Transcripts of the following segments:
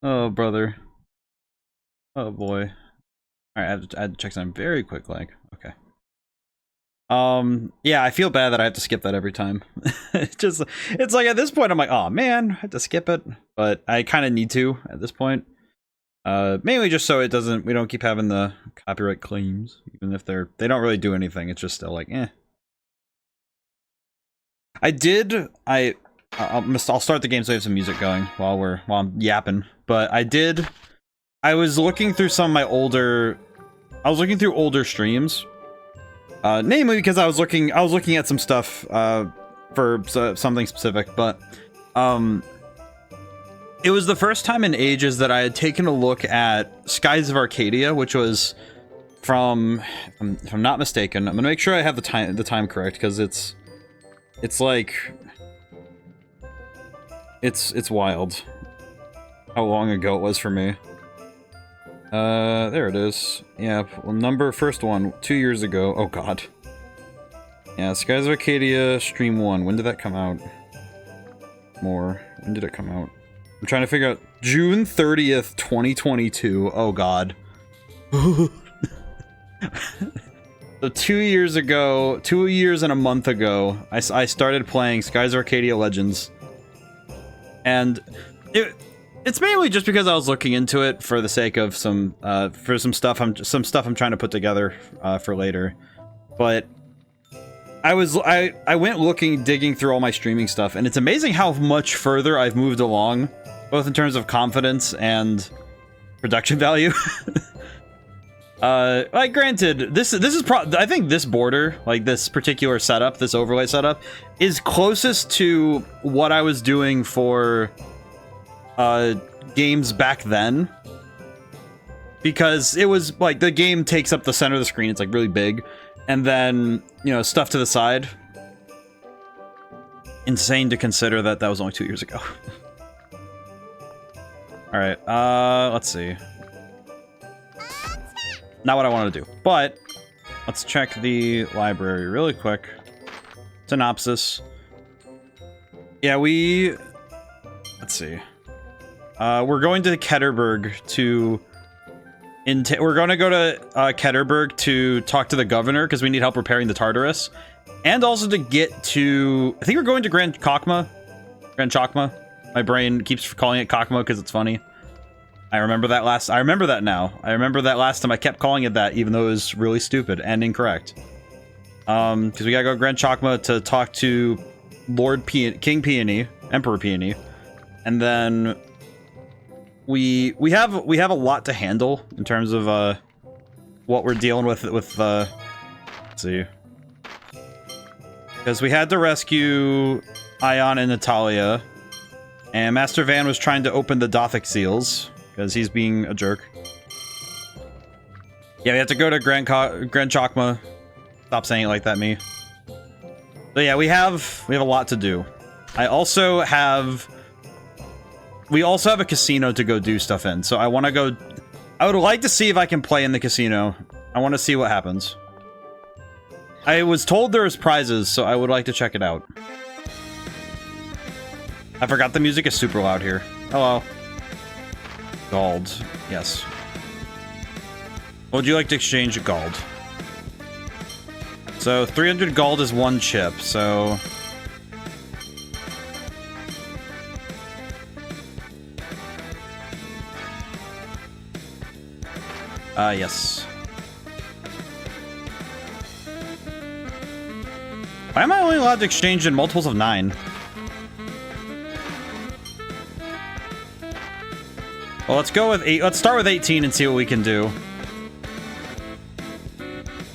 Oh, brother. Oh, boy. Alright, I have to check something very quick, like, okay. Yeah, I feel bad that I have to skip that every time. It's like at this point, I'm like, oh man, I have to skip it. But I kind of need to at this point. Mainly just so we don't keep having the copyright claims. Even if they don't really do anything, it's just still like, eh. I'll start the game so I have some music going while I'm yapping. But I was looking through some of my older streams. Namely because I was looking at some stuff for something specific, but it was the first time in ages that I had taken a look at Skies of Arcadia, which was from, if I'm not mistaken, I'm gonna make sure I have the time correct, because it's like it's wild how long ago it was for me. There it is. Yeah, well, first one, 2 years ago. Oh god. Yeah, Skies of Arcadia, Stream 1. When did that come out? When did it come out? I'm trying to figure out. June 30th, 2022. Oh god. So 2 years ago, 2 years and a month ago, I started playing Skies of Arcadia Legends. And it's mainly just because I was looking into it for the sake of some stuff I'm trying to put together for later. But I went digging through all my streaming stuff, and it's amazing how much further I've moved along, both in terms of confidence and production value. Like granted, I think this border, like this particular setup, this overlay setup, is closest to what I was doing for games back then, because it was like the game takes up the center of the screen, it's like really big, and then, you know, stuff to the side. Insane to consider that was only 2 years ago. All right, let's see. Not what I want to do, but let's check the library really quick. Synopsis. Yeah, let's see. We're going to Ketterberg we're going to go to Ketterberg to talk to the governor, because we need help repairing the Tartarus. And also to get to... I think we're going to Grand Chokmah. My brain keeps calling it Chokmah because it's funny. I remember that now. I remember that last time I kept calling it that, even though it was really stupid and incorrect. Because we gotta go to Grand Chokmah to talk to King Peony, Emperor Peony. And then... We have a lot to handle in terms of what we're dealing with let's see, because we had to rescue Ion and Natalia, and Master Van was trying to open the Dothic seals because he's being a jerk. Yeah, we have to go to Grand Chokmah. Stop saying it like that, me. So yeah, we have a lot to do. We also have a casino to go do stuff in, so I would like to see if I can play in the casino. I want to see what happens. I was told there's prizes, so I would like to check it out. I forgot the music is super loud here. Hello. Gold. Yes. Would you like to exchange a gold? So 300 gold is 1 chip, so... yes. Why am I only allowed to exchange in multiples of 9? Well, let's go with 8. Let's start with 18 and see what we can do.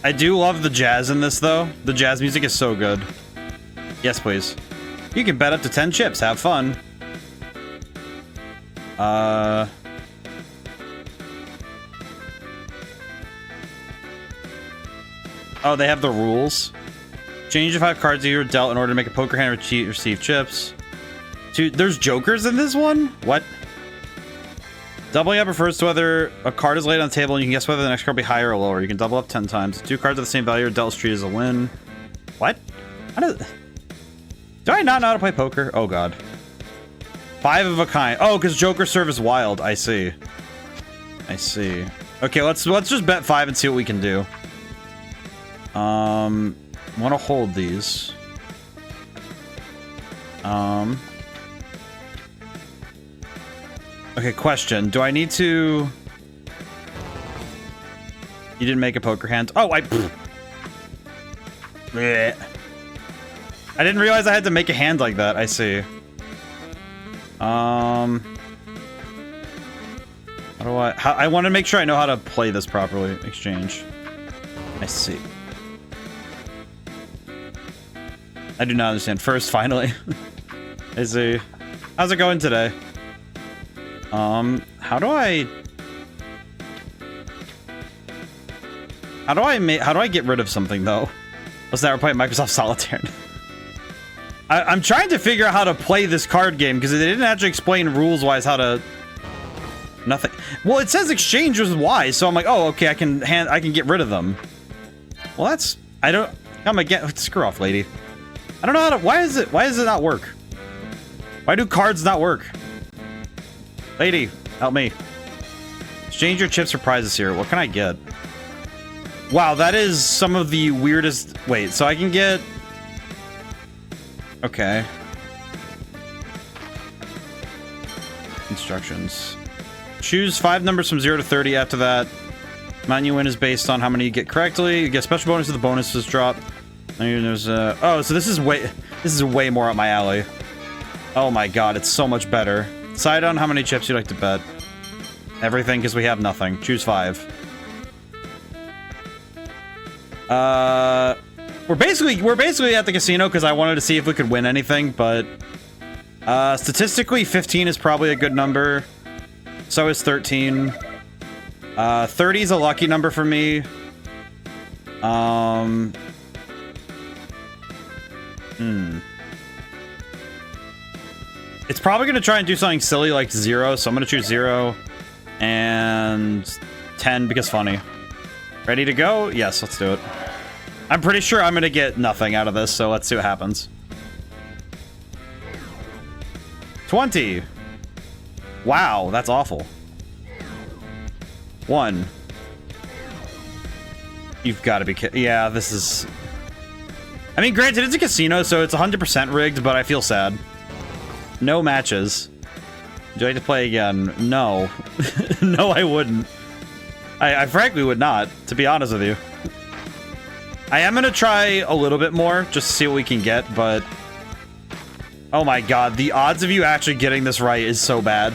I do love the jazz in this, though. The jazz music is so good. Yes, please. You can bet up to 10 chips. Have fun. Oh, they have the rules. Change the 5 cards you were dealt in order to make a poker hand or receive chips. Dude, there's jokers in this one? What? Doubling up refers to whether a card is laid on the table and you can guess whether the next card will be higher or lower. You can double up 10 times. 2 cards of the same value are dealt as treated as a win. What? Do I not know how to play poker? Oh god. 5 of a kind. Oh, because Joker serve is wild. I see. I see. Okay, let's just bet 5 and see what we can do. Want to hold these. Okay, question. Do I need to... You didn't make a poker hand? Oh, I didn't realize I had to make a hand like that. I see. How do I want to make sure I know how to play this properly. Exchange. I see. I do not understand. First, finally. I see. How's it going today? How do I get rid of something though? Let's now we're playing Microsoft Solitaire. I'm trying to figure out how to play this card game because they didn't actually explain rules-wise how to. Nothing. Well, it says exchange was Y, so I'm like, oh, okay, I can get rid of them. Well, that's I'm again. Screw off, lady. I don't know how to. Why does it not work? Why do cards not work? Lady, help me. Exchange your chips for prizes here. What can I get? Wow, that is some of the weirdest... Wait, so I can get... Okay. Instructions. Choose 5 numbers from 0 to 30 after that. Amount you win is based on how many you get correctly. You get special bonus if the bonus is dropped. And there's oh, so this is way more up my alley. Oh my god, it's so much better. Decide on how many chips you'd like to bet. Everything, because we have nothing. Choose 5. We're basically at the casino because I wanted to see if we could win anything, but statistically 15 is probably a good number. So is 13. 30 is a lucky number for me. It's probably going to try and do something silly like 0, so I'm going to choose 0 and 10 because funny. Ready to go? Yes, let's do it. I'm pretty sure I'm going to get nothing out of this, so let's see what happens. 20. Wow, that's awful. 1. You've got to be kidding. Yeah, this is... I mean, granted, it's a casino, so it's 100% rigged, but I feel sad. No matches. Would you like to play again? No. No, I wouldn't. I frankly would not, to be honest with you. I am going to try a little bit more, just to see what we can get, but... Oh my god, the odds of you actually getting this right is so bad.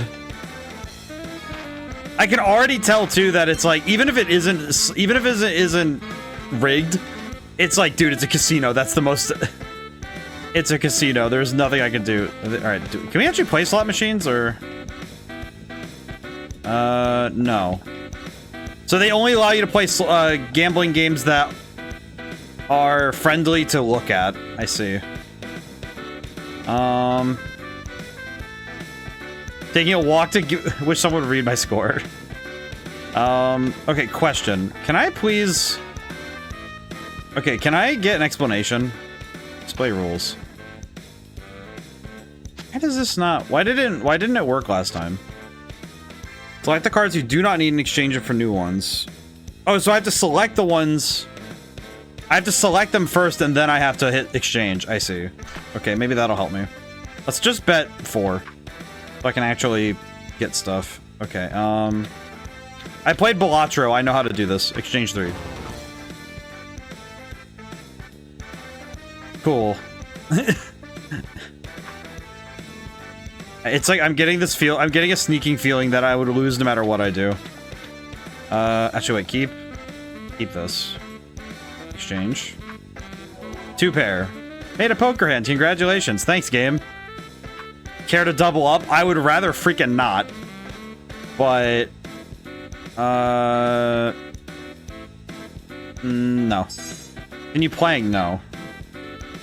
I can already tell, too, that it's like, even if it isn't rigged, it's like, dude, it's a casino. That's the most... It's a casino. There's nothing I can do. Alright, can we actually play slot machines, or... no. So they only allow you to play gambling games that are friendly to look at. I see. Taking a walk to wish someone would read my score. Okay, question. Can I please... Okay, can I get an explanation? Display rules. Why does this not... Why didn't it work last time? Select the cards you do not need and exchange them for new ones. Oh, so I have to select the ones... I have to select them first, and then I have to hit exchange. I see. Okay, maybe that'll help me. Let's just bet 4. So I can actually get stuff. Okay, I played Balatro. I know how to do this. Exchange 3. Cool. It's like I'm getting this feel. I'm getting a sneaking feeling that I would lose no matter what I do. Actually, wait. Keep this. Exchange. 2 pair. Made a poker hand. Congratulations. Thanks, game. Care to double up? I would rather freaking not. But... no. Continue playing? No.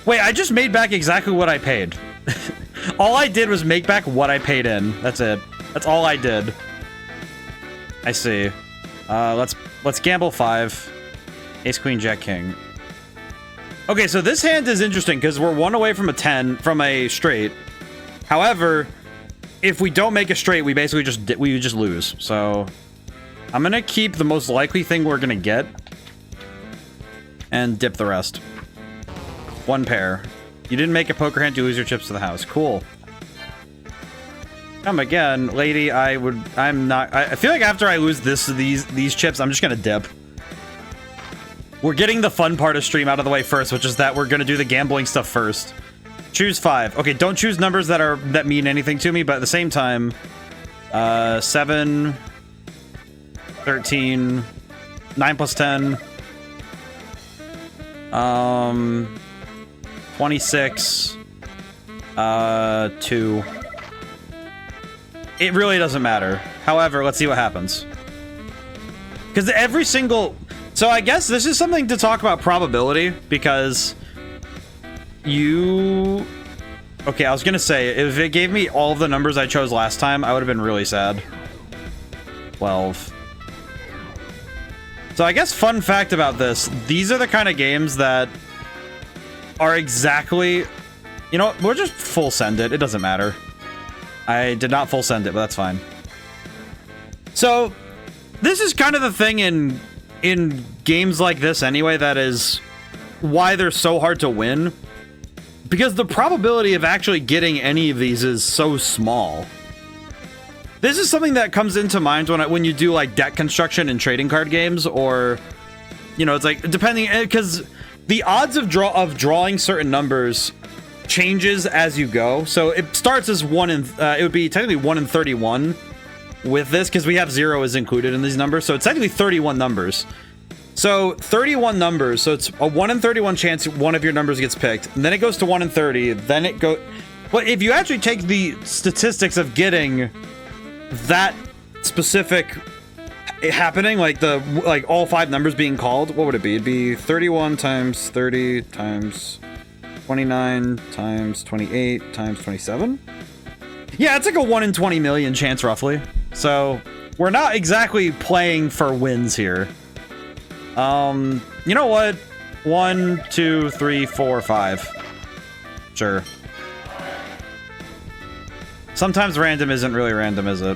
Wait, I just made back exactly what I paid. All I did was make back what I paid in. That's it. That's all I did. I see. Let's gamble 5. Ace, Queen, Jack, King. Okay, so this hand is interesting because we're 1 away from a 10, from a straight. However, if we don't make a straight, we basically just lose. So I'm gonna keep the most likely thing we're gonna get and dip the rest. One pair. You didn't make a poker hand, you lose your chips to the house. Cool. Come again, lady. I feel like after I lose these chips, I'm just gonna dip. We're getting the fun part of stream out of the way first, which is that we're gonna do the gambling stuff first. Choose 5. Okay, don't choose numbers that mean anything to me, but at the same time, 7, 13, 9 plus 10, 26, 2. It really doesn't matter. However, let's see what happens. Because every single... So I guess this is something to talk about probability, because you... Okay, I was gonna say, if it gave me all of the numbers I chose last time, I would have been really sad. 12. So I guess fun fact about this, these are the kind of games that are exactly... You know what, we'll just full send it, it doesn't matter. I did not full send it, but that's fine. So, this is kind of the thing in games like this anyway, that is why they're so hard to win. Because the probability of actually getting any of these is so small. This is something that comes into mind when you do like deck construction in trading card games, or, you know, it's like, depending, because the odds of drawing certain numbers changes as you go. So it starts as it would be technically 1 in 31 with this, because we have 0 is included in these numbers, so it's technically 31 numbers. So 31 numbers, so it's a 1 in 31 chance one of your numbers gets picked, and then it goes to 1 in 30, then it go... But if you actually take the statistics of getting that specific happening, like all 5 numbers being called, what would it be? It'd be 31 times 30 times 29 times 28 times 27? Yeah, it's like a 1 in 20 million chance, roughly. So, we're not exactly playing for wins here. You know what? 1, 2, 3, 4, 5. Sure. Sometimes random isn't really random, is it?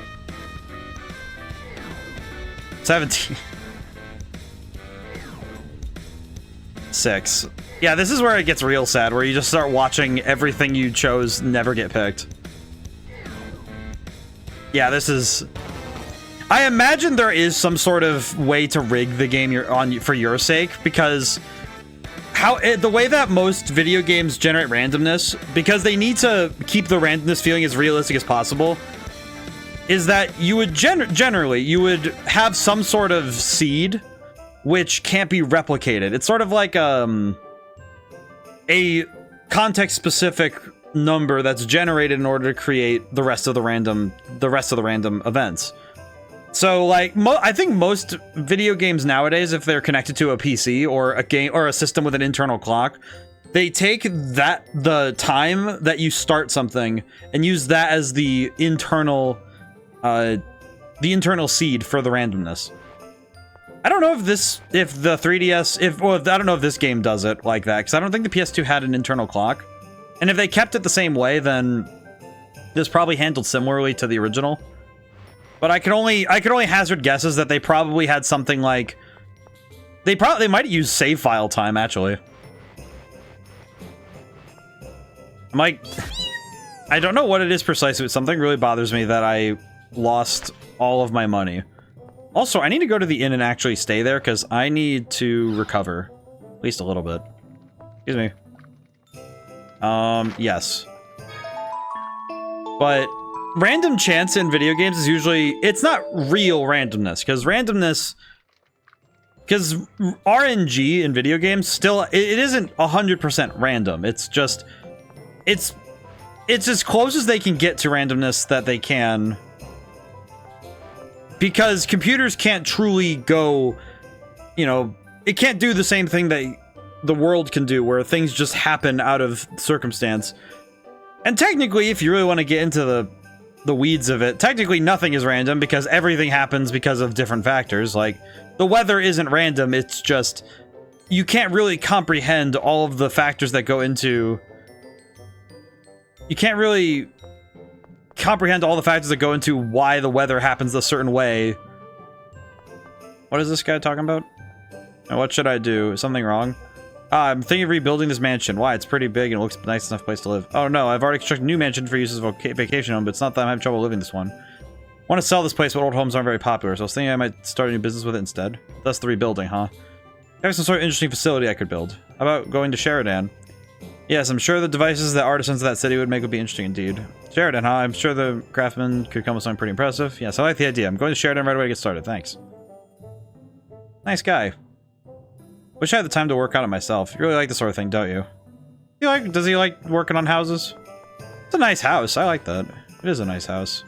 17. 6. Yeah, this is where it gets real sad, where you just start watching everything you chose never get picked. Yeah, this is... I imagine there is some sort of way to rig the game you're on for your sake, because the way that most video games generate randomness, because they need to keep the randomness feeling as realistic as possible, is that you would generally you would have some sort of seed which can't be replicated. It's sort of like a context-specific number that's generated in order to create the rest of the random events. So, like, I think most video games nowadays, if they're connected to a PC or a game or a system with an internal clock, they take the time that you start something and use that as the internal seed for the randomness. I don't know if the 3DS, I don't know if this game does it like that, because I don't think the PS2 had an internal clock. And if they kept it the same way, then this probably handled similarly to the original. But I could only hazard guesses that they probably had something like... They might use save file time, actually. I'm like... I don't know what it is precisely, but something really bothers me that I lost all of my money. Also, I need to go to the inn and actually stay there, because I need to recover. At least a little bit. Excuse me. Yes. But... random chance in video games is usually... It's not real randomness, because RNG in video games still... It isn't 100% random. It's just... It's as close as they can get to randomness that they can. Because computers can't truly go... You know, it can't do the same thing that the world can do, where things just happen out of circumstance. And technically, if you really want to get into the weeds of it, technically nothing is random, because everything happens because of different factors. Like, the weather isn't random, it's just... You can't really comprehend all of the factors that go into... You can't really comprehend all the factors that go into why the weather happens a certain way. What is this guy talking about? And what should I do? Something wrong? I'm thinking of rebuilding this mansion. Why? It's pretty big and it looks a nice enough place to live. Oh no, I've already constructed a new mansion for use as a vacation home, but it's not that I'm having trouble living this one. I want to sell this place, but old homes aren't very popular, so I was thinking I might start a new business with it instead. That's the rebuilding, huh? I have some sort of interesting facility I could build. How about going to Sheridan? Yes, I'm sure the devices that artisans of that city would make would be interesting indeed. Sheridan, huh? I'm sure the craftsmen could come with something pretty impressive. Yes, I like the idea. I'm going to Sheridan right away to get started. Thanks. Nice guy. Wish I had the time to work on it myself. You really like this sort of thing, don't you? Does he like working on houses? It's a nice house. I like that. It is a nice house.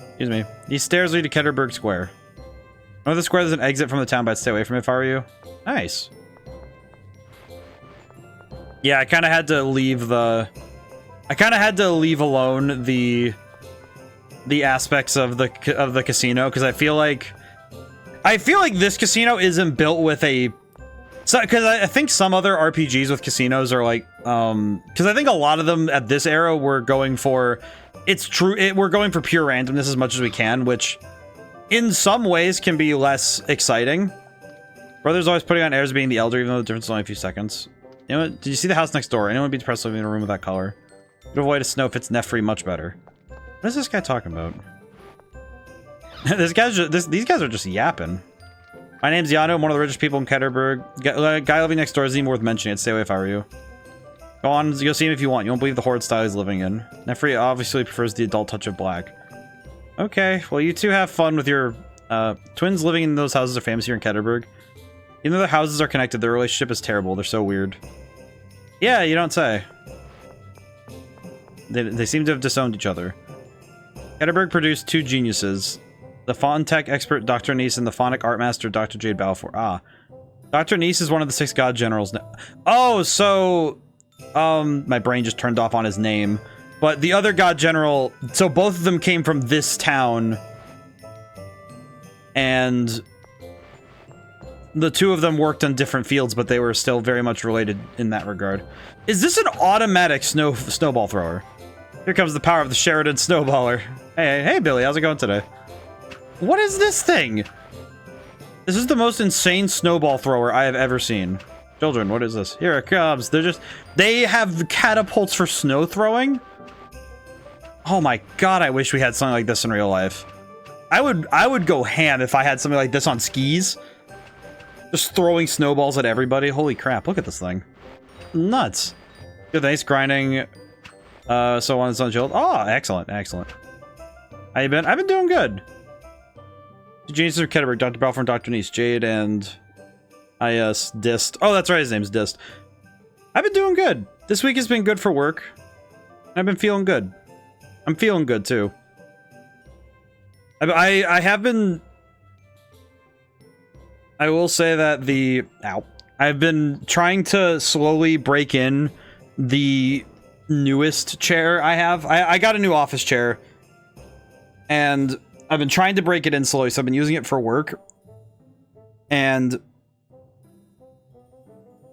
Excuse me. These stairs lead to Ketterberg Square. Oh, the square there's an exit from the town, but I'd stay away from it if I were you. Nice. Yeah, I kind of had to leave the... I kind of had to leave alone the aspects of the casino, because I feel like this casino isn't built with a... Because I think some other RPGs with casinos are like... Because I think a lot of them at this era were going for... It's true, we're going for pure randomness as much as we can, which in some ways can be less exciting. Brother's always putting on airs being the elder, even though the difference is only a few seconds. You know what? Did you see the house next door? Anyone would be depressed living in a room with that color. Would avoid a snow fits Nefri much better. What is this guy talking about? These guys are just yapping. My name's Yano. I'm one of the richest people in Ketterberg. Guy living next door isn't even worth mentioning. I'd stay away if I were you. Go on, go see him if you want. You won't believe the horde style he's living in. Nefri obviously prefers the adult touch of black. Okay, well you two have fun with your twins living in those houses are famous here in Ketterberg. Even though their houses are connected, their relationship is terrible. They're so weird. Yeah, you don't say. They seem to have disowned each other. Ketterberg produced two geniuses. The Fawn Tech expert Dr. Nice and the Phonic art master Dr. Jade Balfour. Ah. Dr. Nice is one of the 6 god generals now. Oh, so... my brain just turned off on his name. But the other god general... So both of them came from this town. And... the two of them worked on different fields, but they were still very much related in that regard. Is this an automatic snowball thrower? Here comes the power of the Sheridan Snowballer. Hey, Billy, how's it going today? What is this thing? This is the most insane snowball thrower I have ever seen. Children, what is this? Here it comes. They have catapults for snow throwing? Oh my god, I wish we had something like this in real life. I would go ham if I had something like this on skis. Just throwing snowballs at everybody. Holy crap, look at this thing. Nuts. Good, thanks, grinding. So on and so on, chilled. Oh, excellent. How you been? I've been doing good. The geniuses of Ketterberg, Dr. Balfour and Dr. Nice, Jade and Dist. Oh, that's right, his name's Dist. I've been doing good. This week has been good for work. I've been feeling good. I'm feeling good too. I have been... I will say that I've been trying to slowly break in the newest chair I have. I got a new office chair. And I've been trying to break it in slowly, so I've been using it for work. And...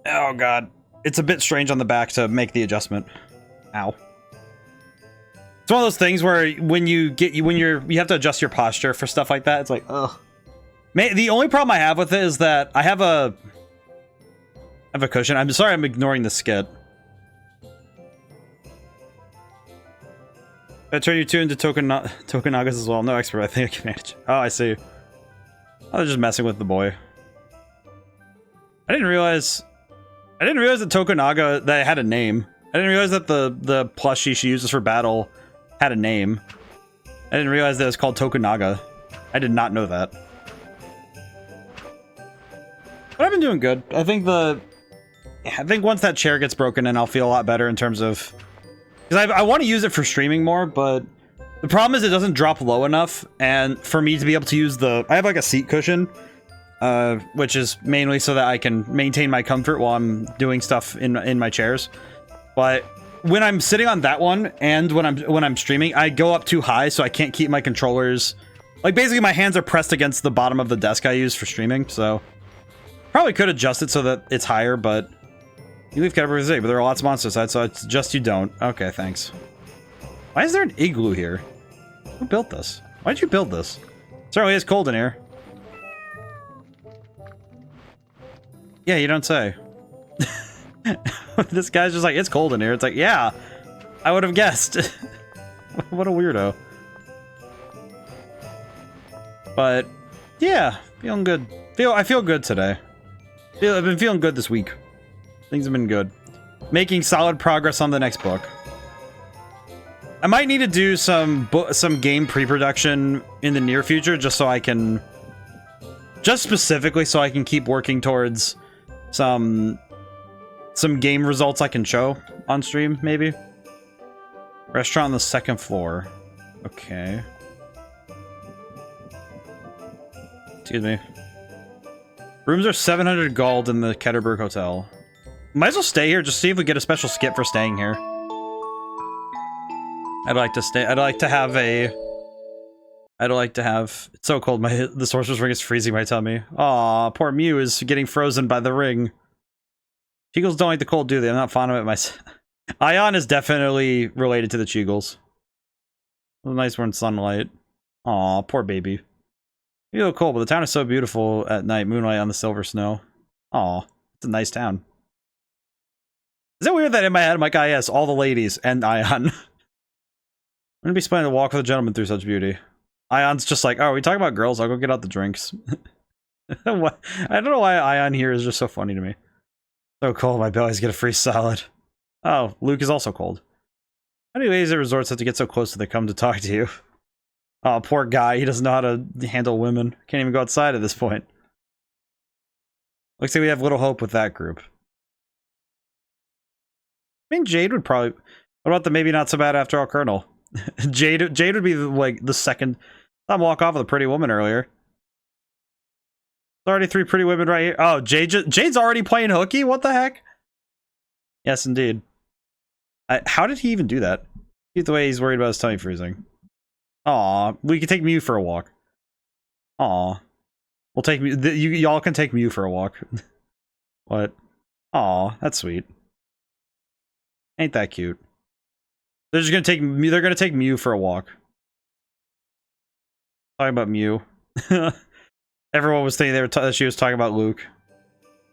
oh god. It's a bit strange on the back to make the adjustment. Ow. It's one of those things where when you have to adjust your posture for stuff like that, it's like, ugh. The only problem I have with it is that I have a cushion. I'm sorry I'm ignoring the skit. I turn you two into Tokunagas as well. No expert, I think I can manage. Oh, I see. I was just messing with the boy. I didn't realize that Tokunaga, that it had a name. I didn't realize that the plushie she uses for battle had a name. I didn't realize that it was called Tokunaga. I did not know that. But I've been doing good. I think once that chair gets broken in, I'll feel a lot better in terms of... because I want to use it for streaming more, but the problem is it doesn't drop low enough, and for me to be able to use I have like a seat cushion, which is mainly so that I can maintain my comfort while I'm doing stuff in my chairs. But when I'm sitting on that one, and when I'm streaming, I go up too high, so I can't keep my controllers... like, basically my hands are pressed against the bottom of the desk I use for streaming, so... probably could adjust it so that it's higher, but... you leave Ketterberg today, but there are lots of monsters outside, so I suggest you don't. Okay, thanks. Why is there an igloo here? Who built this? Why'd you build this? It certainly is cold in here. Yeah, you don't say. This guy's just like, it's cold in here. It's like, yeah, I would have guessed. What a weirdo. But yeah, feeling good. I feel good today. I've been feeling good this week. Things have been good. Making solid progress on the next book. I might need to do some game pre-production in the near future, just so I can, just specifically so I can keep working towards some game results I can show on stream, maybe. Restaurant on the 2nd floor. Okay. Excuse me. Rooms are 700 gold in the Ketterberg Hotel. Might as well stay here, just see if we get a special skip for staying here. I'd like to stay. I'd like to have. It's so cold. The sorcerer's ring is freezing my tummy. Aw, poor Mew is getting frozen by the ring. Cheagles don't like the cold, do they? I'm not fond of it myself. Ion is definitely related to the Cheagles. It was nice we're in sunlight. Aw, poor baby. You look cold, but the town is so beautiful at night. Moonlight on the silver snow. Aw, it's a nice town. Is it weird that in my head I'm like, ah, yes, all the ladies and Ion. I'm gonna be spending a walk with a gentleman through such beauty. Ion's just like, oh, are we talking about girls? I'll go get out the drinks. I don't know why Ion here is just so funny to me. So cold, my belly's gonna freeze solid. Oh, Luke is also cold. How many ladies at resorts have to get so close that they come to talk to you? Oh, poor guy. He doesn't know how to handle women. Can't even go outside at this point. Looks like we have little hope with that group. I mean, Jade would probably... What about the maybe not so bad after all Colonel? Jade would be like the second... I walk off with a pretty woman earlier. There's already 3 pretty women right here. Oh, Jade's already playing hooky? What the heck? Yes, indeed. How did he even do that? See the way he's worried about his tummy freezing. Aw, we can take Mew for a walk. Aw. We'll take Mew. Y'all can take Mew for a walk. What? Aw, that's sweet. Ain't that cute? They're just gonna take Mew. They're gonna take Mew for a walk. Talking about Mew. Everyone was thinking she was talking about Luke.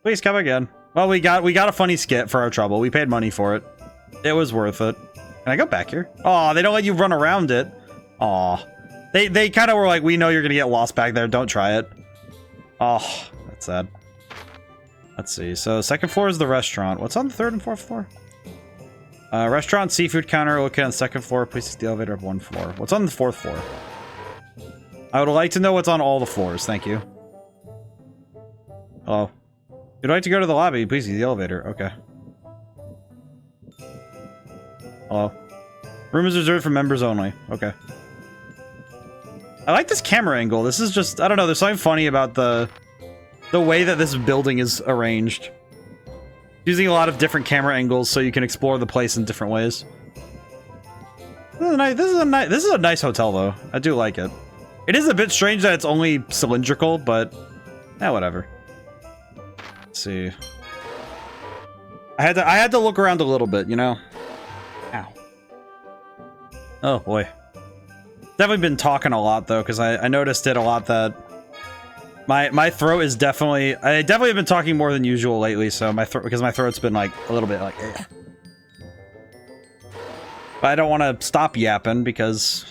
Please come again. Well, we got a funny skit for our trouble. We paid money for it. It was worth it. Can I go back here? Aw, they don't let you run around it. Aw. They kind of were like, we know you're gonna get lost back there. Don't try it. Oh, that's sad. Let's see. So 2nd floor is the restaurant. What's on the 3rd and 4th floor? Restaurant, seafood counter. Located on the 2nd floor. Please use the elevator up 1 floor. What's on the 4th floor? I would like to know what's on all the floors. Thank you. Hello. You'd like to go to the lobby? Please use the elevator. Okay. Hello. Room is reserved for members only. Okay. I like this camera angle. This is just... I don't know. There's something funny about the way that this building is arranged. Using a lot of different camera angles so you can explore the place in different ways. This is a nice hotel, though. I do like it. It is a bit strange that it's only cylindrical, but... yeah, whatever. Let's see. I had to look around a little bit, you know? Ow. Oh, boy. Definitely been talking a lot, though, because I noticed it a lot that... My throat is definitely... I definitely have been talking more than usual lately, so because my throat's been, like, a little bit, like... eh. But I don't want to stop yapping, because...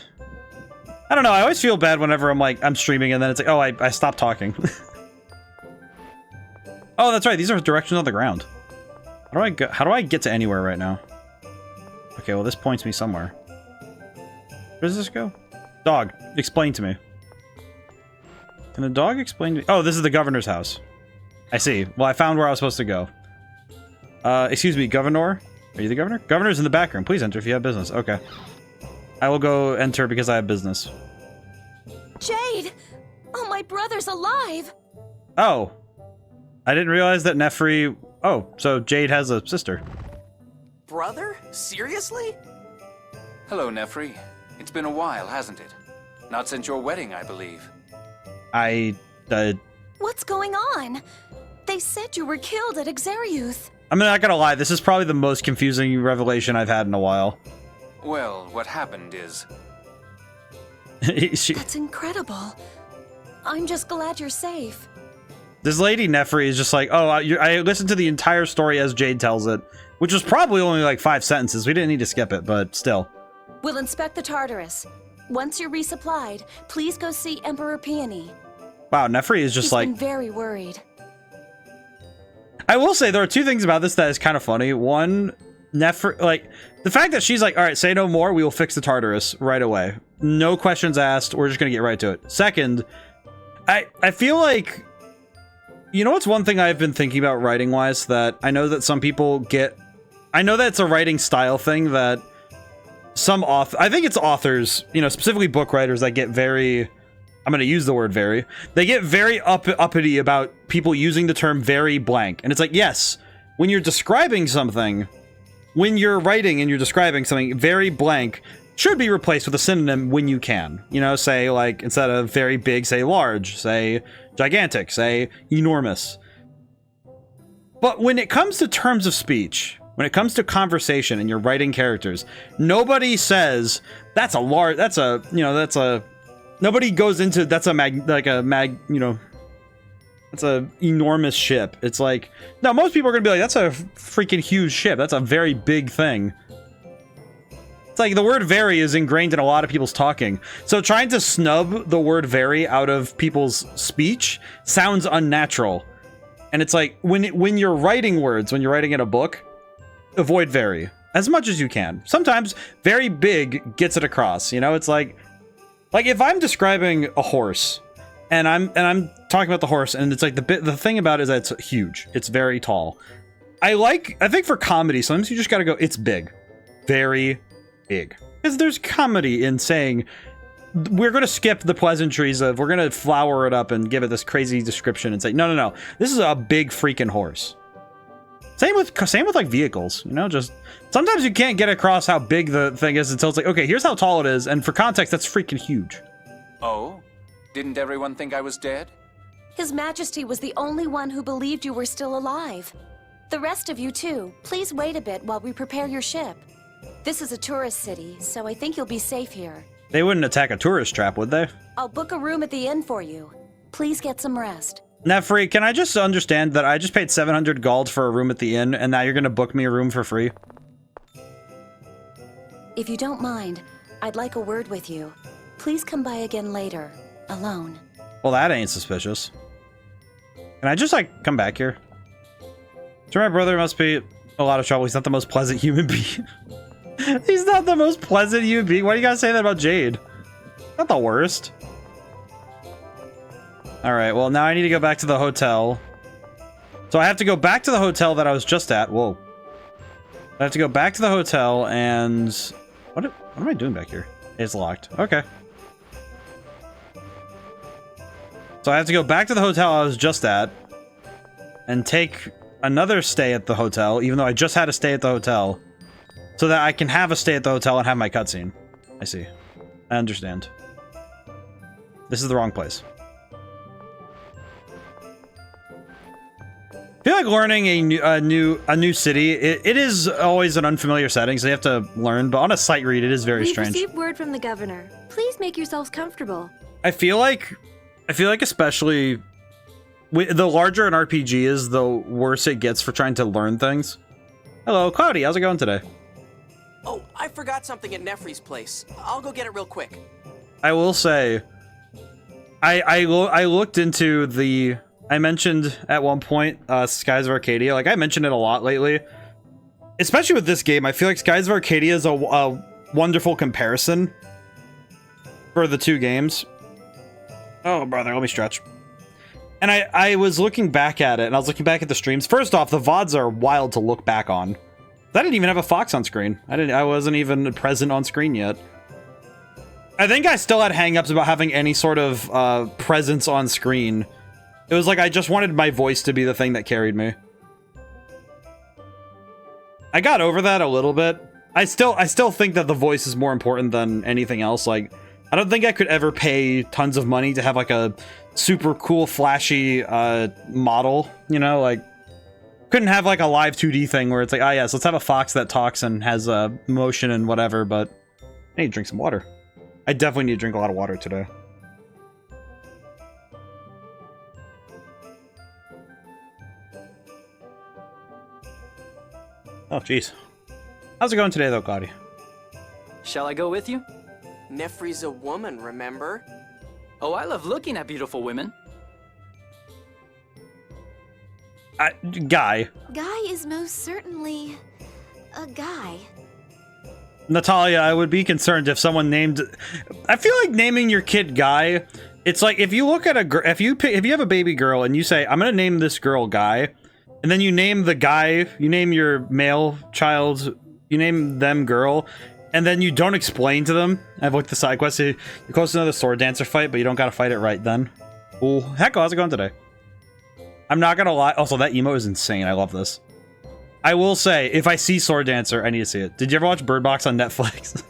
I don't know, I always feel bad whenever I'm streaming, and then it's like, oh, I stopped talking. Oh, that's right, these are directions on the ground. How do I get to anywhere right now? Okay, well, this points me somewhere. Where does this go? Dog, explain to me. Can the dog explain to me? Oh, this is the governor's house. I see. Well, I found where I was supposed to go. Excuse me, governor? Are you the governor? Governor's in the back room. Please enter if you have business. Okay. I will go enter because I have business. Jade! Oh, my brother's alive! Oh. I didn't realize that Nefri... Oh, so Jade has a sister. Brother? Seriously? Hello, Nefri. It's been a while, hasn't it? Not since your wedding, I believe. What's going on? They said you were killed at Xeriuth. I'm not gonna lie, this is probably the most confusing revelation I've had in a while. Well, what happened is... That's incredible. I'm just glad you're safe. This lady Nefri is just like, oh, I listened to the entire story as Jade tells it, which was probably only like 5 sentences. We didn't need to skip it, but still. We'll inspect the Tartarus. Once you're resupplied, please go see Emperor Peony. Wow, Nefri is just He's like... been very worried. I will say there are 2 things about this that is kind of funny. One, Nefri, like, the fact that she's like, all right, say no more, we will fix the Tartarus right away. No questions asked, we're just gonna get right to it. Second, I feel like... You know what's one thing I've been thinking about writing-wise that I know that some people get... I know that it's a writing style thing that some I think it's authors, you know, specifically book writers that get very... I'm going to use the word very. They get very uppity about people using the term very blank. And it's like, yes, when you're describing something, when you're writing and you're describing something, very blank should be replaced with a synonym when you can. You know, say like, instead of very big, say large, say gigantic, say enormous. But when it comes to terms of speech, when it comes to conversation and you're writing characters, nobody says, nobody goes into, that's a enormous ship. It's like, no, most people are gonna be like, that's a freaking huge ship. That's a very big thing. It's like the word very is ingrained in a lot of people's talking. So trying to snub the word very out of people's speech sounds unnatural. And it's like, when you're writing words, when you're writing in a book, avoid very as much as you can. Sometimes very big gets it across, you know? It's like if I'm describing a horse and I'm talking about the horse, and it's like the thing about it is that it's huge. It's very tall. I think for comedy, sometimes you just gotta go, it's big. Very big. Because there's comedy in saying, we're gonna skip the pleasantries of, we're gonna flower it up and give it this crazy description and say, no, this is a big freaking horse. Same with like vehicles, you know, just sometimes you can't get across how big the thing is until it's like, okay, here's how tall it is, and for context, that's freaking huge. Oh? Didn't everyone think I was dead? His Majesty was the only one who believed you were still alive. The rest of you too, please wait a bit while we prepare your ship. This is a tourist city, so I think you'll be safe here. They wouldn't attack a tourist trap, would they? I'll book a room at the inn for you. Please get some rest. Nefri, can I just understand that I just paid 700 gold for a room at the inn, and now you're gonna book me a room for free? If you don't mind, I'd like a word with you. Please come by again later, alone. Well, that ain't suspicious. Can I just, like, come back here? So my brother must be a lot of trouble. He's not the most pleasant human being. He's not the most pleasant human being. Why do you gotta say that about Jade? Not the worst. Alright, well, now I need to go back to the hotel. So I have to go back to the hotel that I was just at. Whoa. I have to go back to the hotel and... What am I doing back here? It's locked. Okay. So I have to go back to the hotel I was just at and take another stay at the hotel, even though I just had a stay at the hotel, so that I can have a stay at the hotel and have my cutscene. I see. I understand. This is the wrong place. I feel like learning a new city, it is always an unfamiliar setting, so you have to learn, but on a sight read, it is very strange. We've received word from the governor. Please make yourselves comfortable. I feel like especially the larger an RPG is, the worse it gets for trying to learn things. Hello, Cloudy, how's it going today? Oh, I forgot something at Nefri's place. I'll go get it real quick. I will say, I looked into the... I mentioned at one point Skies of Arcadia. Like, I mentioned it a lot lately. Especially with this game, I feel like Skies of Arcadia is a wonderful comparison for the two games. Oh, brother, let me stretch. And I was looking back at it, and I was looking back at the streams. First off, the VODs are wild to look back on. I didn't even have a fox on screen. I wasn't even present on screen yet. I think I still had hang-ups about having any sort of presence on screen. It was like I just wanted my voice to be the thing that carried me. I got over that a little bit. I still think that the voice is more important than anything else. Like, I don't think I could ever pay tons of money to have like a super cool, flashy model, you know? Like, couldn't have like a live 2D thing where it's like, ah, yes, let's have a fox that talks and has motion and whatever, but I need to drink some water. I definitely need to drink a lot of water today. Oh, jeez. How's it going today, though, Cloudy? Shall I go with you? Nefri's a woman, remember? Oh, I love looking at beautiful women. Guy. Guy is most certainly a guy. Natalia, I would be concerned if someone named... I feel like naming your kid Guy, it's like if you look at a girl... If you have a baby girl and you say, I'm going to name this girl Guy, and then you name the guy, you name your male child, you name them girl, and then you don't explain to them. I've looked at the side quest. You're close to another sword dancer fight, but you don't got to fight it right then. Ooh, heck, how's it going today? I'm not going to lie. Also, that emo is insane. I love this. I will say, if I see Sword Dancer, I need to see it. Did you ever watch Bird Box on Netflix?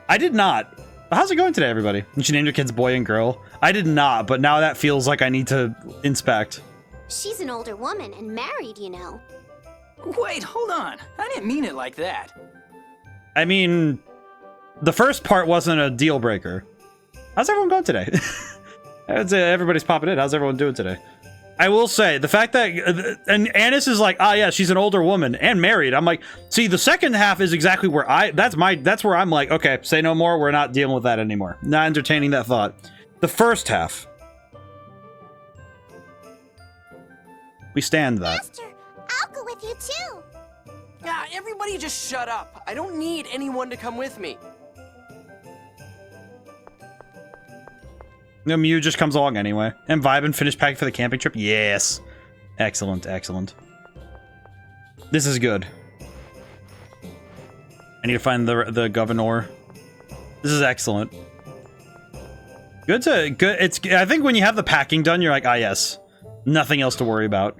I did not. How's it going today, everybody? Did you name your kids boy and girl? I did not, but now that feels like I need to inspect. She's an older woman and married, you know. Wait, hold on. I didn't mean it like that. I mean, the first part wasn't a deal breaker. How's everyone going today? Everybody's popping in. How's everyone doing today? I will say, the fact that... And Annis is like, yeah, she's an older woman and married. I'm like, see, the second half is exactly where that's where I'm like, okay, say no more. We're not dealing with that anymore. Not entertaining that thought. The first half. We stand that. Master, I'll go with you too. Yeah, everybody just shut up. I don't need anyone to come with me. No, Mew just comes along anyway. And vibe and finish packing for the camping trip? Yes. Excellent, excellent. This is good. I need to find the governor. This is excellent. Good. I think when you have the packing done, you're like, yes. Nothing else to worry about.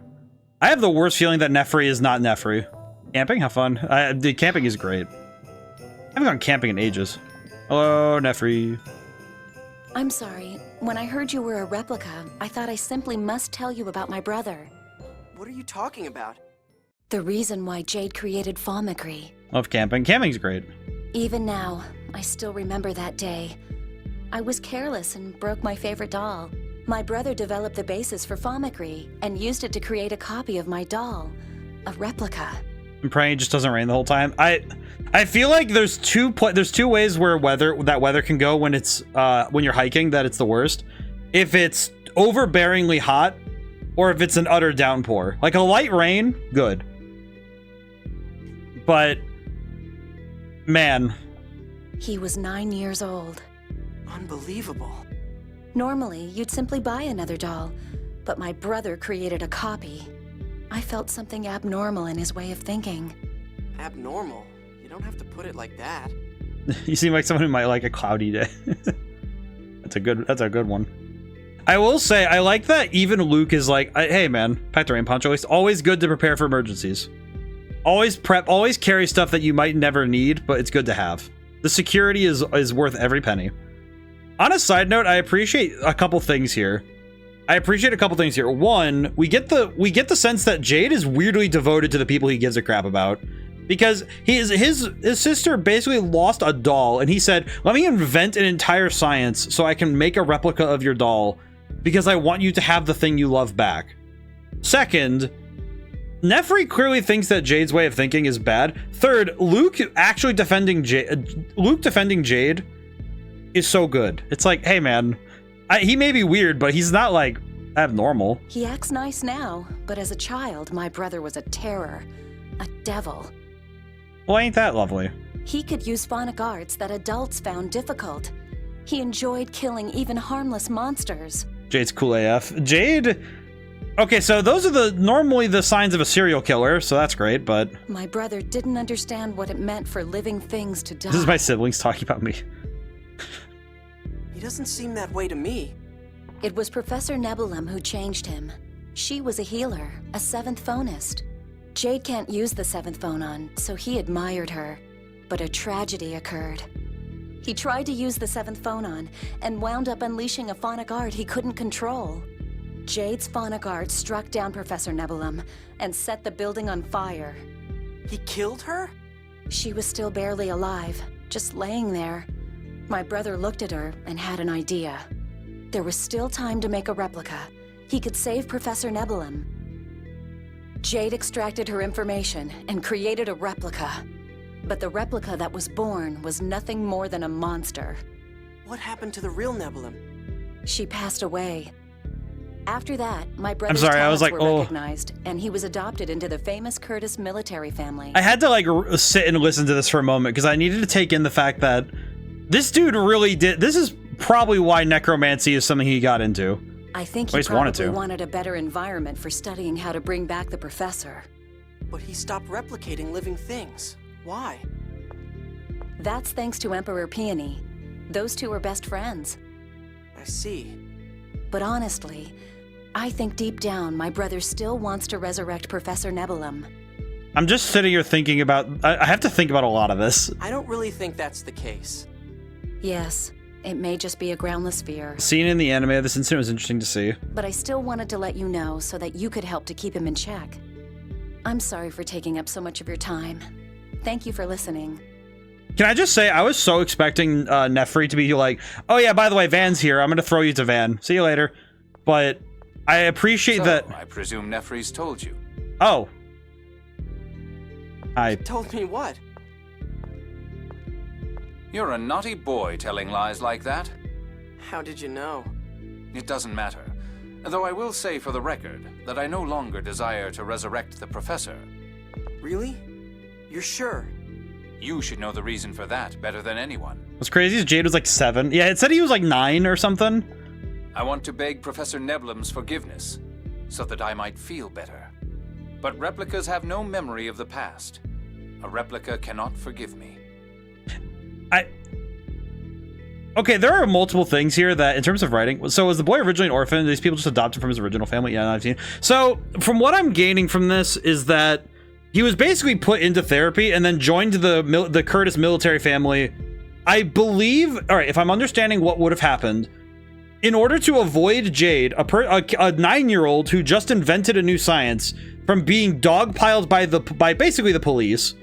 I have the worst feeling that Nefri is not Nefri. Camping? Have fun. The camping is great. I haven't gone camping in ages. Hello, Nefri. I'm sorry. When I heard you were a replica, I thought I simply must tell you about my brother. What are you talking about? The reason why Jade created Fomicry. Love camping. Camping's great. Even now, I still remember that day. I was careless and broke my favorite doll. My brother developed the basis for Fomicry and used it to create a copy of my doll. A replica. I'm praying it just doesn't rain the whole time. I feel like there's two ways where weather can go when it's when you're hiking, that it's the worst. If it's overbearingly hot, or if it's an utter downpour. Like a light rain, good. But man, He was 9 years old. Unbelievable. Normally, you'd simply buy another doll, but my brother created a copy. I felt something abnormal in his way of thinking. Abnormal? You don't have to put it like that. you seem like someone who might like a cloudy day. That's a good one. I will say, I like that even Luke is like, hey man, pack the rain poncho. It's always good to prepare for emergencies. Always carry stuff that you might never need, but it's good to have. The security is worth every penny. On a side note, I appreciate a couple things here. One, we get the sense that Jade is weirdly devoted to the people he gives a crap about. Because his sister basically lost a doll, and he said, let me invent an entire science so I can make a replica of your doll, because I want you to have the thing you love back. Second, Nefri clearly thinks that Jade's way of thinking is bad. Third, Luke defending Jade is so good. It's like, hey man, he may be weird, but he's not like abnormal. He acts nice now, but as a child, my brother was a terror. A devil. Well, ain't that lovely? He could use phonic arts that adults found difficult. He enjoyed killing even harmless monsters. Jade's cool AF. Jade... Okay, so those are normally the signs of a serial killer, so that's great, but... My brother didn't understand what it meant for living things to die. This is my siblings talking about me. He doesn't seem that way to me. It was Professor Nebulum who changed him. She was a healer, a seventh phonist. Jade can't use the seventh phonon, so he admired her. But a tragedy occurred. He tried to use the seventh phonon and wound up unleashing a phonic art he couldn't control. Jade's phonic art struck down Professor Nebulum and set the building on fire. He killed her? She was still barely alive, just laying there. My brother looked at her and had an idea. There was still time to make a replica. He could save Professor Nebulum. Jade extracted her information and created a replica. But the replica that was born was nothing more than a monster. What happened to the real Nebulum? She passed away. After that, my brother's sorry, I was talents like, were oh. recognized, and he was adopted into the famous Curtis military family. I had to like sit and listen to this for a moment because I needed to take in the fact that this dude really did. This is probably why necromancy is something he got into. I think At he least probably wanted wanted a better environment for studying how to bring back the professor. But he stopped replicating living things. Why? That's thanks to Emperor Peony. Those two are best friends. I see. But honestly, I think deep down my brother still wants to resurrect Professor Nebulum. I'm just sitting here thinking about. I have to think about a lot of this. I don't really think that's the case. Yes, it may just be a groundless fear. Seeing in the anime, this incident was interesting to see. But I still wanted to let you know so that you could help to keep him in check. I'm sorry for taking up so much of your time. Thank you for listening. Can I just say, I was so expecting Nefri to be like, oh yeah, by the way, Van's here. I'm going to throw you to Van. See you later. But I appreciate that. I presume Nefri's told you. Oh. Told me what? You're a naughty boy telling lies like that. How did you know? It doesn't matter. Though I will say for the record that I no longer desire to resurrect the professor. Really? You're sure? You should know the reason for that better than anyone. What's crazy is Jade was like 7. Yeah, it said he was like 9 or something. I want to beg Professor Nebulum's forgiveness, so that I might feel better. But replicas have no memory of the past. A replica cannot forgive me. Okay, there are multiple things here that, in terms of writing, so was the boy originally an orphan? These people just adopted from his original family? Yeah, I've seen. So, from what I'm gaining from this is that he was basically put into therapy and then joined the Curtis military family. I believe, all right, if I'm understanding what would have happened, in order to avoid Jade, a 9-year-old who just invented a new science, from being dogpiled by basically the police,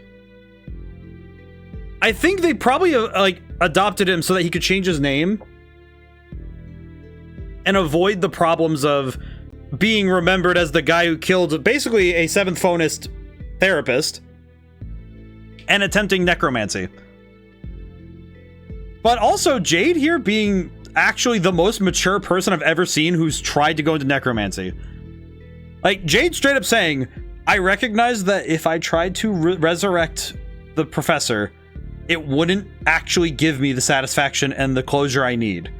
I think they probably like adopted him so that he could change his name and avoid the problems of being remembered as the guy who killed basically a 7th phonist therapist and attempting necromancy. But also Jade here being actually the most mature person I've ever seen who's tried to go into necromancy. Like, Jade straight up saying, I recognize that if I tried to resurrect the professor, it wouldn't actually give me the satisfaction and the closure I need.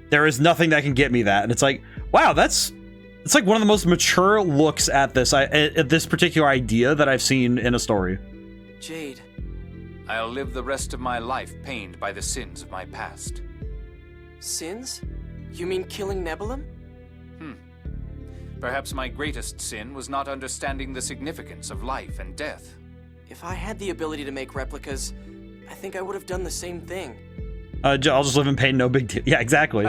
There is nothing that can get me that. And it's like, wow, it's like one of the most mature looks at this, at this particular idea that I've seen in a story. Jade. I'll live the rest of my life pained by the sins of my past. Sins? You mean killing Nebulum? Perhaps my greatest sin was not understanding the significance of life and death. If I had the ability to make replicas, I think I would have done the same thing. I'll just live in pain, no big deal. Yeah, exactly.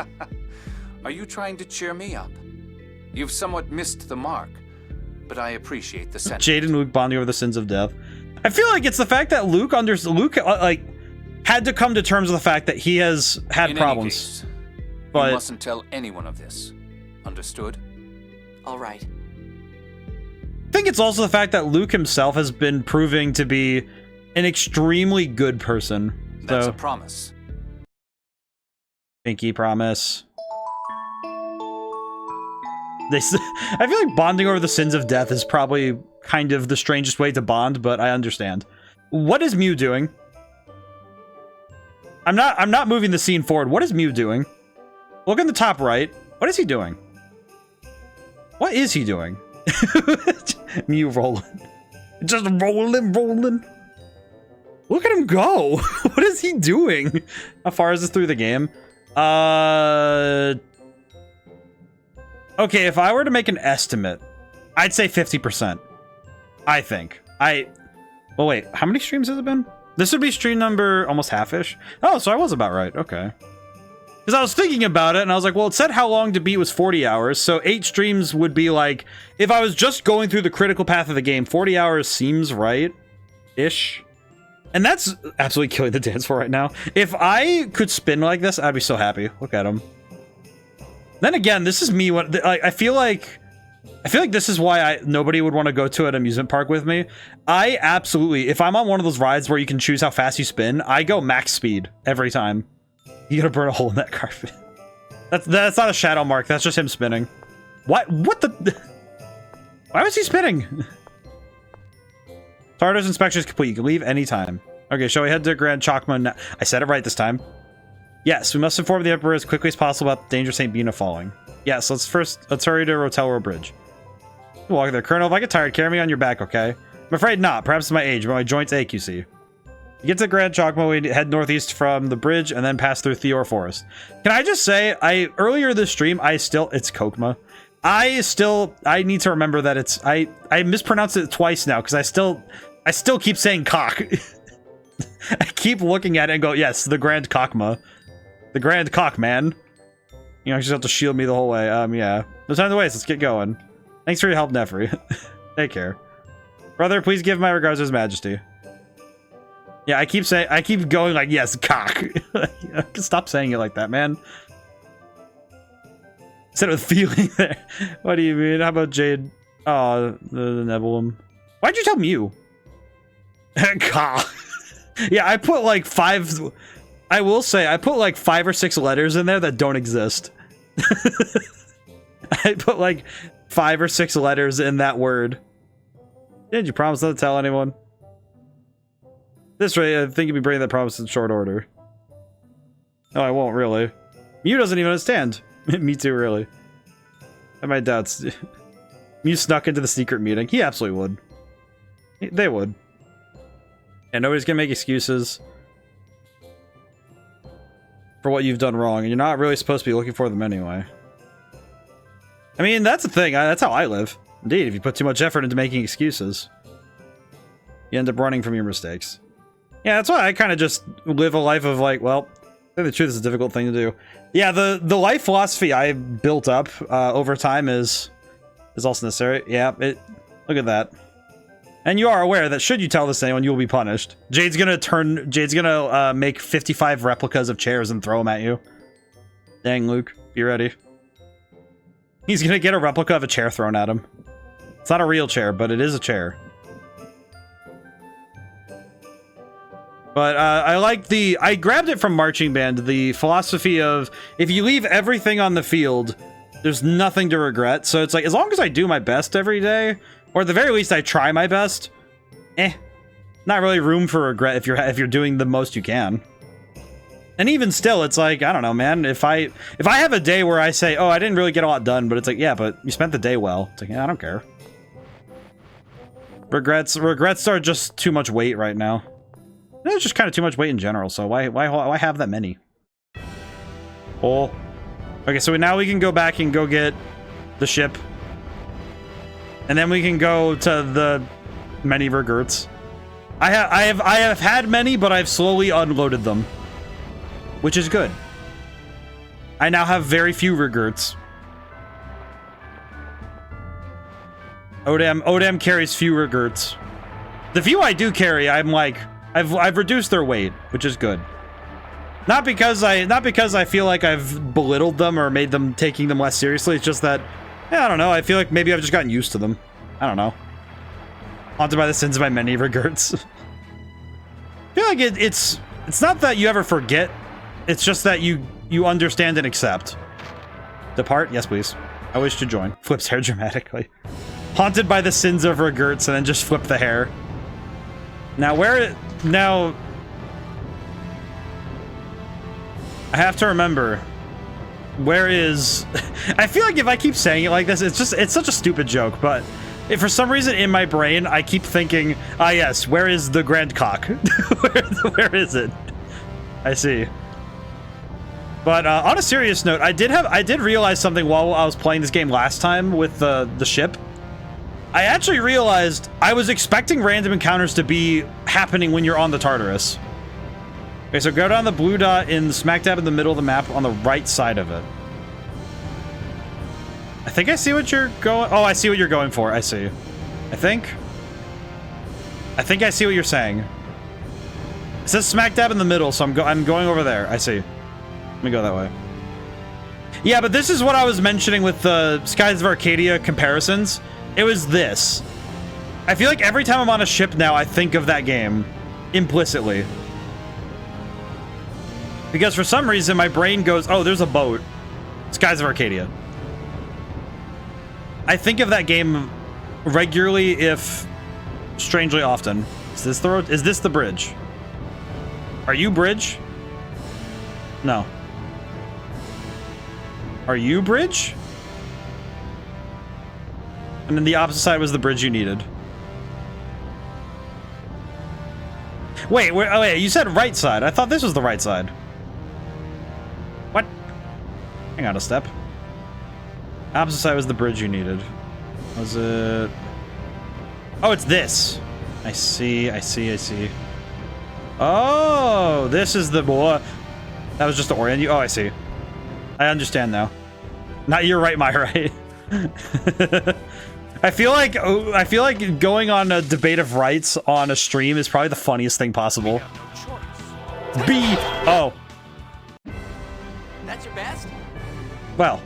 Are you trying to cheer me up? You've somewhat missed the mark, but I appreciate the sentiment. Jade and Luke bonding over the sins of death. I feel like it's the fact that Luke like had to come to terms with the fact that he has had In problems. Any case, But you mustn't tell anyone of this. Understood? All right. I think it's also the fact that Luke himself has been proving to be an extremely good person. That's So, a promise. pinky promise. I feel like bonding over the sins of death is probably kind of the strangest way to bond, but I understand. What is Mew doing? I'm not moving the scene forward. What is Mew doing? Look in the top right. What is he doing? What is he doing? Mew rolling. Just rolling. Look at him go. What is he doing? How far is this through the game? Okay, if I were to make an estimate, I'd say 50%. I think. Well, wait, how many streams has it been? This would be stream number almost half-ish. Oh, so I was about right. Okay. Because I was thinking about it, and I was like, well, it said how long to beat was 40 hours, so 8 streams would be like, if I was just going through the critical path of the game, 40 hours seems right-ish. And that's absolutely killing the dance floor right now. If I could spin like this, I'd be so happy. Look at him. Then again, this is me. I feel like this is why nobody would want to go to an amusement park with me. I absolutely, if I'm on one of those rides where you can choose how fast you spin, I go max speed every time. You gotta burn a hole in that carpet. That's not a shadow mark. That's just him spinning. What the? Why was he spinning? Tartarus inspection is complete. You can leave anytime. Okay, shall we head to Grand Chakma now? I said it right this time. Yes, we must inform the Emperor as quickly as possible about the danger St. Bina falling. Yes, let's hurry to Rotellro Bridge. Walk there. Colonel, if I get tired, carry me on your back, okay? I'm afraid not. Perhaps it's my age, but my joints ache, you see. You get to Grand Chakma, we head northeast from the bridge and then pass through Theor Forest. Can I just say, earlier this stream, it's Kokma. I need to remember that I mispronounced it twice now, because I still keep saying cock. I keep looking at it and go, yes, the Grand Kokma. The Grand Cock, man. You know, you just have to shield me the whole way. Yeah. No time to waste, let's get going. Thanks for your help, Nefri. Take care. Brother, please give my regards to His Majesty. Yeah, I keep going like, yes, cock. Stop saying it like that, man. Instead of feeling there. What do you mean? How about Jade? Oh, the Nebulum. Why'd you tell me you? Cock. Yeah, I put like 5... I will say, I put like 5 or 6 letters in there that don't exist. I put like 5 or 6 letters in that word. Did you promise not to tell anyone? This way, I think you'll be breaking that promise in short order. No, I won't, really. Mew doesn't even understand. Me too, really. I have my doubts. Mew snuck into the secret meeting. He absolutely would. They would. And nobody's gonna make excuses for what you've done wrong, and you're not really supposed to be looking for them anyway. I mean, that's the thing. That's how I live. Indeed, if you put too much effort into making excuses, you end up running from your mistakes. Yeah, that's why I kind of just live a life of like, well, I think the truth is a difficult thing to do. Yeah, the life philosophy I built up over time is also necessary. Yeah, look at that. And you are aware that should you tell this to anyone, you will be punished. Jade's gonna make 55 replicas of chairs and throw them at you. Dang, Luke, be ready. He's gonna get a replica of a chair thrown at him. It's not a real chair, but it is a chair. But I grabbed it from Marching Band, the philosophy of if you leave everything on the field, there's nothing to regret. So it's like, as long as I do my best every day, or at the very least I try my best, not really room for regret if you're doing the most you can. And even still, it's like, I don't know, man, if I have a day where I say, oh, I didn't really get a lot done, but it's like, yeah, but you spent the day well. It's like, yeah, I don't care. Regrets are just too much weight right now. It's just kind of too much weight in general, so why have that many? Oh. Okay, so now we can go back and go get the ship. And then we can go to the many regrets. I have had many, but I've slowly unloaded them. Which is good. I now have very few regrets. ODaM carries few regrets. The few I do carry, I'm like, I've reduced their weight, which is good. Not because I feel like I've belittled them or made them taking them less seriously. It's just that, yeah, I don't know. I feel like maybe I've just gotten used to them. I don't know. Haunted by the sins of my many regrets. I feel like it's not that you ever forget. It's just that you understand and accept. Depart? Yes, please. I wish to join. Flips hair dramatically. Haunted by the sins of regrets, and then just flip the hair. Now now I have to remember, where is... I feel like if I keep saying it like this, it's such a stupid joke, but if for some reason in my brain, I keep thinking, ah yes, where is the Grand Cock? where is it? I see. But on a serious note, I did realize something while I was playing this game last time with the ship. I actually realized I was expecting random encounters to be happening when you're on the Tartarus. Okay, so go down the blue dot in smack dab in the middle of the map on the right side of it. I think I see what you're going... Oh, I see what you're going for. I see. I think I see what you're saying. It says smack dab in the middle, so I'm going over there. I see. Let me go that way. Yeah, but this is what I was mentioning with the Skies of Arcadia comparisons. It was this. I feel like every time I'm on a ship now, I think of that game implicitly. Because for some reason, my brain goes, oh, there's a boat. Skies of Arcadia. I think of that game regularly, if strangely often. Is this the road? Is this the bridge? Are you bridge? No. Are you bridge? And then the opposite side was the bridge you needed. Wait, oh wait, you said right side. I thought this was the right side. What? Hang on a step. Opposite side was the bridge you needed. Was it? Oh, it's this. I see. Oh, this is the boy. That was just to orient you. Oh, I see. I understand now. Not your right, my right. I feel like going on a debate of rights on a stream is probably the funniest thing possible. B. Oh. That's your best? Well.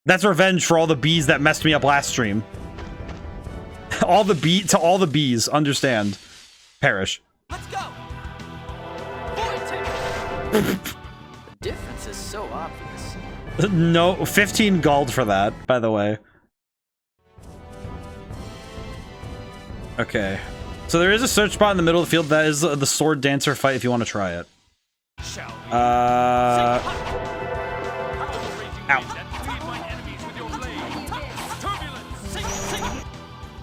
That's revenge for all the bees that messed me up last stream. All the bees, understand. Perish. Let's go. The difference is so obvious. No, 15 gold for that, by the way. Okay. So there is a search spot in the middle of the field. That is the sword dancer fight if you want to try it. Ow.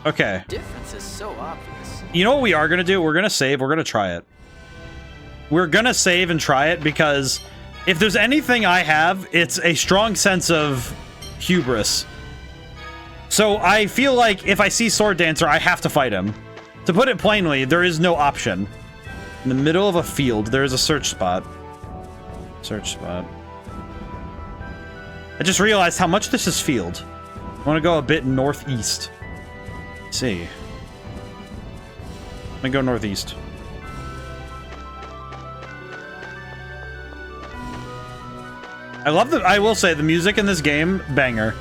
Okay. Difference is so obvious. You know what we are going to do? We're going to save. We're going to try it. We're going to save and try it because if there's anything I have, it's a strong sense of hubris. So I feel like if I see Sword Dancer, I have to fight him. To put it plainly, there is no option. In the middle of a field, there is a search spot. Search spot. I just realized how much this is field. I want to go a bit northeast. Let's see. Let me go northeast. I will say, the music in this game, banger.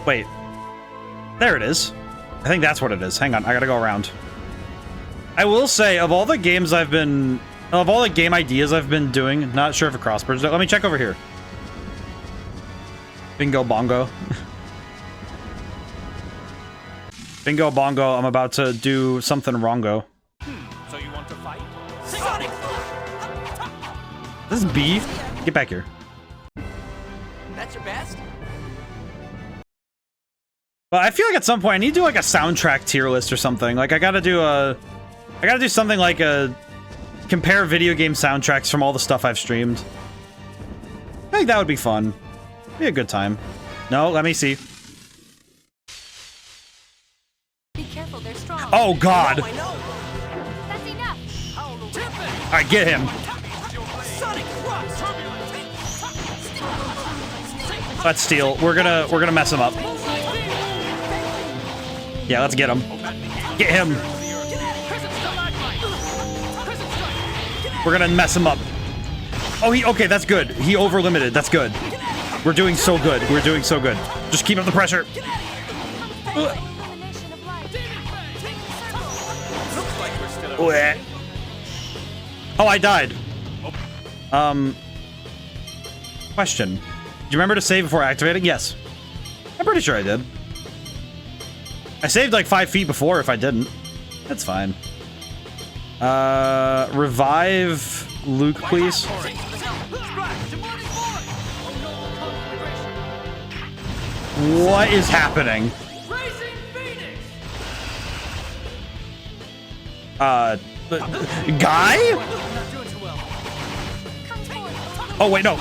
Wait. There it is. I think that's what it is. Hang on, I gotta go around. I will say, of all the game ideas I've been doing, not sure if a crossbridge, let me check over here. Bingo bongo. Bingo bongo, I'm about to do something wrongo. So you want to fight? Sonic! This is B. Get back here. That's your best? But I feel like at some point I need to do like a soundtrack tier list or something. Like I gotta do something like compare video game soundtracks from all the stuff I've streamed. I think that would be fun. Be a good time. No, let me see. Be careful, they're strong. Oh God! I know. That's enough. Alright, get him. Sonic Thrust! Let's steal. We're gonna mess him up. Yeah, let's get him. Get him. We're gonna mess him up. Oh, okay, that's good. He over limited. That's good. We're doing so good. We're doing so good. Just keep up the pressure. Oh, I died. Question. Do you remember to save before activating? Yes. I'm pretty sure I did. I saved like 5 feet before if I didn't. That's fine. Revive Luke, please. What is happening? Guy? Oh, wait, no.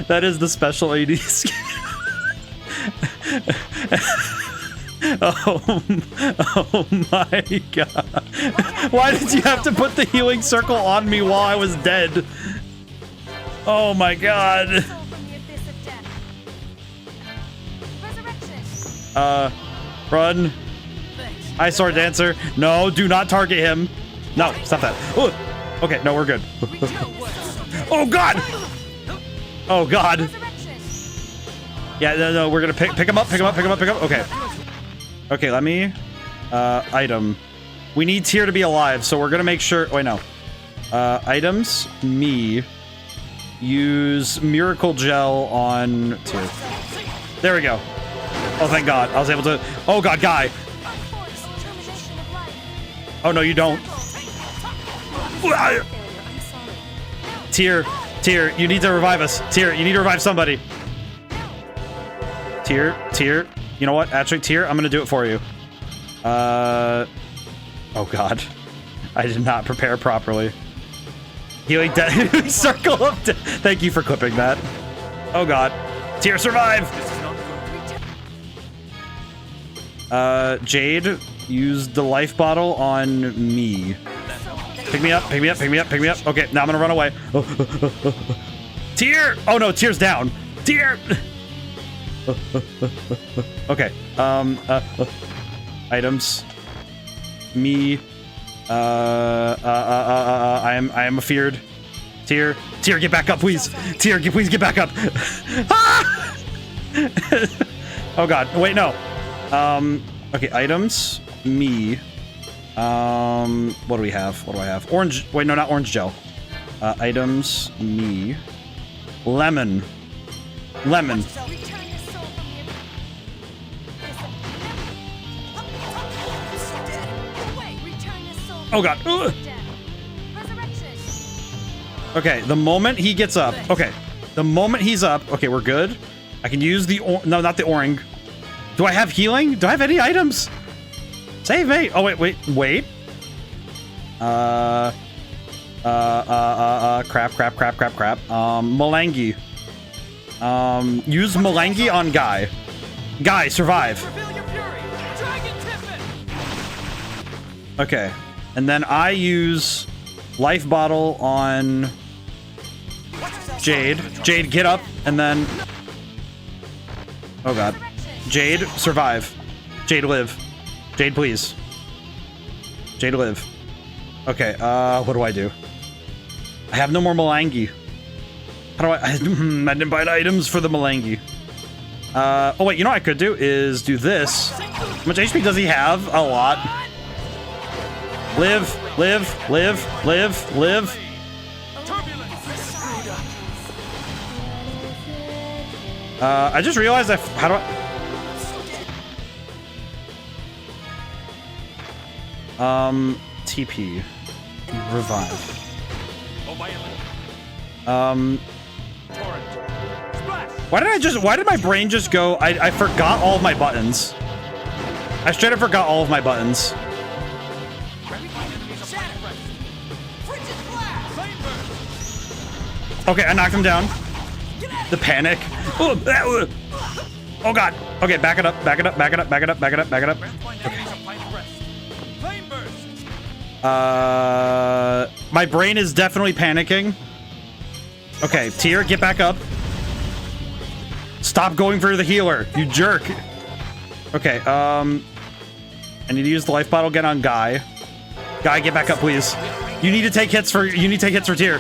That is the special AD skin. Oh my God. Why did you have to put the healing circle on me while I was dead? Oh my God. Run. Hi, Sword Dancer. No, do not target him. No, stop that. Oh, okay, no, we're good. Oh, God. Oh, God. Yeah, no, we're gonna pick him up, pick him up. Okay. Okay, let me, item. We need Tyr to be alive, so we're gonna make sure, wait, no. Items, me. Use Miracle Gel on Tyr. There we go. Oh, thank God. I was able to, oh, God, Guy. Oh, no, you don't. Tyr, you need to revive us. Tyr, you need to revive somebody. Tyr, you know what? Actually, Tyr, I'm gonna do it for you. Oh God, I did not prepare properly. Healing death. Circle of death. Thank you for clipping that. Oh God, Tyr, survive. Jade, use the life bottle on me. Pick me up. Okay, now I'm gonna run away. Tyr! Oh no, Tyr's down. Tyr! Okay. Items. Me. I am afeared. Tyr, get back up, please. Tyr, please get back up. Ah! Oh God. Wait, no. Okay, items. Me. What do we have? What do I have? Orange. Wait, no, not orange gel. Items. Me. Lemon. Oh God. Ugh. Okay, the moment he gets up. Okay, the moment he's up. Okay, we're good. I can use the no, not the orang. Do I have healing? Do I have any items? Save me. Oh wait. Crap. Malangi. Use Malangi on Guy. Guy, survive. Okay. And then I use life bottle on Jade. Jade, get up, and then... Oh God. Jade, survive. Jade, live. Jade, please. Jade, live. Okay, what do I do? I have no more Malangi. How do I didn't buy items for the Malangi. Oh wait, you know what I could do is do this. How much HP does he have? A lot. Live. I just realized how do I... TP. Revive. Why did my brain just go... I forgot all of my buttons. I straight up forgot all of my buttons. Okay, I knocked him down. The panic. Oh God. Okay, back it up. Okay. My brain is definitely panicking. Okay, Tyr, get back up. Stop going for the healer, you jerk. Okay, I need to use the life bottle again on Guy. Guy, get back up, please. You need to take hits for Tyr.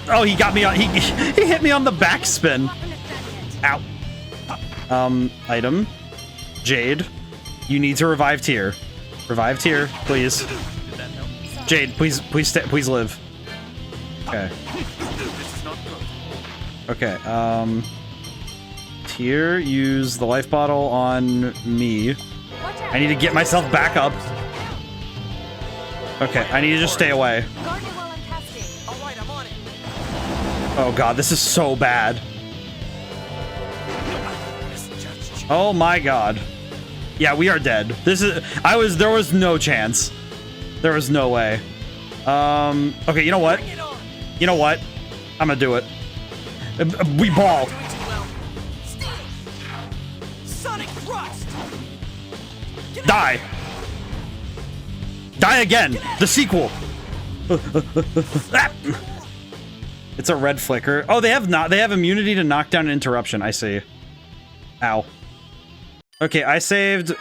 Oh, he got me on. He hit me on the backspin. Ow. Item. Jade, you need to revive Tyr. Revive Tyr, please. Jade, please live. Okay. Okay. Tyr, use the life bottle on me. I need to get myself back up. Okay, I need to just stay away. Oh God, this is so bad. Oh my God. Yeah, we are dead. There was no chance. There was no way. Okay, you know what? I'm gonna do it. We ball. Die. Die again. The sequel. It's a red flicker. Oh, they have immunity to knockdown and interruption. I see. Ow. Okay, I saved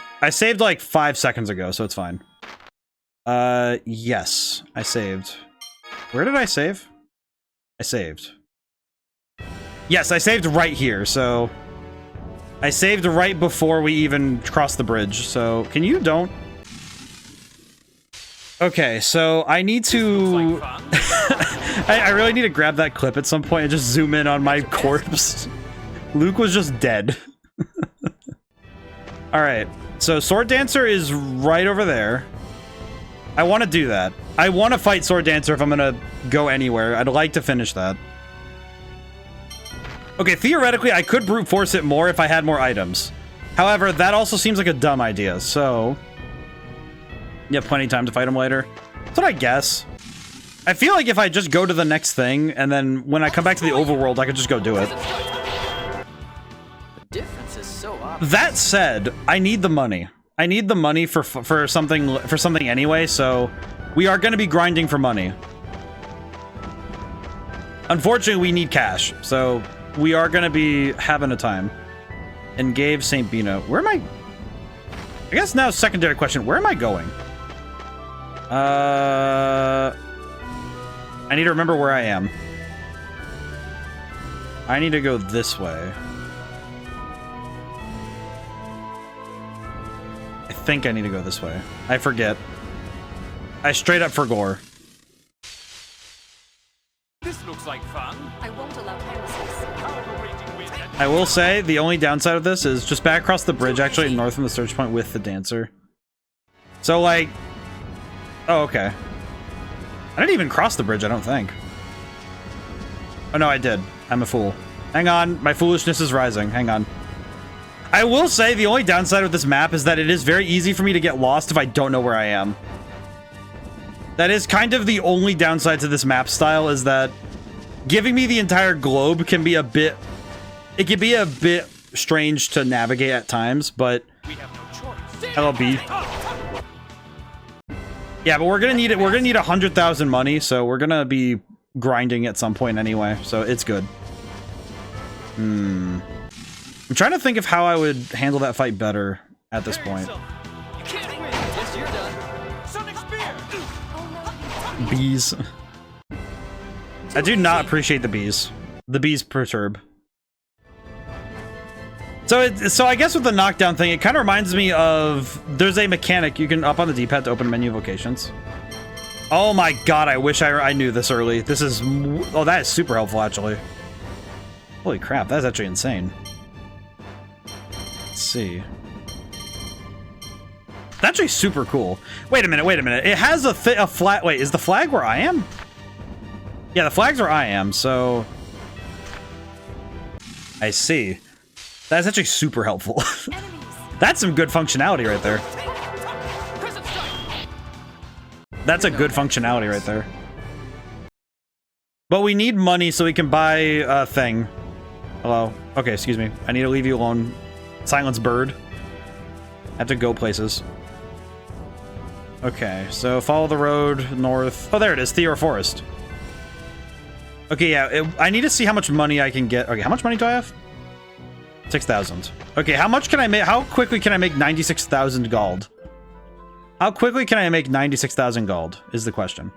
like 5 seconds ago, so it's fine. Yes, I saved. Where did I save? I saved. Yes, I saved right here, so I saved right before we even crossed the bridge. So, can you don't? Okay, so I need to I really need to grab that clip at some point and just zoom in on my corpse. Luke was just dead. Alright, so Sword Dancer is right over there. I want to do that. I want to fight Sword Dancer if I'm gonna go anywhere. I'd like to finish that. Okay, theoretically, I could brute force it more if I had more items. However, that also seems like a dumb idea, so... You have plenty of time to fight him later. That's what I guess. I feel like if I just go to the next thing, and then when I come back to the overworld, I could just go do it. The difference is so obvious. That said, I need the money. I need the money for something anyway, so we are going to be grinding for money. Unfortunately, we need cash, so we are going to be having a time. And gave St. Bino. Where am I? I guess now secondary question. Where am I going? I need to remember where I am. I need to go this way. I think I need to go this way. I forget. I straight up forgot. This looks like fun. I won't allow heresies. I will say, the only downside of this is just back across the bridge, actually, north from the search point with the dancer. So, like... Oh, okay. I didn't even cross the bridge, I don't think. Oh, no, I did. I'm a fool. Hang on, my foolishness is rising. Hang on. I will say, the only downside of this map is that it is very easy for me to get lost if I don't know where I am. That is kind of the only downside to this map style, is that giving me the entire globe can be a bit... It can be a bit strange to navigate at times, but... LLB. Yeah, but we're gonna need it. We're gonna need 100,000 money, so we're gonna be grinding at some point anyway, so it's good. I'm trying to think of how I would handle that fight better at this point. Bees. I do not appreciate the bees. The bees perturb. So I guess with the knockdown thing, it kind of reminds me of... There's a mechanic you can up on the D-pad to open menu vocations. Oh my god, I wish I knew this early. This is... Oh, that is super helpful, actually. Holy crap, that's actually insane. Let's see. That's actually super cool. Wait a minute, wait a minute. It has a flag... Wait, is the flag where I am? Yeah, the flag's where I am, so... I see. That's actually super helpful. That's some good functionality right there. That's a good functionality right there. But we need money so we can buy a thing. Hello. Okay, excuse me. I need to leave you alone. Silence bird. I have to go places. Okay, so follow the road north. Oh, there it is. Theor Forest. Okay, yeah. I need to see how much money I can get. Okay, how much money do I have? 6,000. Okay, how much can I make? How quickly can I make 96,000 gold? How quickly can I make 96,000 gold is the question.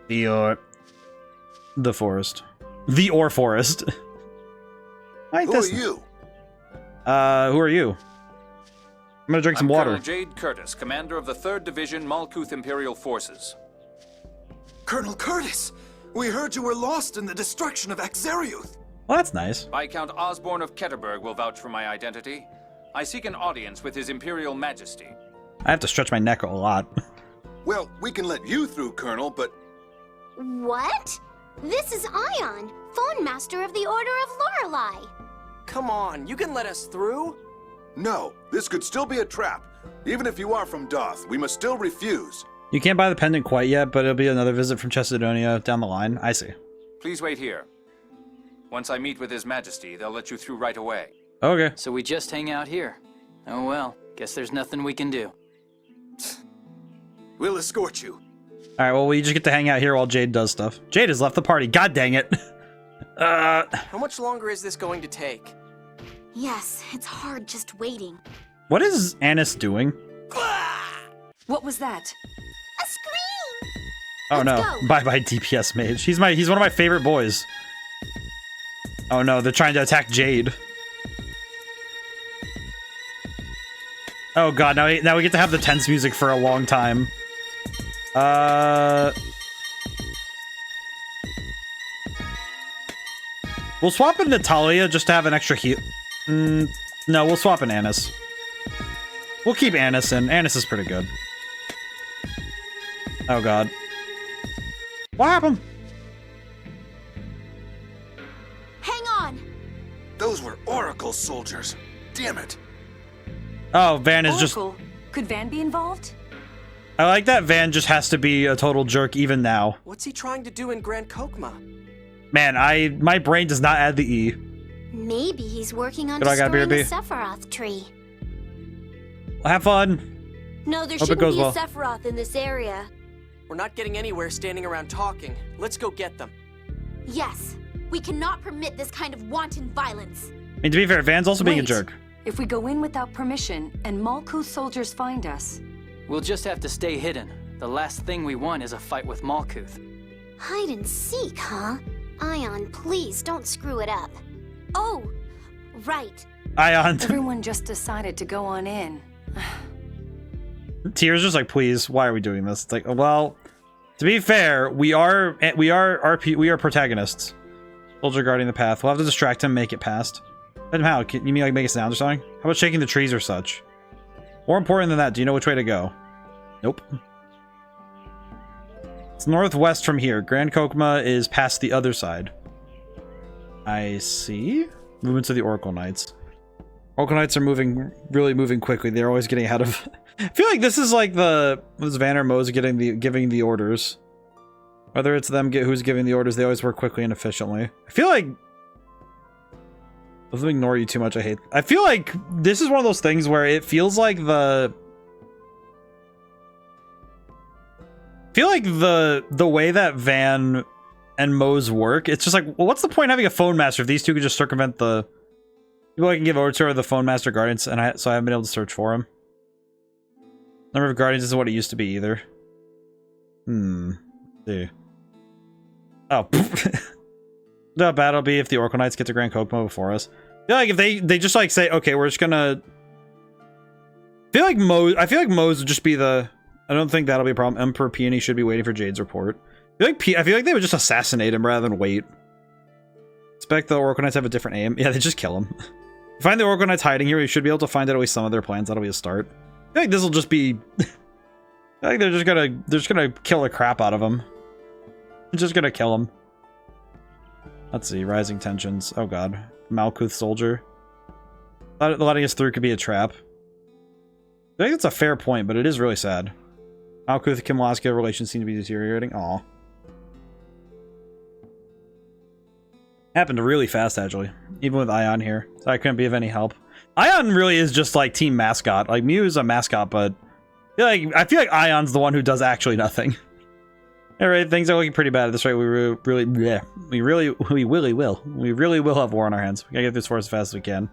The forest. The Ore Forest. Who are you? Who are you? I'm gonna drink some water. Colonel Jade Curtis, commander of the 3rd Division Malkuth Imperial Forces. Colonel Curtis! We heard you were lost in the destruction of Axariuth. Well, that's nice. Viscount Osborne of Ketterberg will vouch for my identity. I seek an audience with His Imperial Majesty. I have to stretch my neck a lot. Well, we can let you through, Colonel, but... What? This is Ion, phone master of the Order of Lorelei. Come on, you can let us through? No, this could still be a trap. Even if you are from Doth, we must still refuse. You can't buy the pendant quite yet, but it'll be another visit from Chesedonia down the line. I see. Please wait here. Once I meet with His Majesty, they'll let you through right away. Okay. So we just hang out here. Oh well, guess there's nothing we can do. We'll escort you. All right, well, we just get to hang out here while Jade does stuff. Jade has left the party. God dang it. How much longer is this going to take? Yes, it's hard just waiting. What is Annis doing? What was that? A scream! Oh Let's no. go. Bye-bye DPS mage. He's one of my favorite boys. Oh no, they're trying to attack Jade. Oh god, now we get to have the tense music for a long time. We'll swap in Natalia just to have an extra heal. No, we'll swap in Annis. We'll keep Annis in. Annis is pretty good. Oh god. What happened? Hang on! Those were Oracle soldiers. Damn it. Oh, Van is just... Oracle. Could Van be involved? I like that Van just has to be a total jerk even now. What's he trying to do in Grand Kokma? Man, my brain does not add the E. Maybe he's working on Good, I got destroying the BRB. Sephiroth tree. Well, have fun. No, there Hope it shouldn't goes be a well. Sephiroth in this area. We're not getting anywhere standing around talking. Let's go get them. Yes, we cannot permit this kind of wanton violence. I mean, to be fair, Van's also being a Wait. jerk. If we go in without permission and Malkuth's soldiers find us, We'll just have to stay hidden. The last thing we want is a fight with Malkuth. Hide and seek, huh? Ion, please don't screw it up. Oh, right. Ion. everyone just decided to go on in. Tears just like, please, why are we doing this? It's like, well, to be fair, we are protagonists. Soldier guarding the path. We'll have to distract him, make it past. But how? Can you mean like make a sound or something? How about shaking the trees or such? More important than that, do you know which way to go? Nope. It's northwest from here. Grand Kokma is past the other side. I see. Movements of the Oracle Knights. Oracle Knights are really moving quickly. They're always getting ahead of... I feel like this is like this Van or Mo's giving the orders. Whether it's them who's giving the orders, they always work quickly and efficiently. I feel like... Doesn't ignore you too much, I feel like this is one of those things where it feels like the way that Van and Mo's work, it's just like, well, what's the point of having a phone master if these two could just circumvent the people I can give over to are the phone master guardians, and so I haven't been able to search for him. Number of guardians isn't what it used to be either. Let's see. Oh. How bad it'll be if the Oracle Knights get to Grand Kokma before us. I feel like if they just like say, okay, we're just gonna... I feel like Mo's would just be the... I don't think that'll be a problem. Emperor Peony should be waiting for Jade's report. I feel like they would just assassinate him rather than wait. Expect the Oracle Knights have a different aim. Yeah, they just kill him. Find the Oracle Knights hiding here. We should be able to find out at least some of their plans. That'll be a start. I feel like this will just be... I think they're just gonna kill the crap out of him. They're just gonna kill him. Let's see, rising tensions. Oh god. Malkuth soldier. Letting us through could be a trap. I think that's a fair point, but it is really sad. Malkuth and Kim Laska relations seem to be deteriorating. Aw. Happened really fast, actually. Even with Ion here. So I couldn't be of any help. Ion really is just like team mascot. Like, Mew is a mascot, but I feel like Ion's the one who does actually nothing. Alright, things are looking pretty bad at this rate. We really will have war on our hands. We gotta get this force as fast as we can.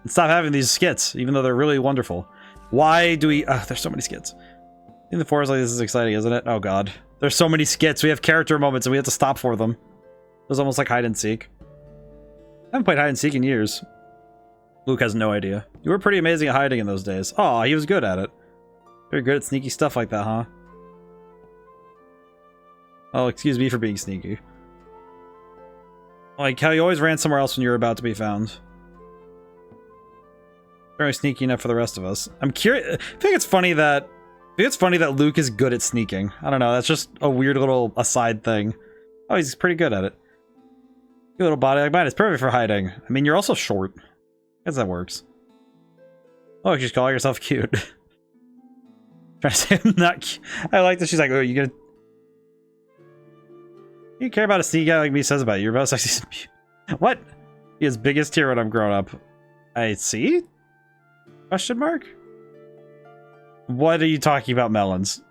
And stop having these skits, even though they're really wonderful. Why do we... there's so many skits. In the forest like this is exciting, isn't it? Oh god. There's so many skits. We have character moments and we have to stop for them. It was almost like hide and seek. I haven't played hide and seek in years. Luke has no idea. You were pretty amazing at hiding in those days. Oh, he was good at it. Very good at sneaky stuff like that, huh? Oh, excuse me for being sneaky. Like how you always ran somewhere else when you were about to be found. Very sneaky enough for the rest of us. I'm curious. I think it's funny that Luke is good at sneaking. I don't know. That's just a weird little aside thing. Oh, he's pretty good at it. Your little body like mine is perfect for hiding. I mean, you're also short. I guess that works. Oh, she's calling herself cute. Trying to say I'm not cute. I like that she's like, oh, you gonna... You care about a sneaky guy like me says about you. You're about sexy. What? He is biggest here when I'm grown up. I see? Question mark? What are you talking about, melons?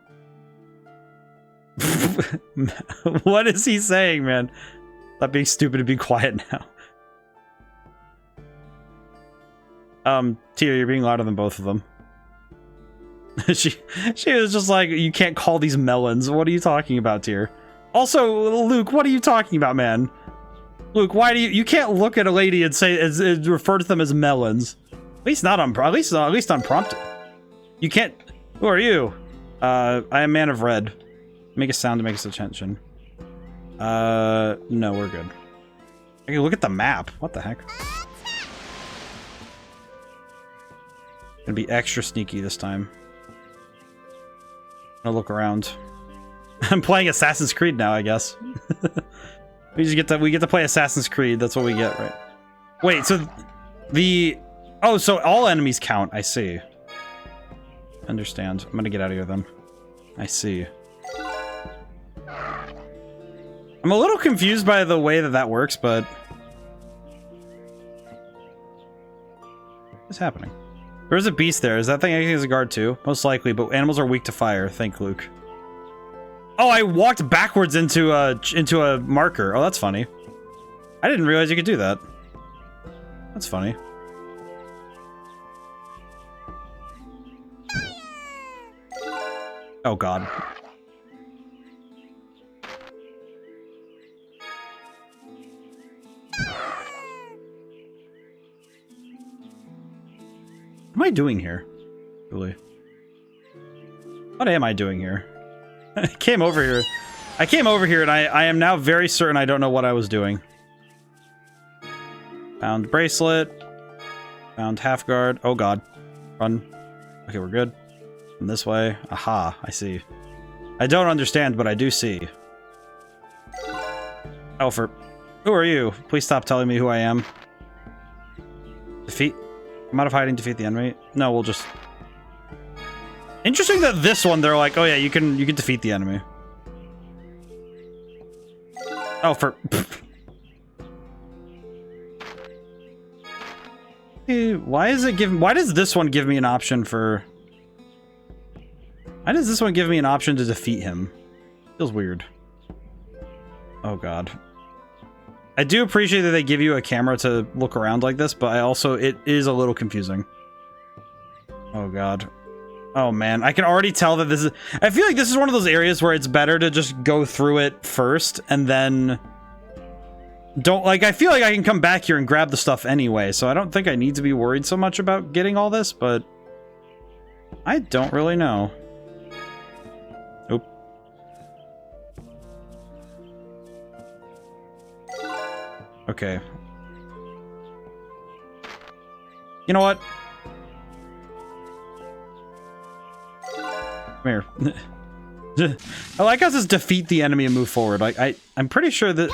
What is he saying, man? Stop being stupid and be quiet now. Tia, you're being louder than both of them. she was just like, you can't call these melons. What are you talking about, Tia? Also, Luke, what are you talking about, man? Luke, why do you can't look at a lady and say refer to them as melons? At least not on at least unprompted. You can't. Who are you? I am man of red. Make a sound to make us attention. No, we're good. Okay, look at the map. What the heck? Gonna be extra sneaky this time. Gonna look around. I'm playing Assassin's Creed now, I guess. we get to play Assassin's Creed. That's what we get, right? Wait, so so all enemies count. I see. Understand. I'm gonna get out of here then. I see. I'm a little confused by the way that works, but what's happening? There's a beast there. Is that thing acting as a guard too? Most likely, but animals are weak to fire. Thank Luke. Oh, I walked backwards into a marker. Oh, that's funny. I didn't realize you could do that. That's funny. Oh God. What am I doing here? Really? What am I doing here? I came over here and I am now very certain I don't know what I was doing. Found bracelet. Found half guard. Oh God. Run. Okay, we're good. And this way. Aha, I see. I don't understand, but I do see. Oh, who are you? Please stop telling me who I am. Defeat. Come out of hiding, defeat the enemy. No, we'll just... Interesting that this one, they're like, oh yeah, you can defeat the enemy. Oh, Hey, why does this one give me an option for... Why does this one give me an option to defeat him? Feels weird. Oh God. I do appreciate that they give you a camera to look around like this, but it is a little confusing. Oh God. Oh man, I can already tell that this is... I feel like this is one of those areas where it's better to just go through it first, and then... I feel like I can come back here and grab the stuff anyway, so I don't think I need to be worried so much about getting all this, but... I don't really know. Nope. Okay. You know what? Come here. I like how it says defeat the enemy and move forward. Like I'm pretty sure that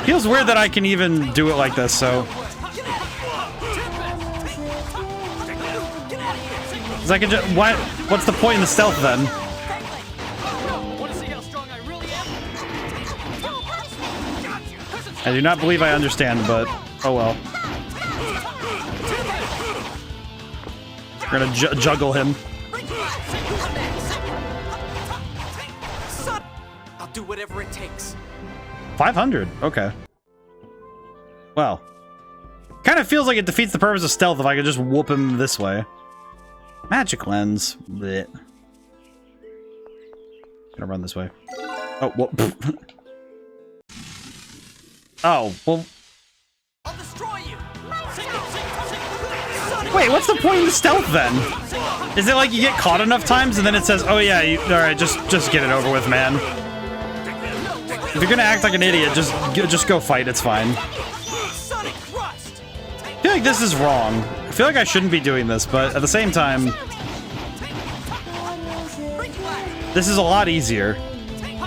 feels weird that I can even do it like this, so I can just what's the point in the stealth then? I do not believe I understand, but oh well. We're gonna juggle him. I'll do whatever it takes. 500. Okay. Well, kind of feels like it defeats the purpose of stealth if I could just whoop him this way. Magic lens. Blech. Gonna run this way. Oh, well. Oh, well. I'll destroy you. Wait, what's the point of the stealth then? Is it like you get caught enough times and then it says, oh yeah, all right, just get it over with, man. If you're gonna act like an idiot, just go fight. It's fine. I feel like this is wrong. I feel like I shouldn't be doing this, but at the same time, this is a lot easier.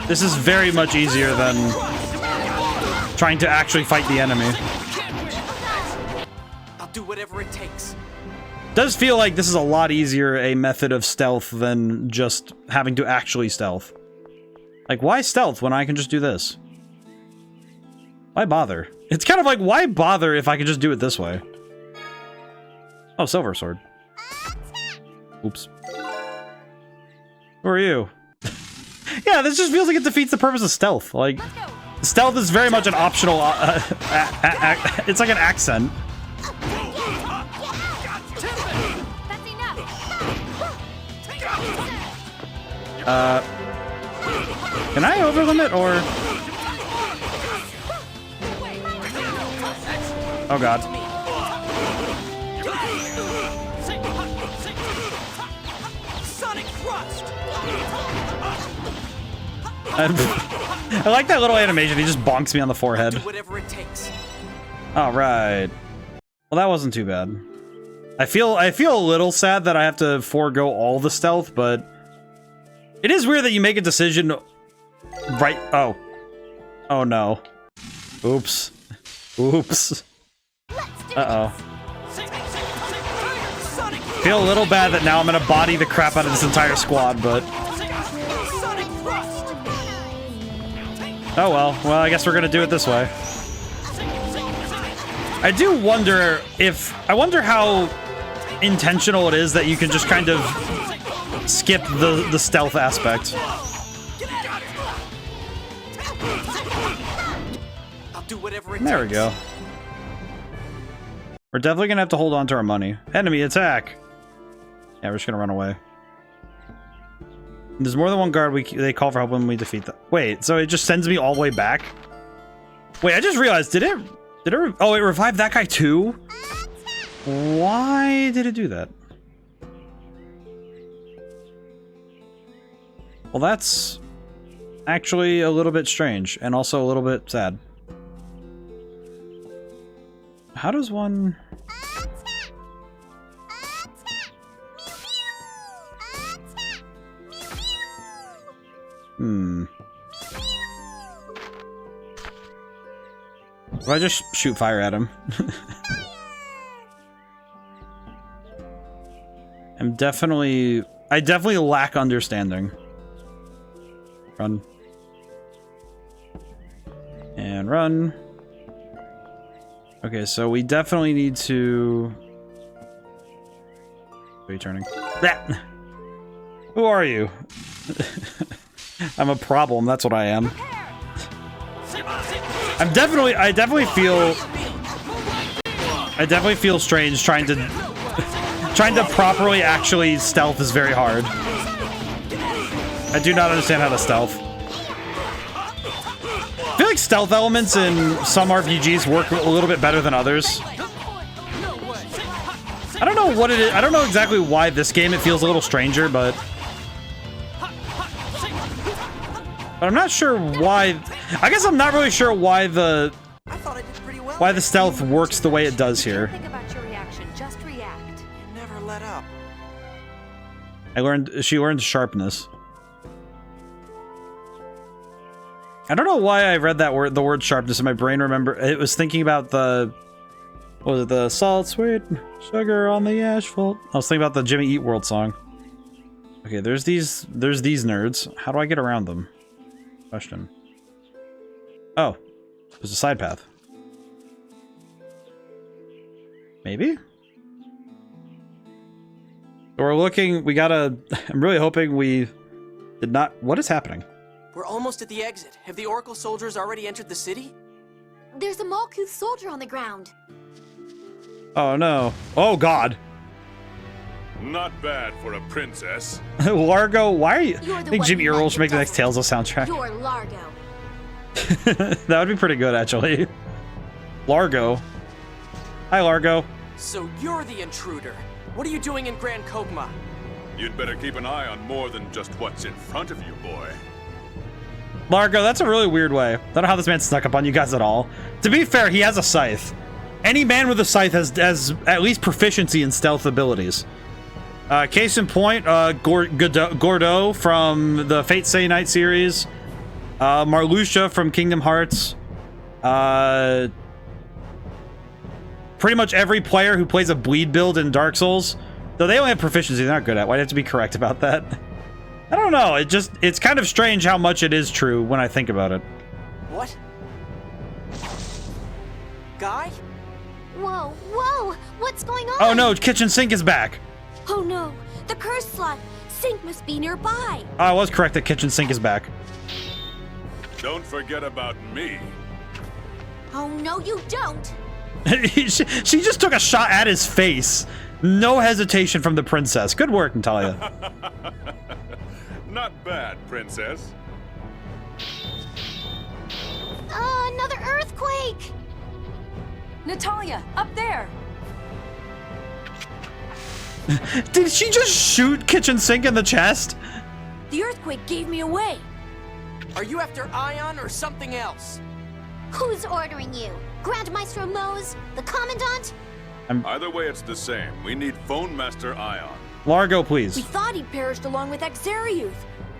This is very much easier than trying to actually fight the enemy. I'll do whatever it takes. Does feel like this is a lot easier a method of stealth than just having to actually stealth. Like, why stealth when I can just do this? Why bother? It's kind of like, why bother if I can just do it this way? Oh, silver sword. Oops. Who are you? Yeah, this just feels like it defeats the purpose of stealth. Like, stealth is very much an optional. It's like an accent. Can I overlimit or? Oh god. Sonic thrust. I like that little animation. He just bonks me on the forehead. Do whatever it takes. All right. Well, that wasn't too bad. I feel a little sad that I have to forego all the stealth, but it is weird that you make a decision right. Oh. Oh no. Oops. Oops. Uh-oh. Feel a little bad that now I'm gonna body the crap out of this entire squad, but oh well. Well, I guess we're gonna do it this way. I do wonder if... I wonder how intentional it is that you can just kind of skip the stealth aspect. I'll do whatever it There we takes. go. We're definitely gonna have to hold on to our money. Enemy attack! Yeah, we're just gonna run away. There's more than one guard they call for help when we defeat them. Wait, so it just sends me all the way back? Wait, I just realized, did it oh, it revived that guy too? Why did it do that? Well, that's actually a little bit strange and also a little bit sad. How does one... If I just shoot fire at him. I definitely lack understanding. Run. And run. Okay, so we definitely need to... What are you turning? Ah! Who are you? I'm a problem, that's what I am. I definitely feel strange trying to properly actually stealth is very hard. I do not understand how to stealth. I feel like stealth elements in some RPGs work a little bit better than others. I don't know what it is. I don't know exactly why this game it feels a little stranger, but I'm not sure why. I guess I'm not really sure why the stealth works the way it does here. Think about your reaction. Just react. You never let up. She learned sharpness. I don't know why I read that word, the word sharpness, in my brain. Remember, it was thinking about the, what was it, the salt, sweet sugar on the asphalt. I was thinking about the Jimmy Eat World song. Okay, there's these nerds. How do I get around them? Question. Oh, there's a side path. Maybe? So we're looking, we gotta, I'm really hoping we did not, what is happening? We're almost at the exit. Have the Oracle soldiers already entered the city? There's a Malkuth soldier on the ground. Oh no. Oh god. Not bad for a princess. Largo, why are you? You're I the think one Jimmy who Earl led should the make the next dozen. Tales of soundtrack. You're Largo. That would be pretty good, actually. Largo. Hi, Largo. So you're the intruder. What are you doing in Grand Kogma? You'd better keep an eye on more than just what's in front of you, boy. Largo, that's a really weird way. I don't know how this man snuck up on you guys at all. To be fair, he has a scythe. Any man with a scythe has at least proficiency in stealth abilities. Case in point, Gordo from the Fate Stay Night series. Marluxia from Kingdom Hearts. Pretty much every player who plays a bleed build in Dark Souls. Though they only have proficiency, they're not good at. Why'd I have to be correct about that? I don't know. It's kind of strange how much it is true when I think about it. What? Guy? Whoa, whoa! What's going on? Oh no, kitchen sink is back. Oh no! The curse slot! Sink must be nearby. Oh, I was correct that kitchen sink is back. Don't forget about me. Oh, no, you don't. she just took a shot at his face. No hesitation from the princess. Good work, Natalia. Not bad, princess. Another earthquake! Natalia, up there! Did she just shoot kitchen sink in the chest? The earthquake gave me away. Are you after Ion or something else? Who's ordering you? Grand Maestro Mose? The Commandant? Either way, it's the same. We need Phone Master Ion. Largo, We please. thought he'd perished along with Exariuth,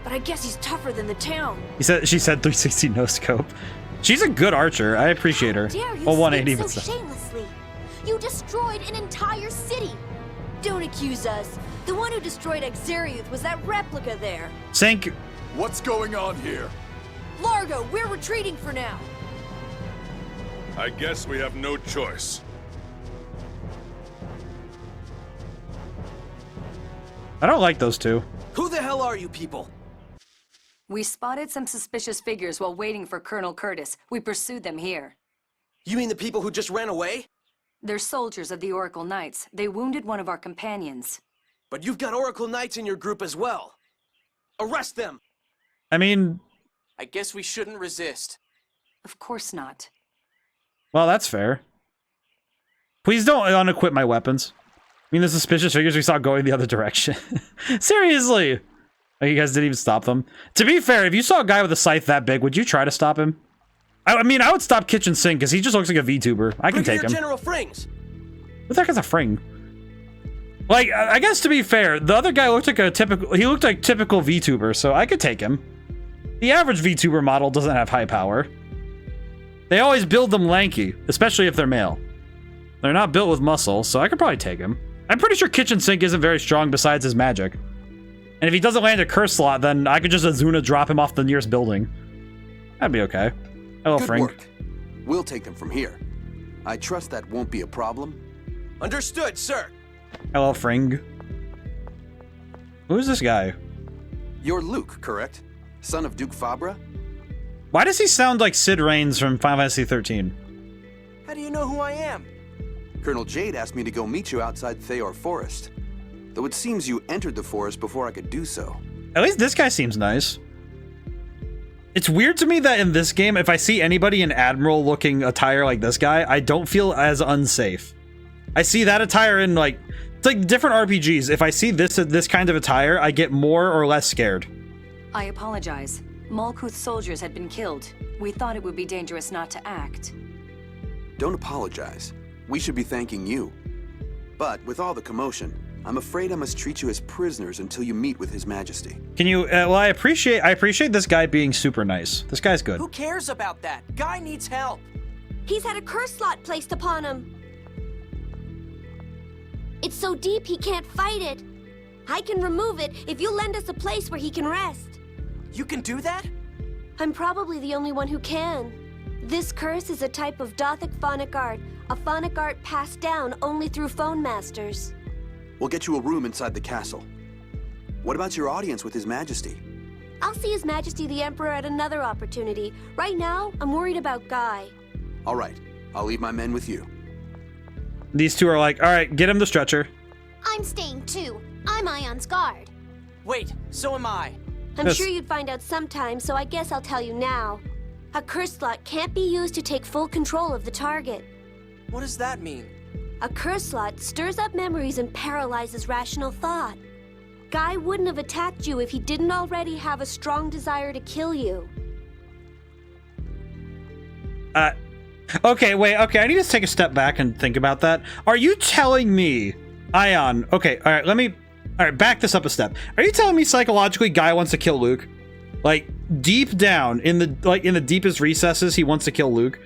but I guess he's tougher than the town. She said 360 no scope. She's a good archer. I appreciate her. Dare you Well, 180 speak but so still. shamelessly? You destroyed an entire city. Don't accuse us. The one who destroyed Exariuth was that replica there. Sink. What's going on here? Largo, we're retreating for now. I guess we have no choice. I don't like those two. Who the hell are you people? We spotted some suspicious figures while waiting for Colonel Curtis. We pursued them here. You mean the people who just ran away? They're soldiers of the Oracle Knights. They wounded one of our companions. But you've got Oracle Knights in your group as well. Arrest them! I mean, I guess we shouldn't resist. Of course not. well, that's fair. Please don't unequip my weapons. I mean, the suspicious figures we saw going the other direction. Seriously! Like, you guys didn't even stop them. To be fair, if you saw a guy with a scythe that big, would you try to stop him? I mean, I would stop Kitchen Sink, because he just looks like a VTuber. I can take Brigadier him. General Frings! What the heck is a fring? Like, I guess to be fair, the other guy looked like he looked like typical VTuber, so I could take him. The average VTuber model doesn't have high power. They always build them lanky, especially if they're male. They're not built with muscle, so I could probably take him. I'm pretty sure Kitchen Sink isn't very strong besides his magic. And if he doesn't land a curse slot, then I could just Azuna drop him off the nearest building. That'd be okay. Hello, Good Frank. work. We'll take them from here. I trust that won't be a problem. Understood, sir. Hello, Fring. Who's this guy? You're Luke, correct? Son of Duke Fabra? Why does he sound like Sid Reigns from Final Fantasy 13? How do you know who I am? Colonel Jade asked me to go meet you outside Theor Forest. Though it seems you entered the forest before I could do so. At least this guy seems nice. It's weird to me that in this game, if I see anybody in Admiral-looking attire like this guy, I don't feel as unsafe. I see that attire in, like... It's like different RPGs. If I see this kind of attire, I get more or less scared. I apologize. Malkuth's soldiers had been killed. We thought it would be dangerous not to act. Don't apologize. We should be thanking you. But with all the commotion, I'm afraid I must treat you as prisoners until you meet with His Majesty. Can you... well, I appreciate this guy being super nice. This guy's good. Who cares about that? Guy needs help. He's had a curse slot placed upon him. It's so deep he can't fight it. I can remove it if you lend us a place where he can rest. You can do that? I'm probably the only one who can. This curse is a type of Dothic phonic art, a phonic art passed down only through phone masters. We'll get you a room inside the castle. What about your audience with His Majesty? I'll see His Majesty the Emperor at another opportunity. Right now, I'm worried about Guy. All right, I'll leave my men with you. These two are like, alright, get him the stretcher. I'm staying too. I'm Ion's guard. Wait, so am I. I'm Yes. sure you'd find out sometime, so I guess I'll tell you now. A curse slot can't be used to take full control of the target. What does that mean? A curse slot stirs up memories and paralyzes rational thought. Guy wouldn't have attacked you if he didn't already have a strong desire to kill you. Okay, wait, okay, I need to take a step back and think about that. Are you telling me, Ion, okay, alright, back this up a step. Are you telling me psychologically Guy wants to kill Luke? Like, deep down, in the deepest recesses, he wants to kill Luke?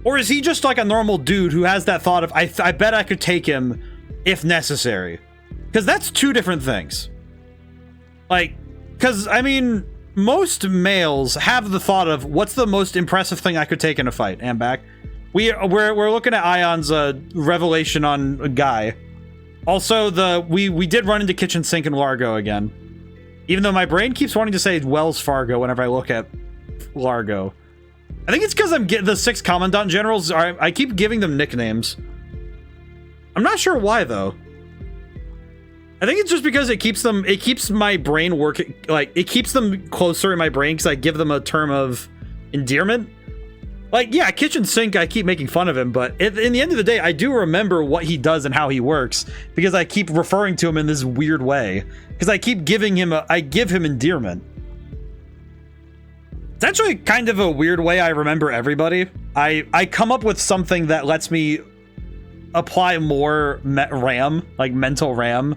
Or is he just like a normal dude who has that thought of, I bet I could take him if necessary? Because that's two different things. Like, because, I mean, most males have the thought of, what's the most impressive thing I could take in a fight? And back. We're looking at Ion's revelation on Guy. Also, we did run into Kitchen Sink and Largo again. Even though my brain keeps wanting to say Wells Fargo whenever I look at Largo. I think it's because I'm getting the 6 Commandant Generals. I keep giving them nicknames. I'm not sure why, though. I think it's just because it keeps my brain working, like, it keeps them closer in my brain because I give them a term of endearment. Like, yeah, kitchen sink, I keep making fun of him, but in the end of the day, I do remember what he does and how he works because I keep referring to him in this weird way. Because I keep giving him, I give him endearment. It's actually kind of a weird way I remember everybody. I come up with something that lets me apply more RAM, like mental RAM,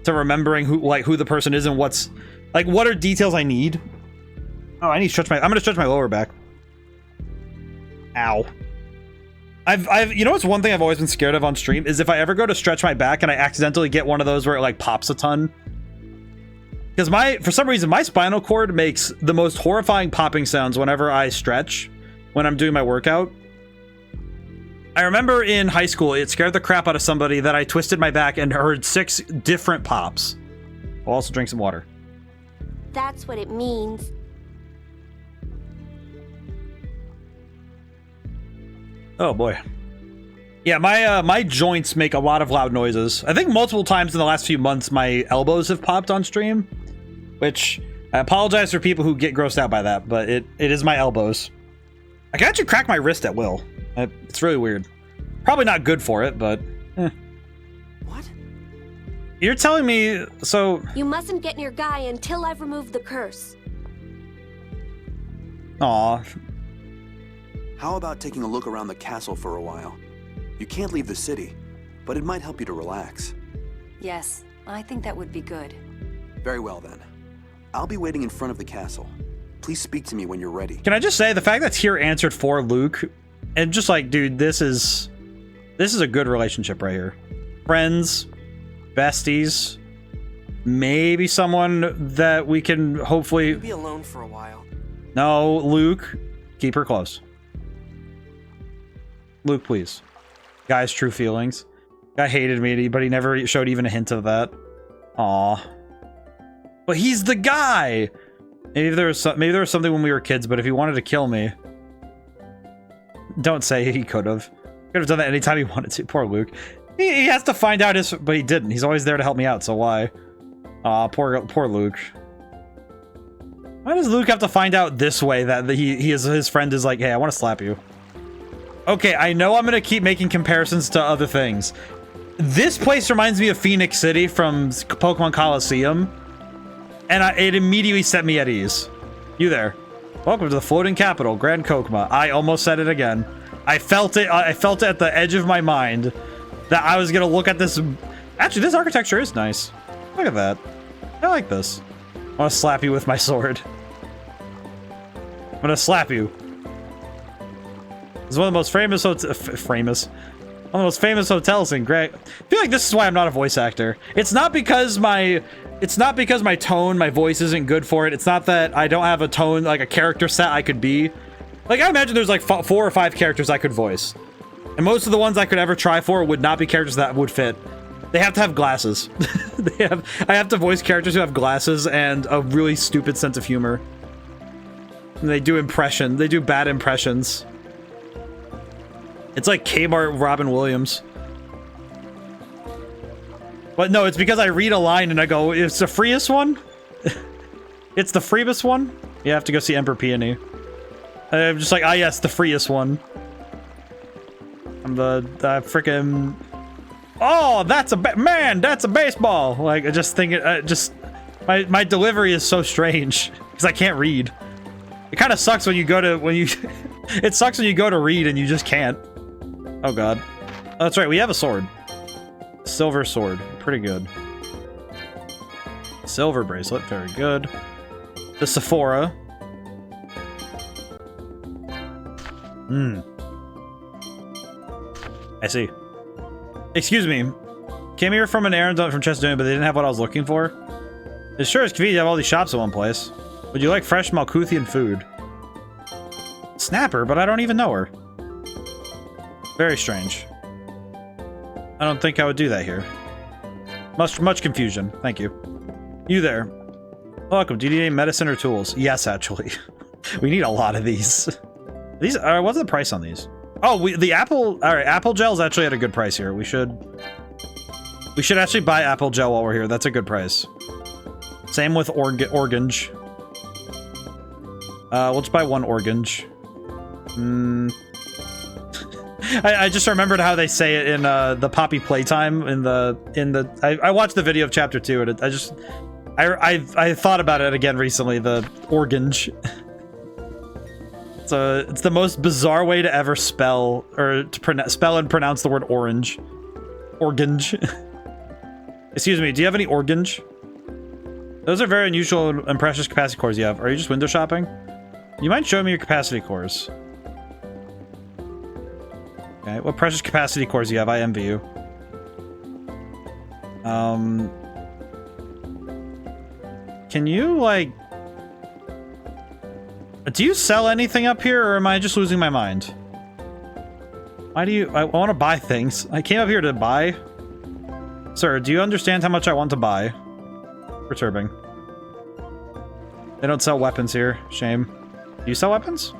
to remembering who the person is and what are details I need. Oh, I need to stretch I'm gonna stretch my lower back. Ow. You know what's one thing I've always been scared of on stream is if I ever go to stretch my back and I accidentally get one of those where it like pops a ton. Because for some reason my spinal cord makes the most horrifying popping sounds whenever I stretch when I'm doing my workout. I remember in high school, it scared the crap out of somebody that I twisted my back and heard 6 different pops. I'll also drink some water. That's what it means. Oh boy. Yeah, my joints make a lot of loud noises. I think multiple times in the last few months, my elbows have popped on stream, which I apologize for people who get grossed out by that, but it is my elbows. I can actually crack my wrist at will. It's really weird. Probably not good for it, but What? You're telling me, so... You mustn't get near Guy until I've removed the curse. Aw. How about taking a look around the castle for a while? You can't leave the city, but it might help you to relax. Yes, I think that would be good. Very well then. I'll be waiting in front of the castle. Please speak to me when you're ready. Can I just say, the fact that Tyr answered for Luke, and just like, dude, this is a good relationship right here. Friends, besties, maybe someone that we can hopefully... Be alone for a while. No, Luke, keep her close. Luke, please. Guy's true feelings. Guy hated me, but he never showed even a hint of that. Aw. But he's the guy! Maybe there was something when we were kids, but if he wanted to kill me... Don't say he could have. Could have done that anytime he wanted to. Poor Luke. He has to find out his... But he didn't. He's always there to help me out, so why? Aw, poor Luke. Why does Luke have to find out this way that his friend is like, hey, I want to slap you? Okay, I know I'm gonna keep making comparisons to other things. This place reminds me of Phoenix City from Pokemon Coliseum. And it immediately set me at ease. You there. Welcome to the floating capital, Grand Kokma. I almost said it again. I felt it at the edge of my mind that I was gonna look at this. Actually, this architecture is nice. Look at that. I like this. I want to slap you with my sword. I'm gonna slap you. It's one of the most famous one of the most famous hotels in Greg. I feel like this is why I'm not a voice actor. It's not because my tone, my voice isn't good for it. It's not that I don't have a tone, like a character set I could be. Like, I imagine there's like 4 or 5 characters I could voice. And most of the ones I could ever try for would not be characters that would fit. They have to have glasses. I have to voice characters who have glasses and a really stupid sense of humor. And they do bad impressions. It's like Kmart Robin Williams. But no, it's because I read a line and I go, it's the freest one? It's the freest one? You have to go see Emperor Peony. I'm just like, ah yes, the freest one. I'm the freaking... Oh, that's a baseball! Like, I just think my delivery is so strange. Because I can't read. It kind of sucks when you go to, it sucks when you go to read and you just can't. Oh god. Oh, that's right, we have a sword. Silver sword. Pretty good. Silver bracelet. Very good. The Sephora. I see. Excuse me. Came here from an errand from Chesterton, but they didn't have what I was looking for. It sure is convenient to have all these shops in one place. Would you like fresh Malkuthian food? Snapper, but I don't even know her. Very strange. I don't think I would do that here. Much confusion. Thank you. You there. Welcome. Do you need any medicine or tools? Yes, actually. We need a lot of these. These what's the price on these? Oh, the apple. All right, apple gel's actually at a good price here. We should actually buy apple gel while we're here. That's a good price. Same with orange. We'll just buy one orange. I just remembered how they say it in the Poppy Playtime I watched the video of chapter 2 and I thought about it again recently. The orange. It's the most bizarre way to ever spell or to spell and pronounce the word orange. Orange. Excuse me. Do you have any orange? Those are very unusual and precious capacity cores you have. Are you just window shopping? You mind showing me your capacity cores? Okay, what precious capacity cores you have? I envy you. Can you, like... Do you sell anything up here, or am I just losing my mind? Why do you... I want to buy things. I came up here to buy. Sir, do you understand how much I want to buy? Perturbing. They don't sell weapons here. Shame. Do you sell weapons?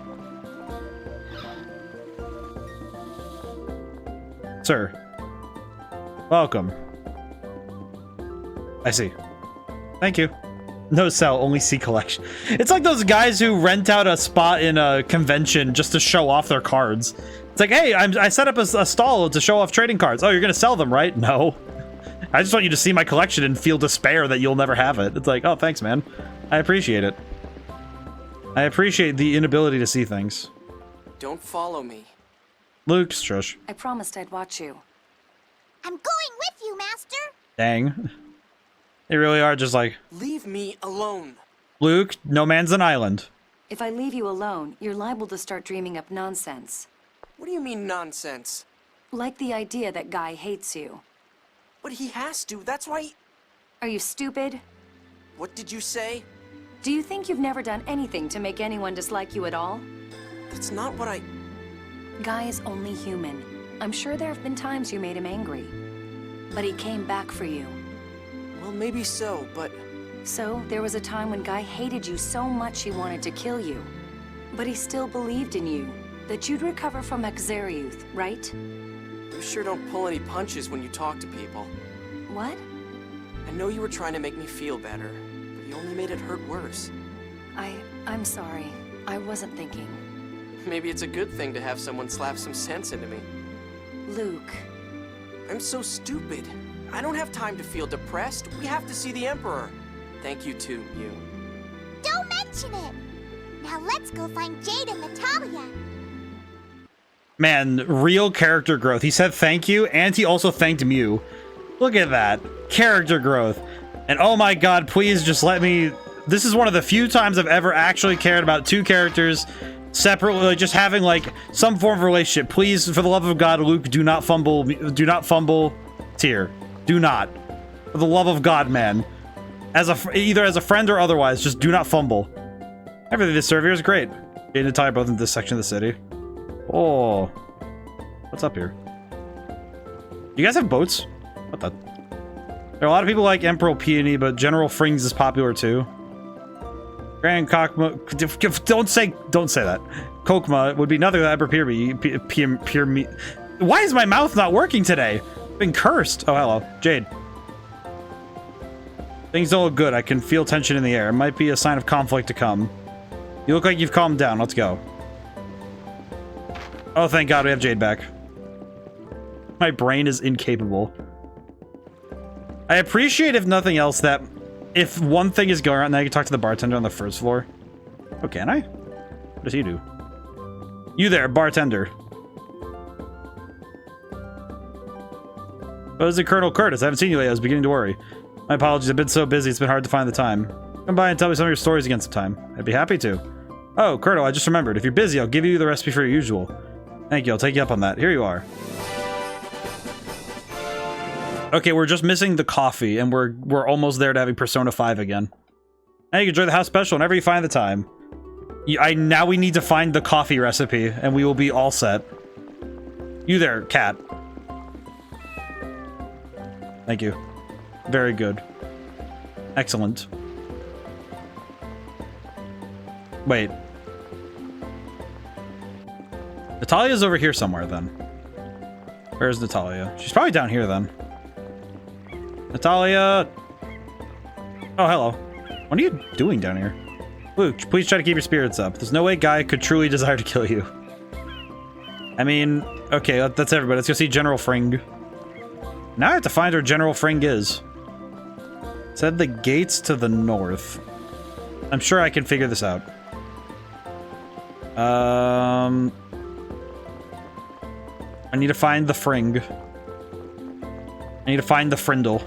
Sir. Welcome. I see. Thank you. No sell, only see collection. It's like those guys who rent out a spot in a convention just to show off their cards. It's like, hey, I set up a stall to show off trading cards. Oh, you're gonna sell them, right? No. I just want you to see my collection and feel despair that you'll never have it. It's like, oh, thanks, man. I appreciate it. I appreciate the inability to see things. Don't follow me. Luke, shush. I promised I'd watch you. I'm going with you, Master. Dang. They really are just like... Leave me alone. Luke, no man's an island. If I leave you alone, you're liable to start dreaming up nonsense. What do you mean, nonsense? Like the idea that Guy hates you. But he has to, that's why... Are you stupid? What did you say? Do you think you've never done anything to make anyone dislike you at all? That's not what I... Guy is only human. I'm sure there have been times you made him angry. But he came back for you. Well, maybe so, but... So, there was a time when Guy hated you so much he wanted to kill you. But he still believed in you. That you'd recover from Exariuth, right? You sure don't pull any punches when you talk to people. What? I know you were trying to make me feel better, but you only made it hurt worse. I'm sorry. I wasn't thinking. Maybe it's a good thing to have someone slap some sense into me. Luke. I'm so stupid. I don't have time to feel depressed. We have to see the Emperor. Thank you too, you. Don't mention it. Now let's go find Jade and Natalia. Man, real character growth. He said thank you, and he also thanked Mew. Look at that. Character growth. And oh my god, please just let me... This is one of the few times I've ever actually cared about two characters separately, like just having like some form of relationship. Please, for the love of God, Luke, do not fumble. Do not fumble Tyr. Do not. For the love of God, man. Either as a friend or otherwise, just do not fumble. Everything this server is great. Jade and Natalia both in this section of the city. Oh. What's up here? You guys have boats? What the? There are a lot of people like Emperor Peony, but General Frings is popular too. Grand Kokma... Don't say that. Kokma would be nothing that ever appear me. Why is my mouth not working today? I've been cursed. Oh, hello. Jade. Things don't look good. I can feel tension in the air. It might be a sign of conflict to come. You look like you've calmed down. Let's go. Oh, thank God we have Jade back. My brain is incapable. I appreciate, if nothing else, that if one thing is going on, then I can talk to the bartender on the first floor. Oh, can I? What does he do? You there, bartender. Oh, this is Colonel Curtis. I haven't seen you lately. I was beginning to worry. My apologies. I've been so busy. It's been hard to find the time. Come by and tell me some of your stories again sometime. I'd be happy to. Oh, Colonel, I just remembered. If you're busy, I'll give you the recipe for your usual. Thank you. I'll take you up on that. Here you are. Okay, we're just missing the coffee, and we're almost there to having Persona 5 again. Now you can enjoy the house special whenever you find the time. Now we need to find the coffee recipe, and we will be all set. You there, cat. Thank you. Very good. Excellent. Wait. Natalia's over here somewhere, then. Where's Natalia? She's probably down here, then. Natalia! Oh, hello. What are you doing down here? Luke, please try to keep your spirits up. There's no way Guy could truly desire to kill you. I mean, okay, that's everybody. Let's go see General Fring. Now I have to find where General Fring is. Said the gates to the north. I'm sure I can figure this out. I need to find the Fring. I need to find the Frindle.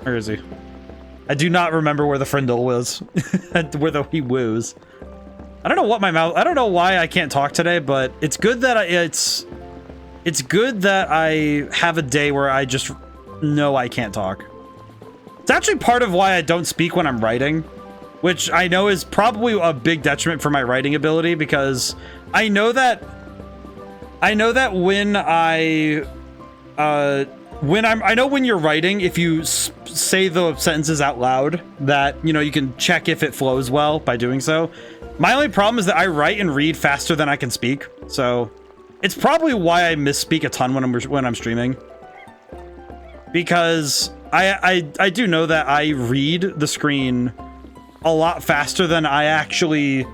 Where is he? I do not remember where the Frindle was. Where he woos. I don't know what my mouth... I don't know why I can't talk today, but it's good that it's good that I have a day where I just know I can't talk. It's actually part of why I don't speak when I'm writing, which I know is probably a big detriment for my writing ability, because I know that when I know when you're writing, if you say the sentences out loud, that, you know, you can check if it flows well by doing so. My only problem is that I write and read faster than I can speak, so it's probably why I misspeak a ton when I'm streaming. Because I do know that I read the screen a lot faster than I actually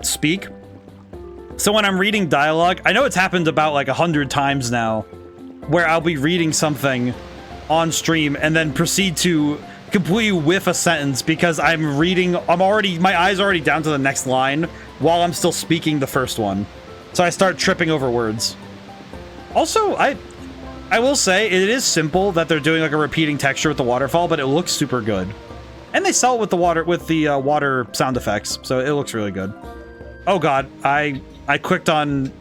speak. So when I'm reading dialogue, I know it's happened about like 100 times now, where I'll be reading something on stream and then proceed to completely whiff a sentence because I'm reading, my eyes are already down to the next line while I'm still speaking the first one. So I start tripping over words. Also, I will say it is simple that they're doing like a repeating texture with the waterfall, but it looks super good. And they sell it with the water sound effects, so it looks really good. Oh god, I clicked on...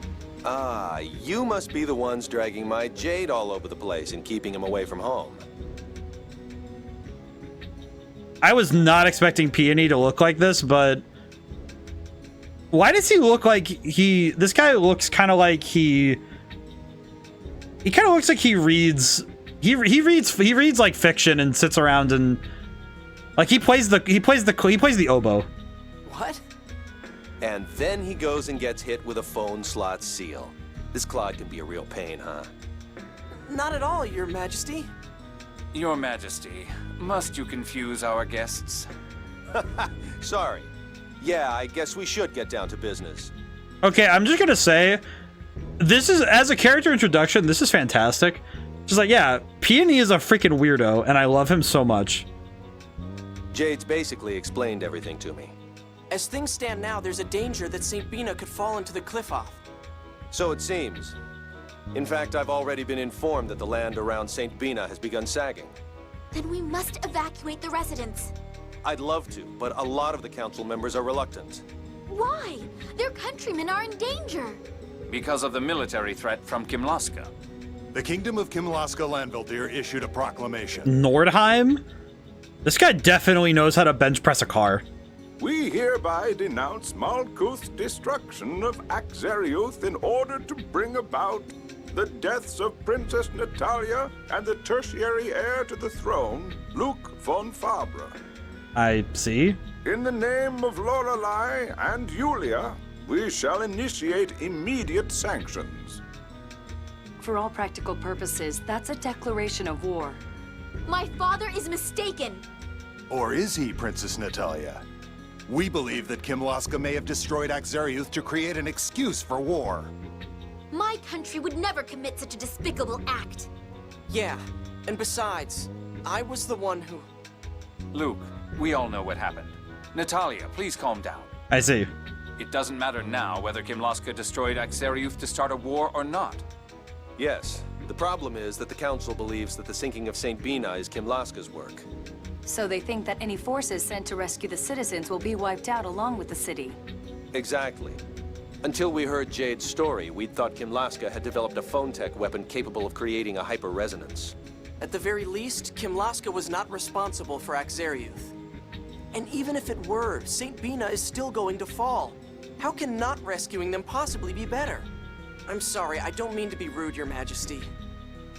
Ah, you must be the ones dragging my Jade all over the place and keeping him away from home. I was not expecting Peony to look like this, but... Why does he look like he... This guy looks kind of like he kind of looks like he reads... He reads like fiction and sits around and... Like he plays the oboe. What? And then he goes and gets hit with a phone slot seal. This Claude can be a real pain, huh? Not at all, Your Majesty. Your Majesty, must you confuse our guests? Sorry. Yeah, I guess we should get down to business. Okay, I'm just gonna say, this is, as a character introduction, this is fantastic. Just like, yeah, Peony is a freaking weirdo, and I love him so much. Jade's basically explained everything to me. As things stand now, there's a danger that St. Bina could fall into the cliff off. So it seems. In fact, I've already been informed that the land around St. Bina has begun sagging. Then we must evacuate the residents. I'd love to, but a lot of the council members are reluctant. Why? Their countrymen are in danger. Because of the military threat from Kimlaska. The Kingdom of Kimlaska Landvildir issued a proclamation. Nordheim? This guy definitely knows how to bench press a car. We hereby denounce Malkuth's destruction of Axariuth in order to bring about the deaths of Princess Natalia and the tertiary heir to the throne, Luke von Fabre. I see. In the name of Lorelei and Yulia, we shall initiate immediate sanctions. For all practical purposes, that's a declaration of war. My father is mistaken. Or is he, Princess Natalia? We believe that Kimlaska may have destroyed Axariuth to create an excuse for war. My country would never commit such a despicable act. Yeah, and besides, I was the one who... Luke, we all know what happened. Natalia, please calm down. I see. It doesn't matter now whether Kimlaska destroyed Axariuth to start a war or not. Yes. The problem is that the council believes that the sinking of St. Bina is Kimlaska's work. So they think that any forces sent to rescue the citizens will be wiped out along with the city. Exactly. Until we heard Jade's story, we'd thought Kimlaska had developed a phone tech weapon capable of creating a hyper-resonance. At the very least, Kimlaska was not responsible for Axariuth. And even if it were, St. Bina is still going to fall. How can not rescuing them possibly be better? I'm sorry, I don't mean to be rude, Your Majesty.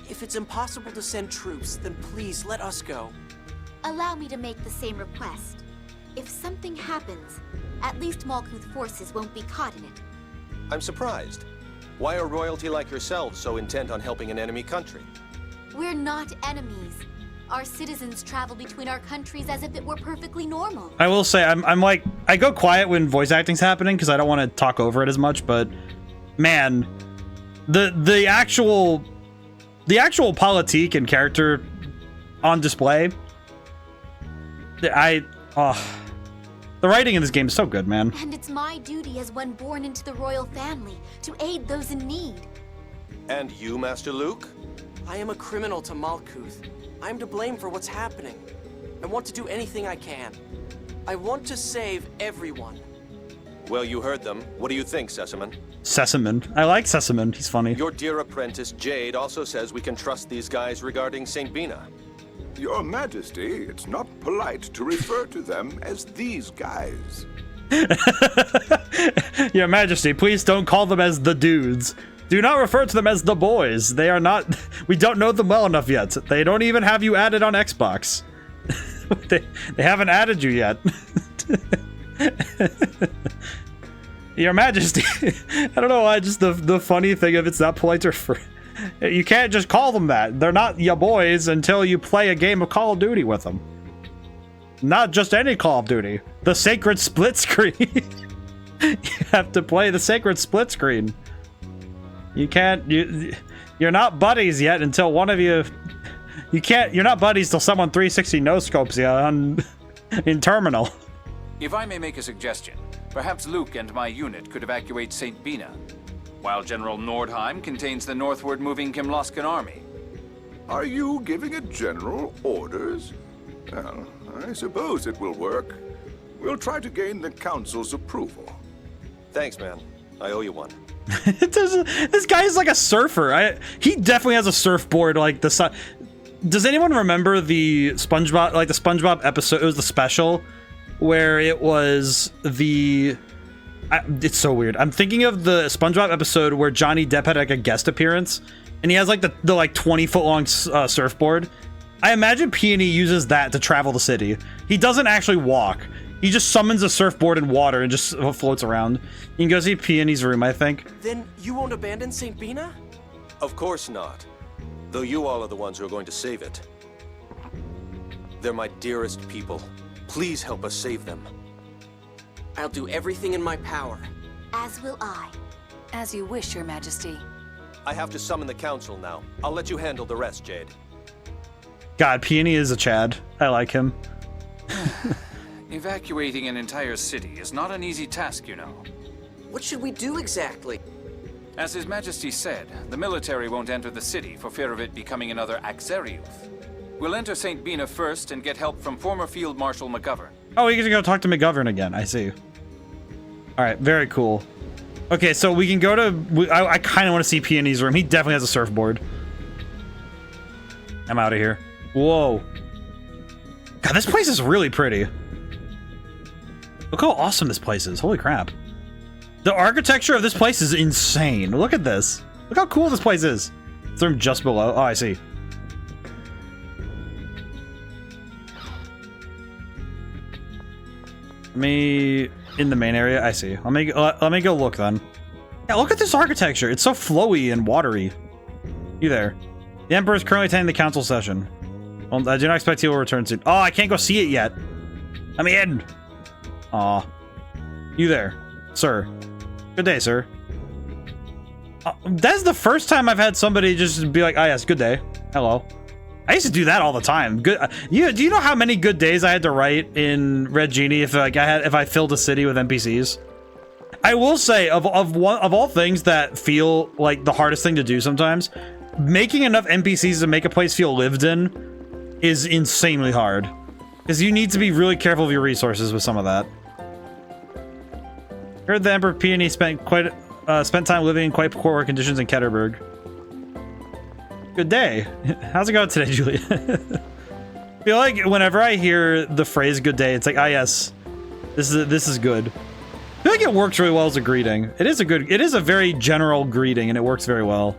If it's impossible to send troops, then please let us go. Allow me to make the same request. If something happens, at least Malkuth forces won't be caught in it. I'm surprised. Why are royalty like yourselves so intent on helping an enemy country? We're not enemies. Our citizens travel between our countries as if it were perfectly normal. I will say, I'm like, I go quiet when voice acting's happening because I don't want to talk over it as much, but man, the actual politique and character on display, the writing in this game is so good, man. And it's my duty as one born into the royal family to aid those in need. And you, Master Luke? I am a criminal to Malkuth. I'm to blame for what's happening. I want to do anything I can. I want to save everyone. Well, you heard them. What do you think, Sesamin? Sesamin. I like Sesamin. He's funny. Your dear apprentice, Jade, also says we can trust these guys regarding St. Bina. Your Majesty, it's not polite to refer to them as these guys. Your Majesty, please don't call them as the dudes. Do not refer to them as the boys. They are not... We don't know them well enough yet. They don't even have you added on Xbox. They haven't added you yet. Your Majesty. I don't know why, just the funny thing of it's not polite to refer... You can't just call them that. They're not your boys until you play a game of Call of Duty with them. Not just any Call of Duty. The sacred split screen. You have to play the sacred split screen. You can't, you're not buddies yet until one of you, you're not buddies till someone 360 no-scopes you in Terminal. If I may make a suggestion, perhaps Luke and my unit could evacuate St. Bina, while General Nordheim contains the northward moving Kimlaskan army. Are you giving a general orders? Well, I suppose it will work. We'll try to gain the Council's approval. Thanks, man. I owe you one. This guy is like a surfer. He definitely has a surfboard like the. Does anyone remember the SpongeBob, like the SpongeBob episode? It was the special where it was the. It's so weird. I'm thinking of the SpongeBob episode where Johnny Depp had like a guest appearance, and he has like the like 20-foot long surfboard. I imagine Peony uses that to travel the city. He doesn't actually walk. He just summons a surfboard in water and just floats around. You can go see Peony's room, I think. Then you won't abandon St. Bina? Of course not. Though you all are the ones who are going to save it. They're my dearest people. Please help us save them. I'll do everything in my power. As will I. As you wish, Your Majesty. I have to summon the council now. I'll let you handle the rest, Jade. God, Peony is a Chad. I like him. Evacuating an entire city is not an easy task, you know. What should we do exactly? As His Majesty said, the military won't enter the city for fear of it becoming another Axariuth. We'll enter St. Bina first and get help from former Field Marshal McGovern. Oh, we get to go talk to McGovern again. I see. All right, very cool. Okay, so we can go to... I kind of want to see Peony's room. He definitely has a surfboard. I'm out of here. Whoa. God, this place is really pretty. Look how awesome this place is. Holy crap. The architecture of this place is insane. Look at this. Look how cool this place is. It's room just below. Oh, I see. Me in the main area. I see. Let me go look then. Yeah, look at this architecture. It's so flowy and watery. You there? The Emperor is currently attending the council session. Well, I do not expect he will return soon. Oh, I can't go see it yet. I'm in. Aw. You there, sir? Good day, sir. That's the first time I've had somebody just be like, "Ah, yes, good day. Hello." I used to do that all the time. Good. Do you know how many good days I had to write in Red Genie if I filled a city with NPCs? I will say, of all things that feel like the hardest thing to do sometimes, making enough NPCs to make a place feel lived in is insanely hard. Because you need to be really careful of your resources with some of that. Heard the Emperor Peony spent time living in quite poor conditions in Ketterberg. Good day. How's it going today, Julia? I feel like whenever I hear the phrase "good day," it's like, ah, yes, this is good. I feel like it works really well as a greeting. It is a very general greeting, and it works very well.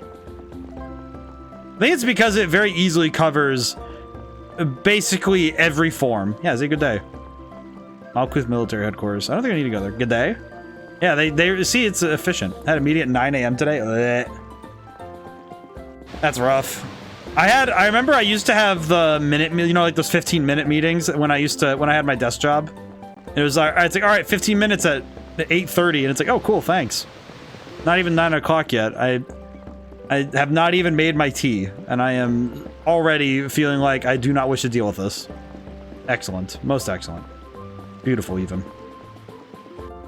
I think it's because it very easily covers basically every form. Yeah, it's a good day. Malkuth Military Headquarters. I don't think I need to go there. Good day. Yeah, they see it's efficient. Had a meeting at 9 a.m. today. Ugh. That's rough. I remember I used to have the minute, you know, like those 15-minute meetings when I had my desk job. It was like, it's like, all right, 15 minutes at 8:30, and it's like, oh, cool, thanks. Not even 9 o'clock yet. I have not even made my tea, and I am already feeling like I do not wish to deal with this. Excellent. Most excellent. Beautiful, even.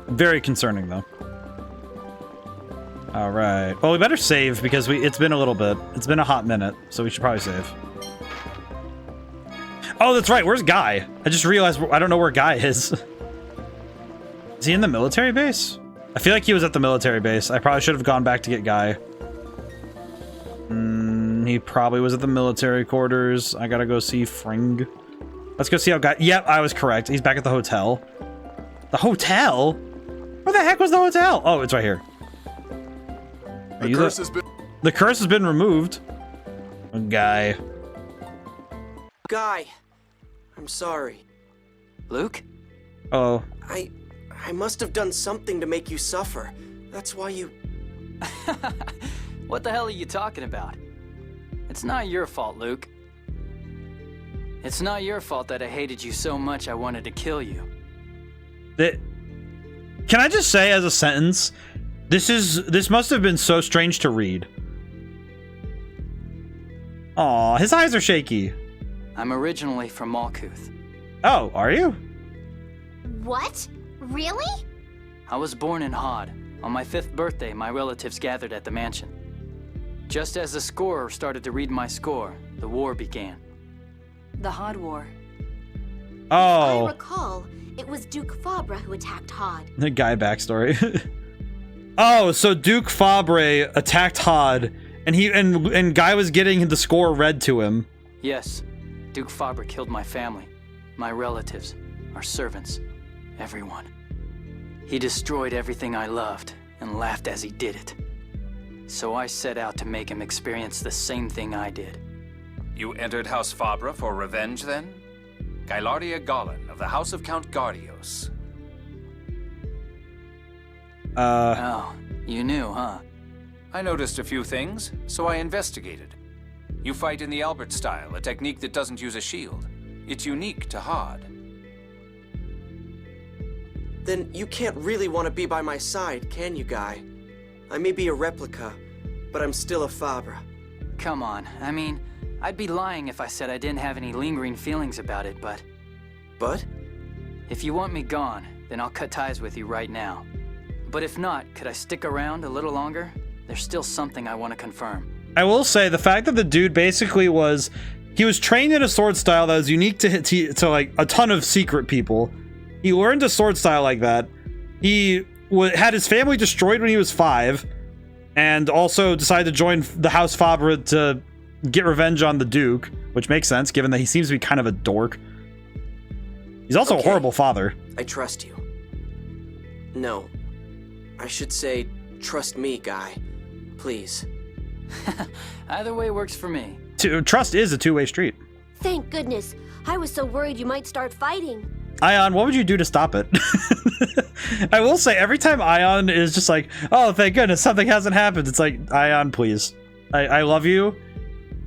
Very concerning, though. All right. Well, we better save, because it's been a little bit. It's been a hot minute, so we should probably save. Oh, that's right. Where's Guy? I just realized I don't know where Guy is. Is he in the military base? I feel like he was at the military base. I probably should have gone back to get Guy. He probably was at the military quarters. I gotta go see Fring. Let's go see how Guy... Yep, I was correct. He's back at the hotel. The hotel? Where the heck was the hotel? Oh, it's right here. The curse has been removed. Guy. Guy. I'm sorry. Luke? Oh. I must have done something to make you suffer. That's why you... What the hell are you talking about? It's not your fault, Luke. It's not your fault that I hated you so much I wanted to kill you. Can I just say as a sentence, this must have been so strange to read. Aw, his eyes are shaky. I'm originally from Malkuth. Oh, are you? What? Really? I was born in Hod. On my 5th birthday, my relatives gathered at the mansion. Just as the scorer started to read my score, the war began. The Hod War. Oh. I recall, it was Duke Fabre who attacked Hod. The Guy backstory. Oh, so Duke Fabre attacked Hod, and Guy was getting the score read to him. Yes, Duke Fabre killed my family, my relatives, our servants, everyone. He destroyed everything I loved and laughed as he did it. So I set out to make him experience the same thing I did. You entered House Fabre for revenge, then? Gylardia Gollin of the House of Count Gardios. Oh, you knew, huh? I noticed a few things, so I investigated. You fight in the Albert style, a technique that doesn't use a shield. It's unique to Hod. Then you can't really want to be by my side, can you, Guy? I may be a replica, but I'm still a Fabre. Come on, I mean, I'd be lying if I said I didn't have any lingering feelings about it, but... But? If you want me gone, then I'll cut ties with you right now. But if not, could I stick around a little longer? There's still something I want to confirm. I will say, the fact that the dude basically he was trained in a sword style that was unique to like a ton of secret people. He learned a sword style like that. He had his family destroyed when he was 5, and also decided to join the House Fabre to get revenge on the Duke, which makes sense given that he seems to be kind of a dork. He's also a horrible father. I trust you. No. I should say, trust me, Guy. Please. Either way works for me. Trust is a two-way street. Thank goodness. I was so worried you might start fighting. Ion, what would you do to stop it? I will say, every time Ion is just like, oh, thank goodness, something hasn't happened. It's like, Ion, please. I love you.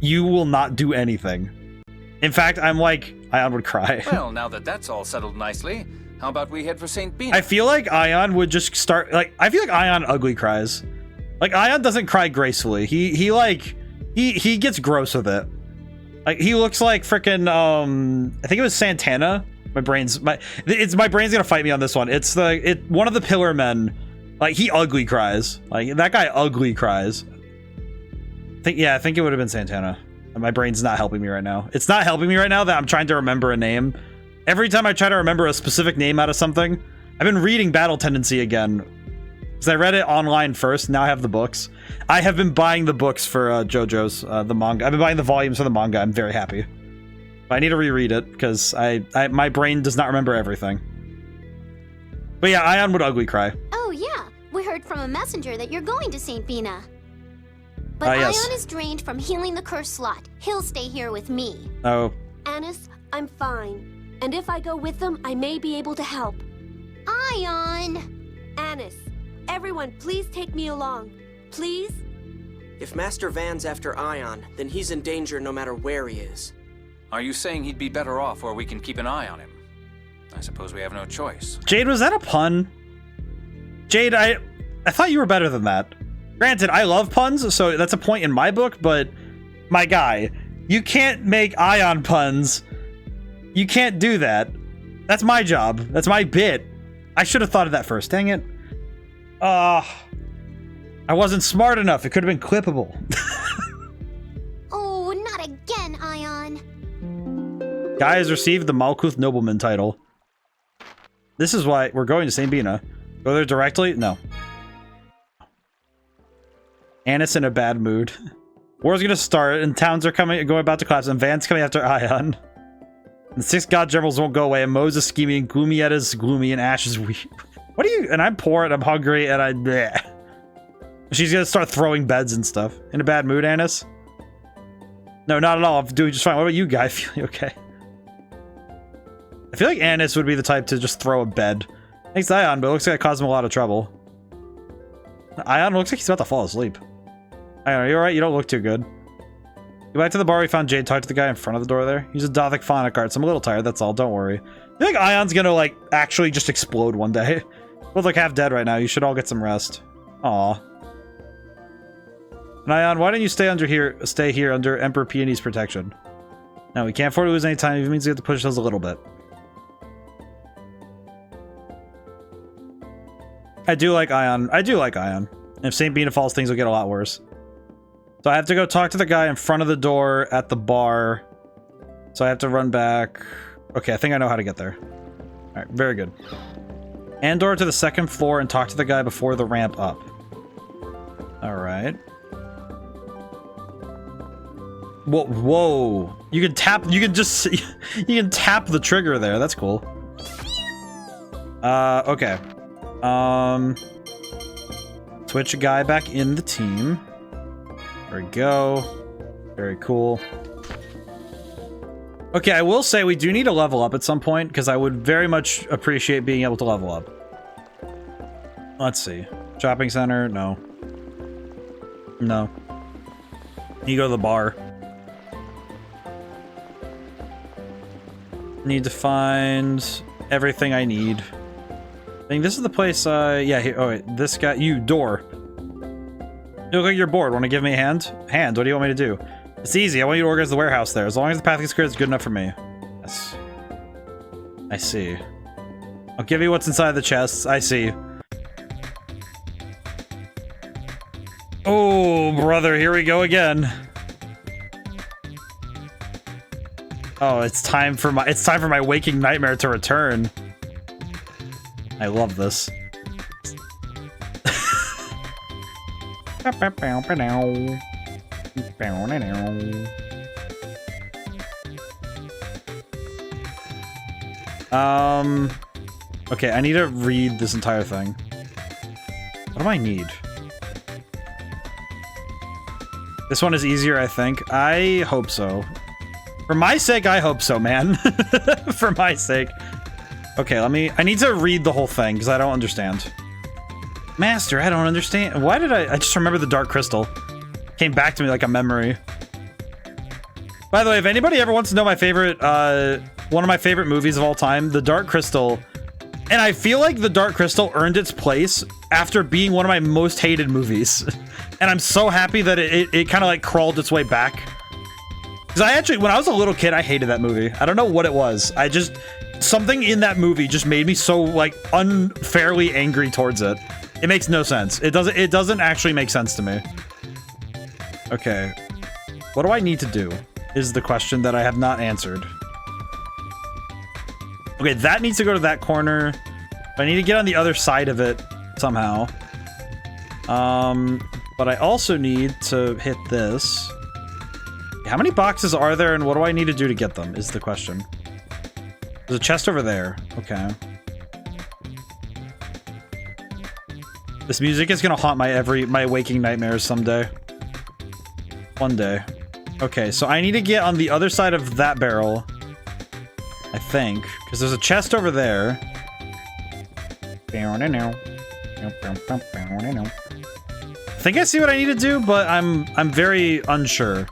You will not do anything. In fact, I'm like, Ion would cry. Well, now that that's all settled nicely, how about we head for St. Bina? I feel like Ion would just start, like, I feel like Ion ugly cries. Like, Ion doesn't cry gracefully. He gets gross with it. Like, he looks like frickin', I think it was Santana. My brain's gonna fight me on this one. It's one of the Pillar Men. Like, he ugly cries. Like, that guy ugly cries. I think it would have been Santana. My brain's not helping me right now. It's not helping me right now that I'm trying to remember a name. Every time I try to remember a specific name out of something, I've been reading Battle Tendency again. Because I read it online first, now I have the books. I have been buying the books for JoJo's, the manga. I've been buying the volumes for the manga. I'm very happy. But I need to reread it, because my brain does not remember everything. But yeah, Ion would ugly cry. Oh yeah, we heard from a messenger that you're going to St. Bina. But Yes. Ion is drained from healing the curse slot. He'll stay here with me. Oh. Anis, I'm fine. And if I go with them, I may be able to help. Ion! Anis, everyone, please take me along. Please? If Master Van's after Ion, then he's in danger no matter where he is. Are you saying he'd be better off where we can keep an eye on him? I suppose we have no choice. Jade, was that a pun? Jade, I thought you were better than that. Granted, I love puns, so that's a point in my book, but my guy, you can't make Ion puns. You can't do that. That's my job. That's my bit. I should have thought of that first. Dang it. I wasn't smart enough. It could have been clippable. Oh, not again, Ion. Guy has received the Malkuth Nobleman title. This is why we're going to St. Bina. Go there directly? No. Anis in a bad mood. War's gonna start, and towns are going about to collapse, and Van's coming after Ion. And the 6 god generals won't go away, and Moses scheming, and Gloomieta's gloomy, and Ash is weak. What are you? And I'm poor, and I'm hungry, and bleh. She's gonna start throwing beds and stuff. In a bad mood, Anis? No, not at all. I'm doing just fine. What about you, Guy? Feeling okay? I feel like Anis would be the type to just throw a bed. Thanks to Ion, but it looks like it caused him a lot of trouble. Ion looks like he's about to fall asleep. Ion, are you alright? You don't look too good. Go back to the bar. We found Jade. Talk to the guy in front of the door there. He's a Dothic phonic arts. I'm a little tired, that's all. Don't worry. I feel like Ion's gonna, like, actually just explode one day. Both like half dead right now. You should all get some rest. Aw. And Ion, why don't you stay here under Emperor Peony's protection? No, we can't afford to lose any time. It means we have to push those a little bit. I do like Ion. I do like Ion. And if St. Bina falls, things will get a lot worse. So I have to go talk to the guy in front of the door at the bar. So I have to run back. Okay, I think I know how to get there. Alright, very good. Andor to the 2nd floor and talk to the guy before the ramp up. Alright. Whoa. You can tap, you can tap the trigger there. That's cool. Okay. Switch a guy back in the team. There we go. Very cool. Okay, I will say we do need to level up at some point, because I would very much appreciate being able to level up. Let's see. Shopping center? No. No. You go to the bar. Need to find everything I need. I think this is the place, yeah, here, oh wait, this guy, door. You look like you're bored. Want to give me a hand? Hand, what do you want me to do? It's easy, I want you to organize the warehouse there. As long as the path gets clear, it's good enough for me. Yes. I see. I'll give you what's inside the chests. I see. Oh, brother, here we go again. Oh, it's time for my waking nightmare to return. I love this. Okay, I need to read this entire thing. What do I need? This one is easier, I think. I hope so. For my sake, I hope so, man. For my sake. Okay, I need to read the whole thing, because I don't understand. Master, I don't understand. Why did I just remember the Dark Crystal. Came back to me like a memory. By the way, if anybody ever wants to know my favorite, one of my favorite movies of all time, The Dark Crystal. And I feel like The Dark Crystal earned its place after being one of my most hated movies. And I'm so happy that it kind of like crawled its way back. Because I actually, when I was a little kid, I hated that movie. I don't know what it was. Something in that movie just made me so like unfairly angry towards it. It makes no sense. It doesn't actually make sense to me. Okay. What do I need to do? Is the question that I have not answered. Okay, that needs to go to that corner. I need to get on the other side of it somehow. But I also need to hit this. How many boxes are there and what do I need to do to get them is the question. There's a chest over there. Okay. This music is gonna haunt my waking nightmares someday. One day. Okay, so I need to get on the other side of that barrel. I think. Because there's a chest over there. I think I see what I need to do, but I'm very unsure.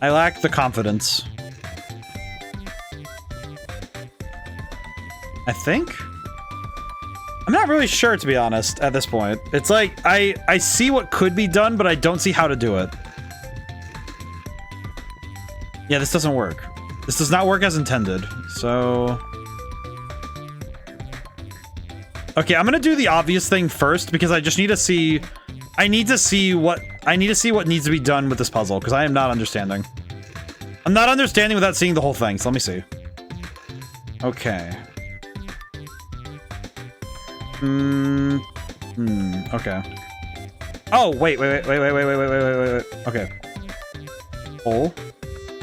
I lack the confidence. I think? I'm not really sure, to be honest, at this point. It's like, I see what could be done, but I don't see how to do it. Yeah, this doesn't work. This does not work as intended, so... Okay, I'm gonna do the obvious thing first, because I just need to see... I need to see what needs to be done with this puzzle, because I am not understanding. I'm not understanding without seeing the whole thing, so let me see. Okay. Okay. Oh, wait. Okay. Oh.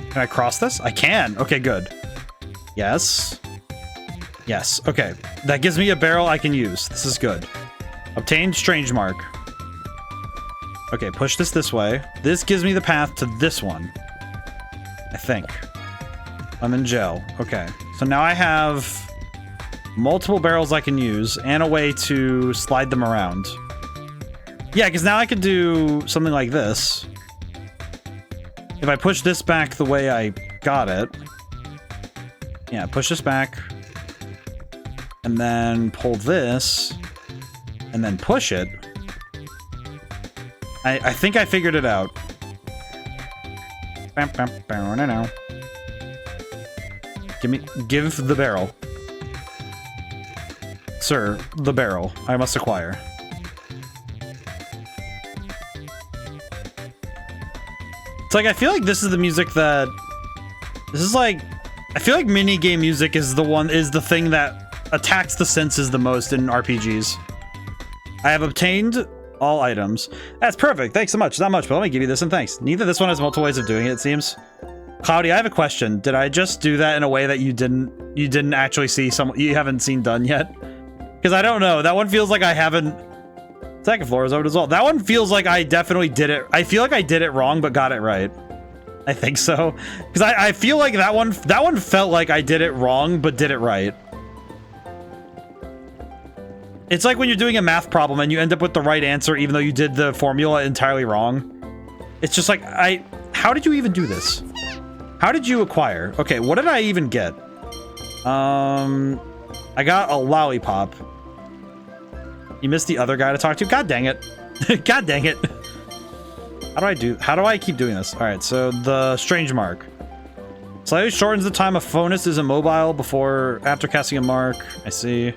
Can I cross this? I can. Okay, good. Yes. Yes. Okay. That gives me a barrel I can use. This is good. Obtained strange mark. Okay, push this way. This gives me the path to this one. I think. I'm in jail. Okay. So now I have multiple barrels I can use and a way to slide them around. Yeah, because now I could do something like this. If I push this back the way I got it. Yeah, push this back. And then pull this. And then push it. I think I figured it out. Give the barrel. Sir, the barrel. I must acquire. It's like, I feel like this is the music that... This is like... I feel like minigame music is the thing that attacks the senses the most in RPGs. I have obtained all items. That's perfect. Thanks so much. Not much, but let me give you this and thanks. Neither this one has multiple ways of doing it, it seems. Cloudy, I have a question. Did I just do that in a way that you didn't actually see you haven't seen done yet? Because I don't know. That one feels like I haven't... Second floor is over as well. That one feels like I definitely did it. I feel like I did it wrong, but got it right. I think so. Because I feel like that one felt like I did it wrong, but did it right. It's like when you're doing a math problem and you end up with the right answer even though you did the formula entirely wrong. It's just like, how did you even do this? How did you acquire? Okay, what did I even get? I got a lollipop. You missed the other guy to talk to? God dang it. God dang it. How do I keep doing this? Alright, so the strange mark. Slightly shortens the time a Fonus is immobile after casting a mark. I see.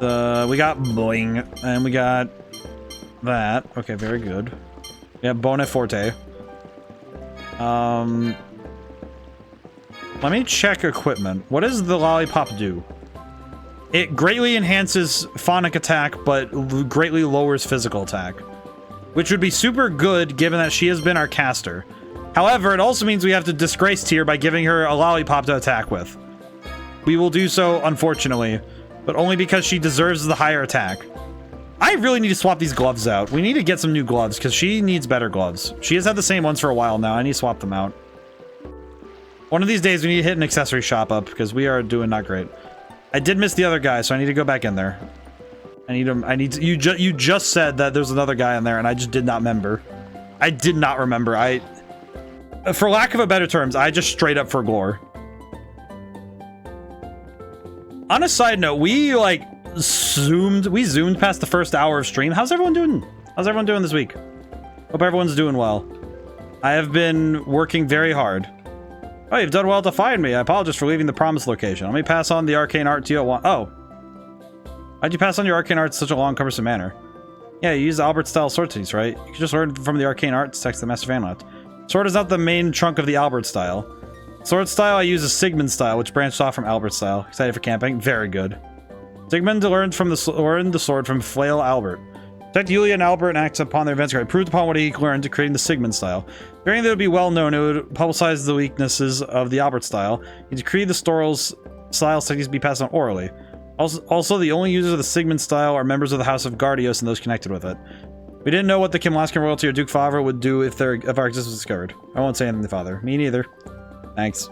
We got boing, and we got that. Okay, very good. We have Bone Forte. Let me check equipment. What does the lollipop do? It greatly enhances phonic attack, but greatly lowers physical attack. Which would be super good, given that she has been our caster. However, it also means we have to disgrace Tyr by giving her a lollipop to attack with. We will do so, unfortunately. But only because she deserves the higher attack. I really need to swap these gloves out. We need to get some new gloves, because she needs better gloves. She has had the same ones for a while now. I need to swap them out. One of these days, we need to hit an accessory shop up, because we are doing not great. I did miss the other guy, so I need to go back in there. You just said that there's another guy in there, and I just did not remember. I did not remember. For lack of a better terms, I just straight up forgot. On a side note, we zoomed past the first hour of stream. How's everyone doing? How's everyone doing this week? Hope everyone's doing well. I have been working very hard. Oh, you've done well to find me. I apologize for leaving the promised location. Let me pass on the arcane art to you at one. Oh. Why'd you pass on your arcane art in such a long, cumbersome manner? Yeah, you use the Albert-style sword teeth, right? You can just learn from the arcane art to text the Master Vanlot. Sword is not the main trunk of the Albert style. Sword style I use is Sigmund style, which branched off from Albert style. Excited for camping? Very good. Sigmund learned the sword from Flail Albert. Protect Yulia and Albert and acts upon their events. Improved upon what he learned to creating the Sigmund style. Fearing that it would be well known, it would publicize the weaknesses of the Albert style. He decreed the Storl's style techniques be passed on orally. Also, the only users of the Sigmund style are members of the House of Gardios and those connected with it. We didn't know what the Kimlaskan royalty or Duke Favre would do if our existence was discovered. I won't say anything to Father. Me neither. Thanks.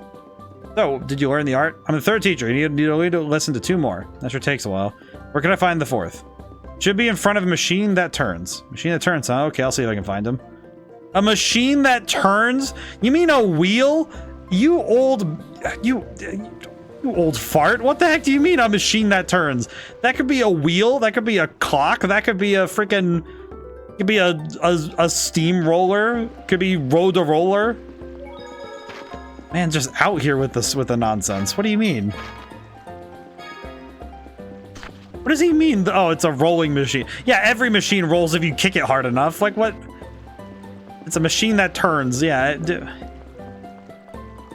So, did you learn the art? I'm the third teacher. You need to listen to 2 more. That sure takes a while. Where can I find the 4th? Should be in front of a machine that turns. Machine that turns, huh? Okay, I'll see if I can find him. A machine that turns? You mean a wheel? You old fart. What the heck do you mean a machine that turns? That could be a wheel. That could be a clock. That could be a freaking... Could be a steamroller. Could be roller. Man, just out here with the nonsense. What do you mean? What does he mean? Oh, it's a rolling machine. Yeah, every machine rolls if you kick it hard enough. Like, what? It's a machine that turns. Yeah.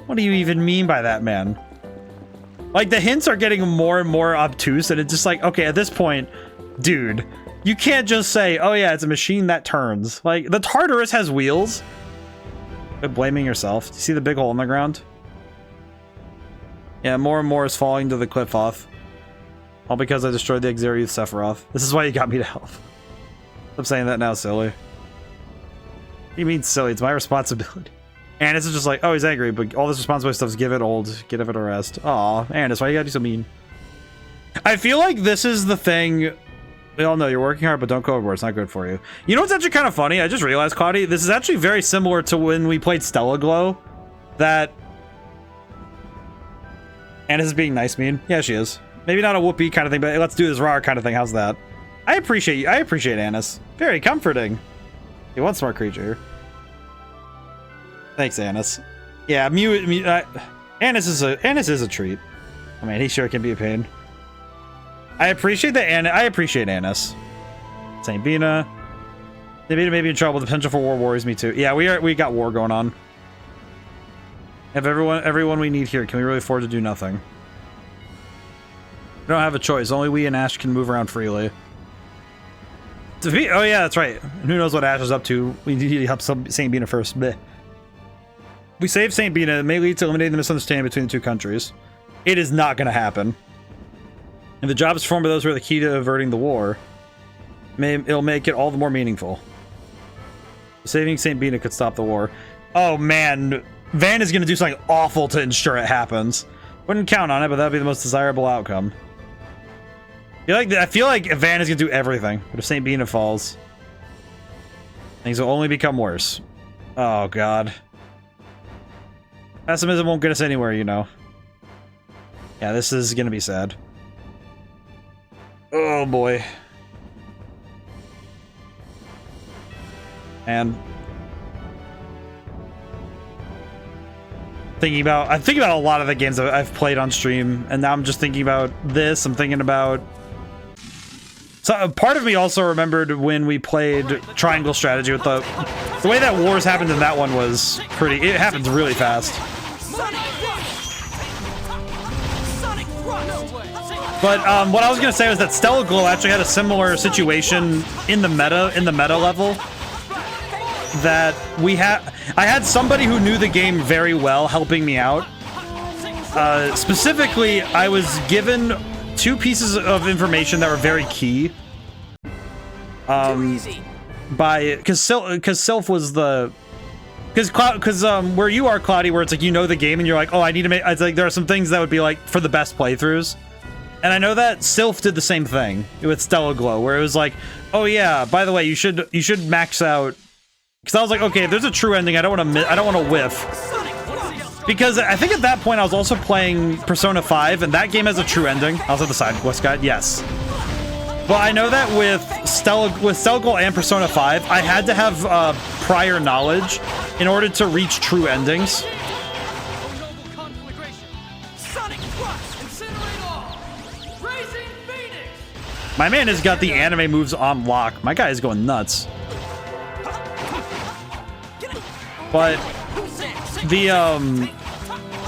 What do you even mean by that, man? Like, the hints are getting more and more obtuse, and it's just like, okay, at this point, dude, you can't just say, oh yeah, it's a machine that turns. Like, the Tartarus has wheels. Quit blaming yourself. Do you see the big hole in the ground? Yeah, more and more is falling to the cliff off. All because I destroyed the Exarius Sephiroth. This is why you got me to help. I'm saying that now, silly. What do you mean silly? It's my responsibility. And it's just like, oh, he's angry, but all this responsibility stuff is give it a rest. Aw, and that's why you gotta be so mean. I feel like this is the thing. We all know you're working hard, but don't go overboard. It's not good for you. You know what's actually kind of funny? I just realized, Cloudy, this is actually very similar to when we played Stella Glow. That... Annis is being nice mean. Yeah, she is. Maybe not a whoopee kind of thing, but let's do this raw kind of thing. How's that? I appreciate you. I appreciate Annis. Very comforting. You want smart creature. Thanks, Annis. Yeah, Annis is a treat. I mean, he sure can be a pain. I appreciate that. I appreciate Annis. Saint Bina. Saint Bina may be in trouble. The potential for war worries me too. Yeah, we got war going on. Have everyone we need here. Can we really afford to do nothing? We don't have a choice. Only we and Ash can move around freely. Oh yeah, that's right. And who knows what Ash is up to? We need to help Saint Bina first. Bleh. We save Saint Bina. It may lead to eliminating the misunderstanding between the 2 countries. It is not going to happen. If the job is performed by those who are the key to averting the war, it'll make it all the more meaningful. Saving Saint Bina could stop the war. Oh man, Van is going to do something awful to ensure it happens. Wouldn't count on it, but that'd be the most desirable outcome. I feel like Van is going to do everything, but if Saint Bina falls, things will only become worse. Oh god. Pessimism won't get us anywhere, you know. Yeah, this is going to be sad. Oh boy. And I'm thinking about a lot of the games that I've played on stream, and now I'm just thinking about this. I'm thinking about... So part of me also remembered when we played Triangle Strategy with the way that wars happened in that one was pretty... It happens really fast. But what I was gonna say was that Stella Glow actually had a similar situation in the meta level. That I had somebody who knew the game very well helping me out. Specifically, I was given 2 pieces of information that were very key. Because Sylph was the... Because where you are, Cloudy, where it's like you know the game and you're like, oh, I need to make... It's like there are some things that would be like for the best playthroughs. And I know that Sylph did the same thing with Stella Glow, where it was like, oh yeah, by the way, you should max out... Because I was like, okay, if there's a true ending, I don't want to whiff. Because I think at that point I was also playing Persona 5, and that game has a true ending. I was at the side quest guide, yes. But I know that with Stella Glow and Persona 5, I had to have prior knowledge in order to reach true endings. My man has got the anime moves on lock. My guy is going nuts. But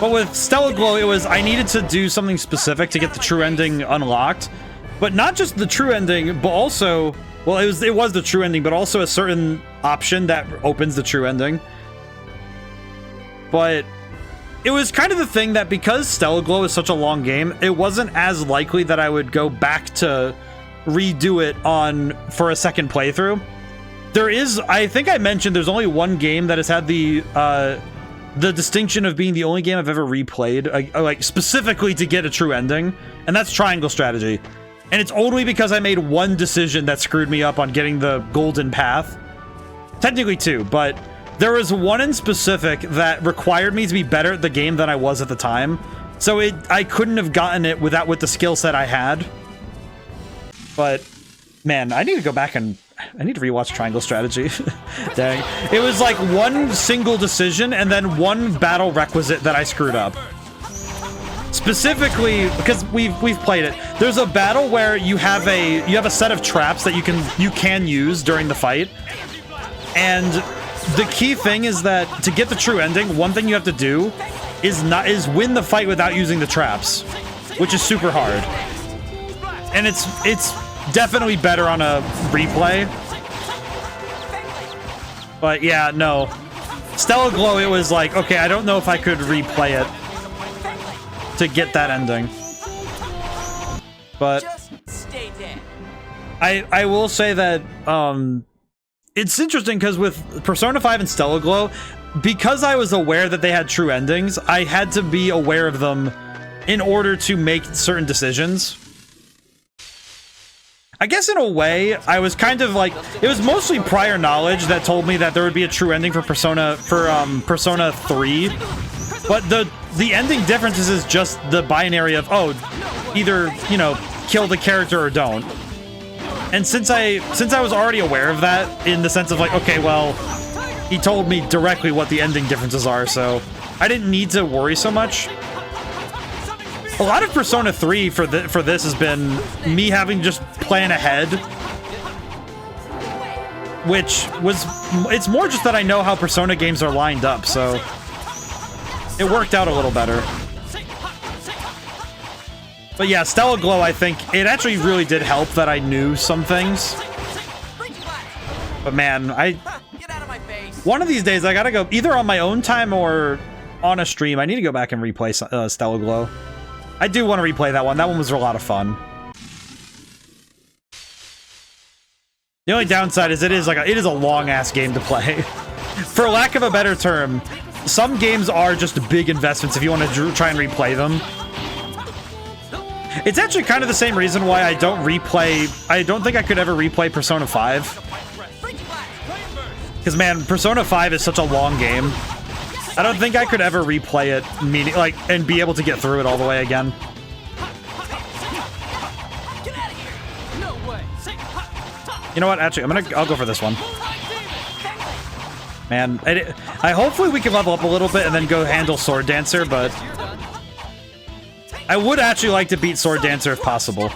with Stella Glow, it was I needed to do something specific to get the true ending unlocked. But not just the true ending, but also, well, it was the true ending, but also a certain option that opens the true ending. But it was kind of the thing that because Stella Glow is such a long game, it wasn't as likely that I would go back to redo it for a second playthrough. There is, I think I mentioned, there's only one game that has had the the distinction of being the only game I've ever replayed, like specifically to get a true ending, and that's triangle strategy. And it's only because I made one decision that screwed me up on getting the golden path. Technically two, but there was one in specific that required me to be better at the game than I was at the time. So I couldn't have gotten it with the skill set I had. But man, I need to go back and I need to rewatch Triangle Strategy. Dang. It was like one single decision and then one battle requisite that I screwed up. Specifically, because we've played it. There's a battle where you have a set of traps that you can use during the fight. And the key thing is that to get the true ending, one thing you have to do is win the fight without using the traps, which is super hard. And it's definitely better on a replay. But yeah, no. Stellar Glow, it was like, okay, I don't know if I could replay it to get that ending. But I will say that it's interesting because with Persona 5 and Stellar Glow, because I was aware that they had true endings, I had to be aware of them in order to make certain decisions. I guess in a way, I was kind of like, it was mostly prior knowledge that told me that there would be a true ending for Persona 3. But the ending differences is just the binary of, oh, either, you know, kill the character or don't. And since I was already aware of that, in the sense of like, okay, well, he told me directly what the ending differences are, so I didn't need to worry so much. A lot of Persona 3 for this has been me having to just plan ahead, which it's more just that I know how Persona games are lined up, so it worked out a little better. But yeah, Stellar Glow, I think it actually really did help that I knew some things. But man, one of these days I gotta go either on my own time or on a stream. I need to go back and replay Stellar Glow. I do want to replay that one. That one was a lot of fun. The only downside is it is a long ass game to play. For lack of a better term, some games are just big investments if you want to try and replay them. It's actually kind of the same reason why I don't think I could ever replay Persona 5. Because man, Persona 5 is such a long game. I don't think I could ever replay it, and be able to get through it all the way again. You know what? Actually, I'll go for this one. Man, I hopefully we can level up a little bit and then go handle Sword Dancer, but I would actually like to beat Sword Dancer if possible.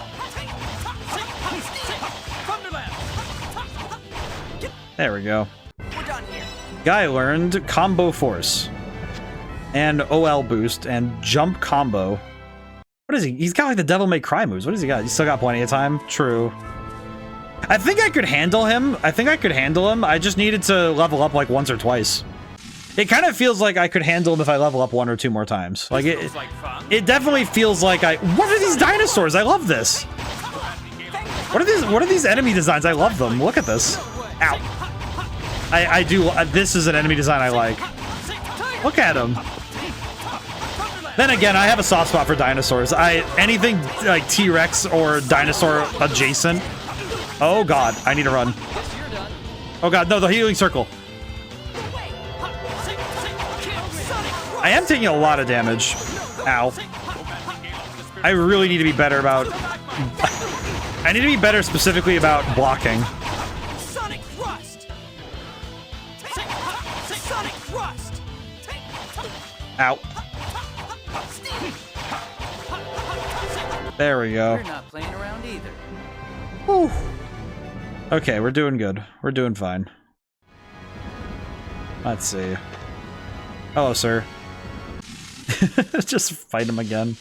There we go. Guy learned Combo Force and OL Boost and Jump Combo. What is he? He's got like the Devil May Cry moves. What does he got? He's still got plenty of time. True. I think I could handle him. I just needed to level up like once or twice. It kind of feels like I could handle him if I level up 1 or 2 more times. Like it definitely feels like what are these dinosaurs? I love this. What are these enemy designs? I love them. Look at this. Ow. I do. This is an enemy design I like. Look at him. Then again, I have a soft spot for dinosaurs. Anything like T-Rex or dinosaur adjacent. Oh god, I need to run. Oh god, no, the healing circle. I am taking a lot of damage. Ow. I really need to be better about... I need to be better specifically about blocking. Ow. There we go. We're not playing around either. Whew. Okay, we're doing good. We're doing fine. Let's see. Hello, sir. Just fight him again.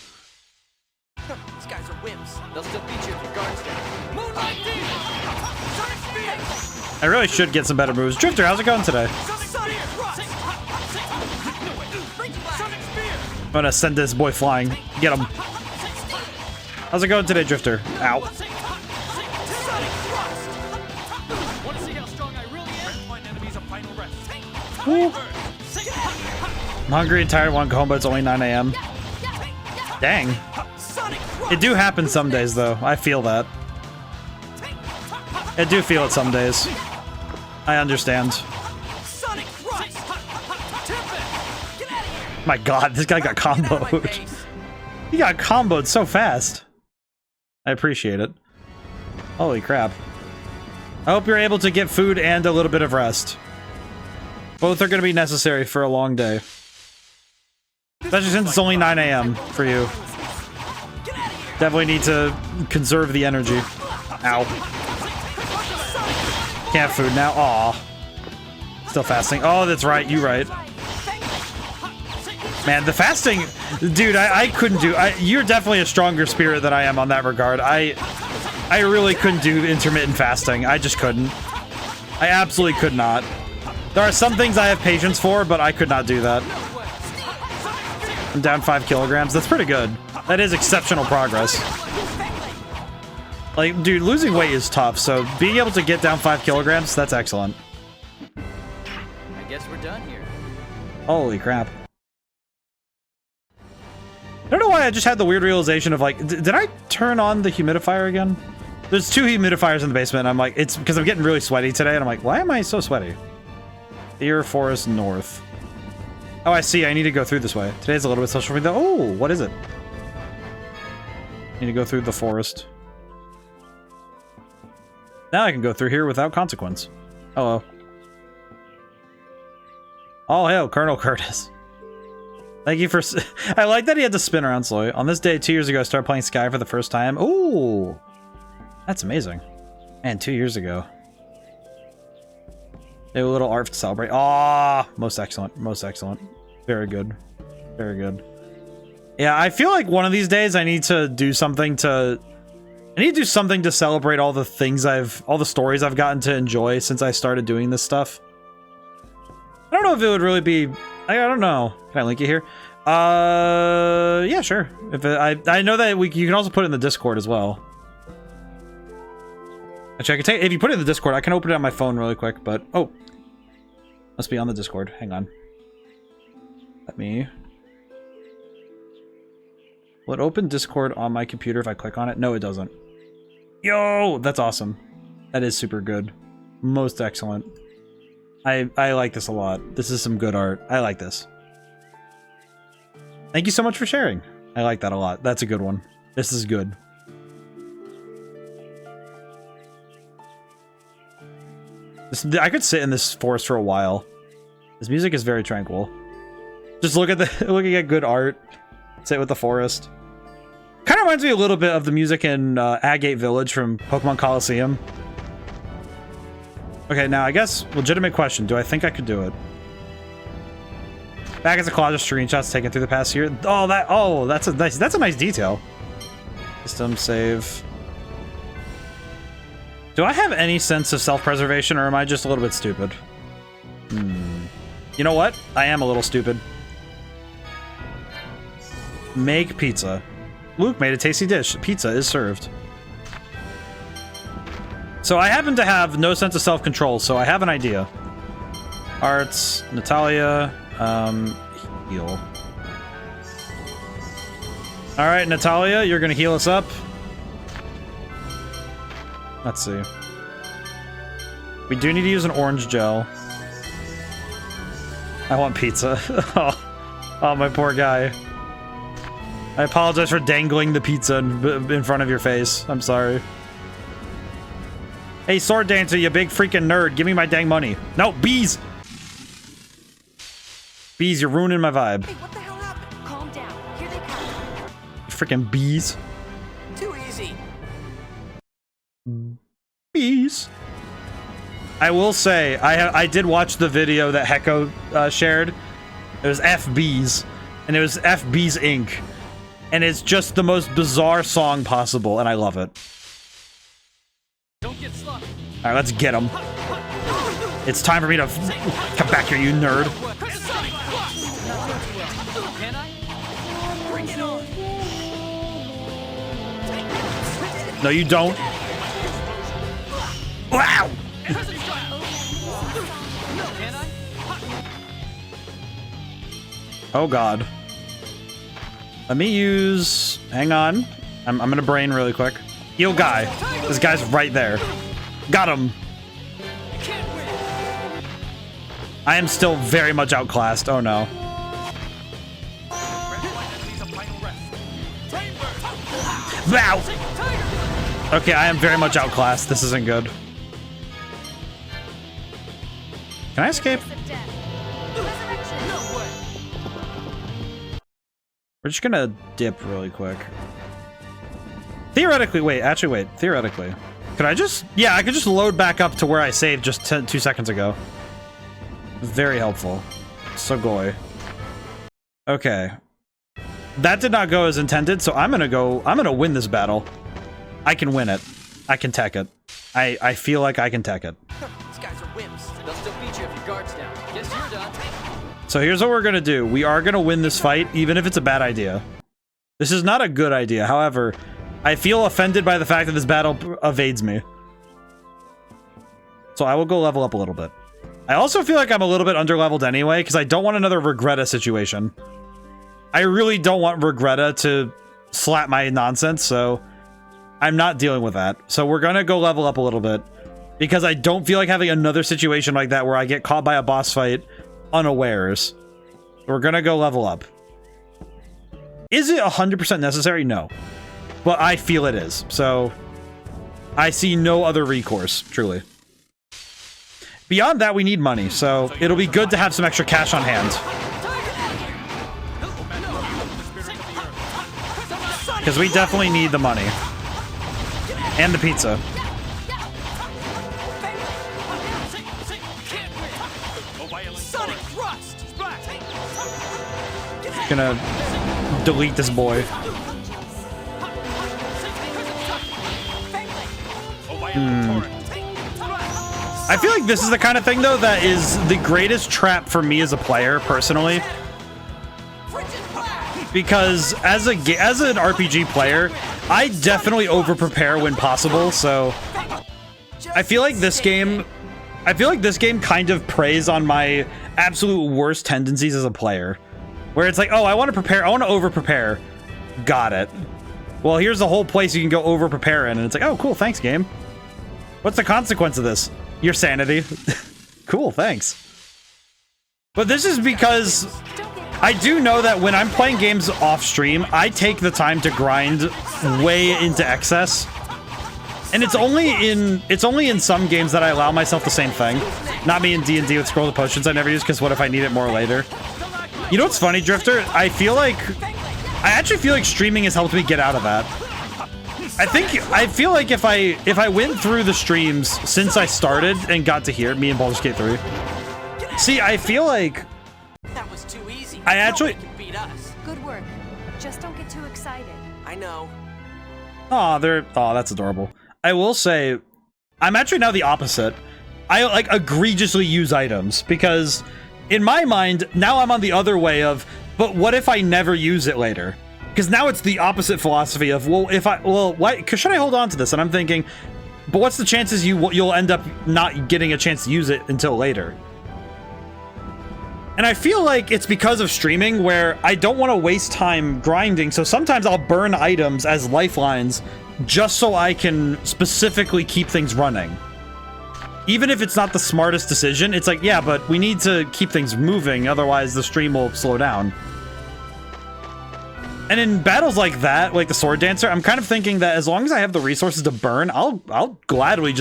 These guys are wimps. They'll still beat you if your guard's down. Moonlight Demon! Sonic Spear! I really should get some better moves. Drifter, how's it going today? I'm gonna send this boy flying. Get him. How's it going today, Drifter? Ow. Ooh. I'm hungry and tired, want to go home, but it's only 9 a.m. Dang. It do happen some days, though. I feel that. I do feel it some days. I understand. My god, this guy got comboed. He got comboed so fast. I appreciate it. Holy crap. I hope you're able to get food and a little bit of rest. Both are going to be necessary for a long day. Especially since it's only 9 a.m. for you. Definitely need to conserve the energy. Ow. Can't have food now. Aw. Still fasting. Oh, that's right. You right. Man, the fasting... Dude, I couldn't do... You're definitely a stronger spirit than I am on that regard. I really couldn't do intermittent fasting. I just couldn't. I absolutely could not. There are some things I have patience for, but I could not do that. I'm down 5 kilograms. That's pretty good. That is exceptional progress. Like, dude, losing weight is tough, so being able to get down 5 kilograms, that's excellent. I guess we're done here. Holy crap. I don't know why I just had the weird realization of, like, did I turn on the humidifier again? There's 2 humidifiers in the basement, and I'm like, it's because I'm getting really sweaty today, and I'm like, why am I so sweaty? Deer Forest North. Oh, I see. I need to go through this way. Today's a little bit social media. Oh, what is it? Need to go through the forest. Now I can go through here without consequence. Hello. All hail, Colonel Curtis. Thank you for... I like that he had to spin around slowly. On this day, 2 years ago, I started playing Sky for the first time. Ooh. That's amazing. Man, 2 years ago. A little art to celebrate. Ah, most excellent. Most excellent. Very good. Very good. Yeah, I feel like one of these days I need to do something to... I need to do something to celebrate all the things all the stories I've gotten to enjoy since I started doing this stuff. I don't know if it would really be... I don't know. Can I link it here? Yeah, sure. I know that you can also put it in the Discord as well. Actually, I can take... If you put it in the Discord, I can open it on my phone really quick, but... Oh. Must be on the Discord. Hang on. Let me... Will it open Discord on my computer if I click on it? No, it doesn't. Yo! That's awesome. That is super good. Most excellent. I like this a lot. This is some good art. I like this. Thank you so much for sharing. I like that a lot. That's a good one. This is good. I could sit in this forest for a while. This music is very tranquil. Just looking at good art. Sit with the forest. Kind of reminds me a little bit of the music in Agate Village from Pokemon Coliseum. Okay, now I guess legitimate question. Do I think I could do it? Back as a collage of screenshots taken through the past year. Oh, that's a nice detail. System save. Do I have any sense of self-preservation, or am I just a little bit stupid? You know what? I am a little stupid. Make pizza. Luke made a tasty dish. Pizza is served. So I happen to have no sense of self-control, so I have an idea. Arts, Natalia, heal. All right, Natalia, you're gonna heal us up. Let's see. We do need to use an orange gel. I want pizza. Oh, my poor guy. I apologize for dangling the pizza in front of your face. I'm sorry. Hey, Sword Dancer, you big freaking nerd. Give me my dang money. No, bees! Bees, you're ruining my vibe. Hey, what the hell happened? Calm down. Here they come. Freaking bees. Too easy. Bees. I will say, I did watch the video that Hecko shared. It was FBs. And it was FBs Inc. And it's just the most bizarre song possible, and I love it. Don't get slow. Alright, let's get him. It's time for me to come back here, you nerd. Can I? Bring it on. No, you don't. Wow! Can I? Oh god. Let me use... Hang on. I'm gonna brain really quick. Heal guy. This guy's right there. Got him. I am still very much outclassed. Oh no. Wow. Okay, I am very much outclassed. This isn't good. Can I escape? We're just gonna dip really quick. Theoretically, wait, actually wait, theoretically. Could I just, yeah, I could just load back up to where I saved just 2 seconds ago. Very helpful. Sugoi. Okay. That did not go as intended, so I'm gonna win this battle. I can win it. I can tech it. I feel like I can tech it. These guys are wimps. They'll still beat you if your guard's down. Guess you're done. So here's what we're gonna do. We are gonna win this fight, even if it's a bad idea. This is not a good idea. However, I feel offended by the fact that this battle evades me. So I will go level up a little bit. I also feel like I'm a little bit underleveled anyway, because I don't want another Regretta situation. I really don't want Regretta to slap my nonsense, so I'm not dealing with that. So we're gonna go level up a little bit, because I don't feel like having another situation like that where I get caught by a boss fight unawares. We're gonna go level up. Is it 100% necessary? No. But I feel it is, so I see no other recourse, truly. Beyond that, we need money, so it'll be good to have some extra cash on hand. Because we definitely need the money. And the pizza. Gonna delete this boy. I feel like this is the kind of thing, though, that is the greatest trap for me as a player, personally. Because as an RPG player, I definitely over-prepare when possible, so I feel like this game kind of preys on my absolute worst tendencies as a player. Where it's like, oh, I want to prepare, I want to over-prepare. Got it. Well, here's the whole place you can go over-prepare in, and it's like, oh, cool, thanks, game. What's the consequence of this? Your sanity. Cool, thanks. But this is because I do know that when I'm playing games off stream, I take the time to grind way into excess. And it's only in some games that I allow myself the same thing. Not me in D&D with Scroll of Potions I never use, because what if I need it more later? You know what's funny, Drifter? I actually feel like streaming has helped me get out of that. I feel like if I went through the streams since I started and got to here, me and Baldur's Gate 3. See, I feel like That was too easy. I actually No one can beat us. Good work. Just don't get too excited. I know. Oh, that's adorable. I will say, I'm actually now the opposite. I like egregiously use items because in my mind, now I'm on the other way of, but what if I never use it later? Because now it's the opposite philosophy of, well, why should I hold on to this? And I'm thinking, but what's the chances you'll end up not getting a chance to use it until later? And I feel like it's because of streaming where I don't want to waste time grinding, so sometimes I'll burn items as lifelines just so I can specifically keep things running. Even if it's not the smartest decision, it's like, yeah, but we need to keep things moving, otherwise the stream will slow down. And in battles like that, like the Sword Dancer, I'm kind of thinking that as long as I have the resources to burn, I'll gladly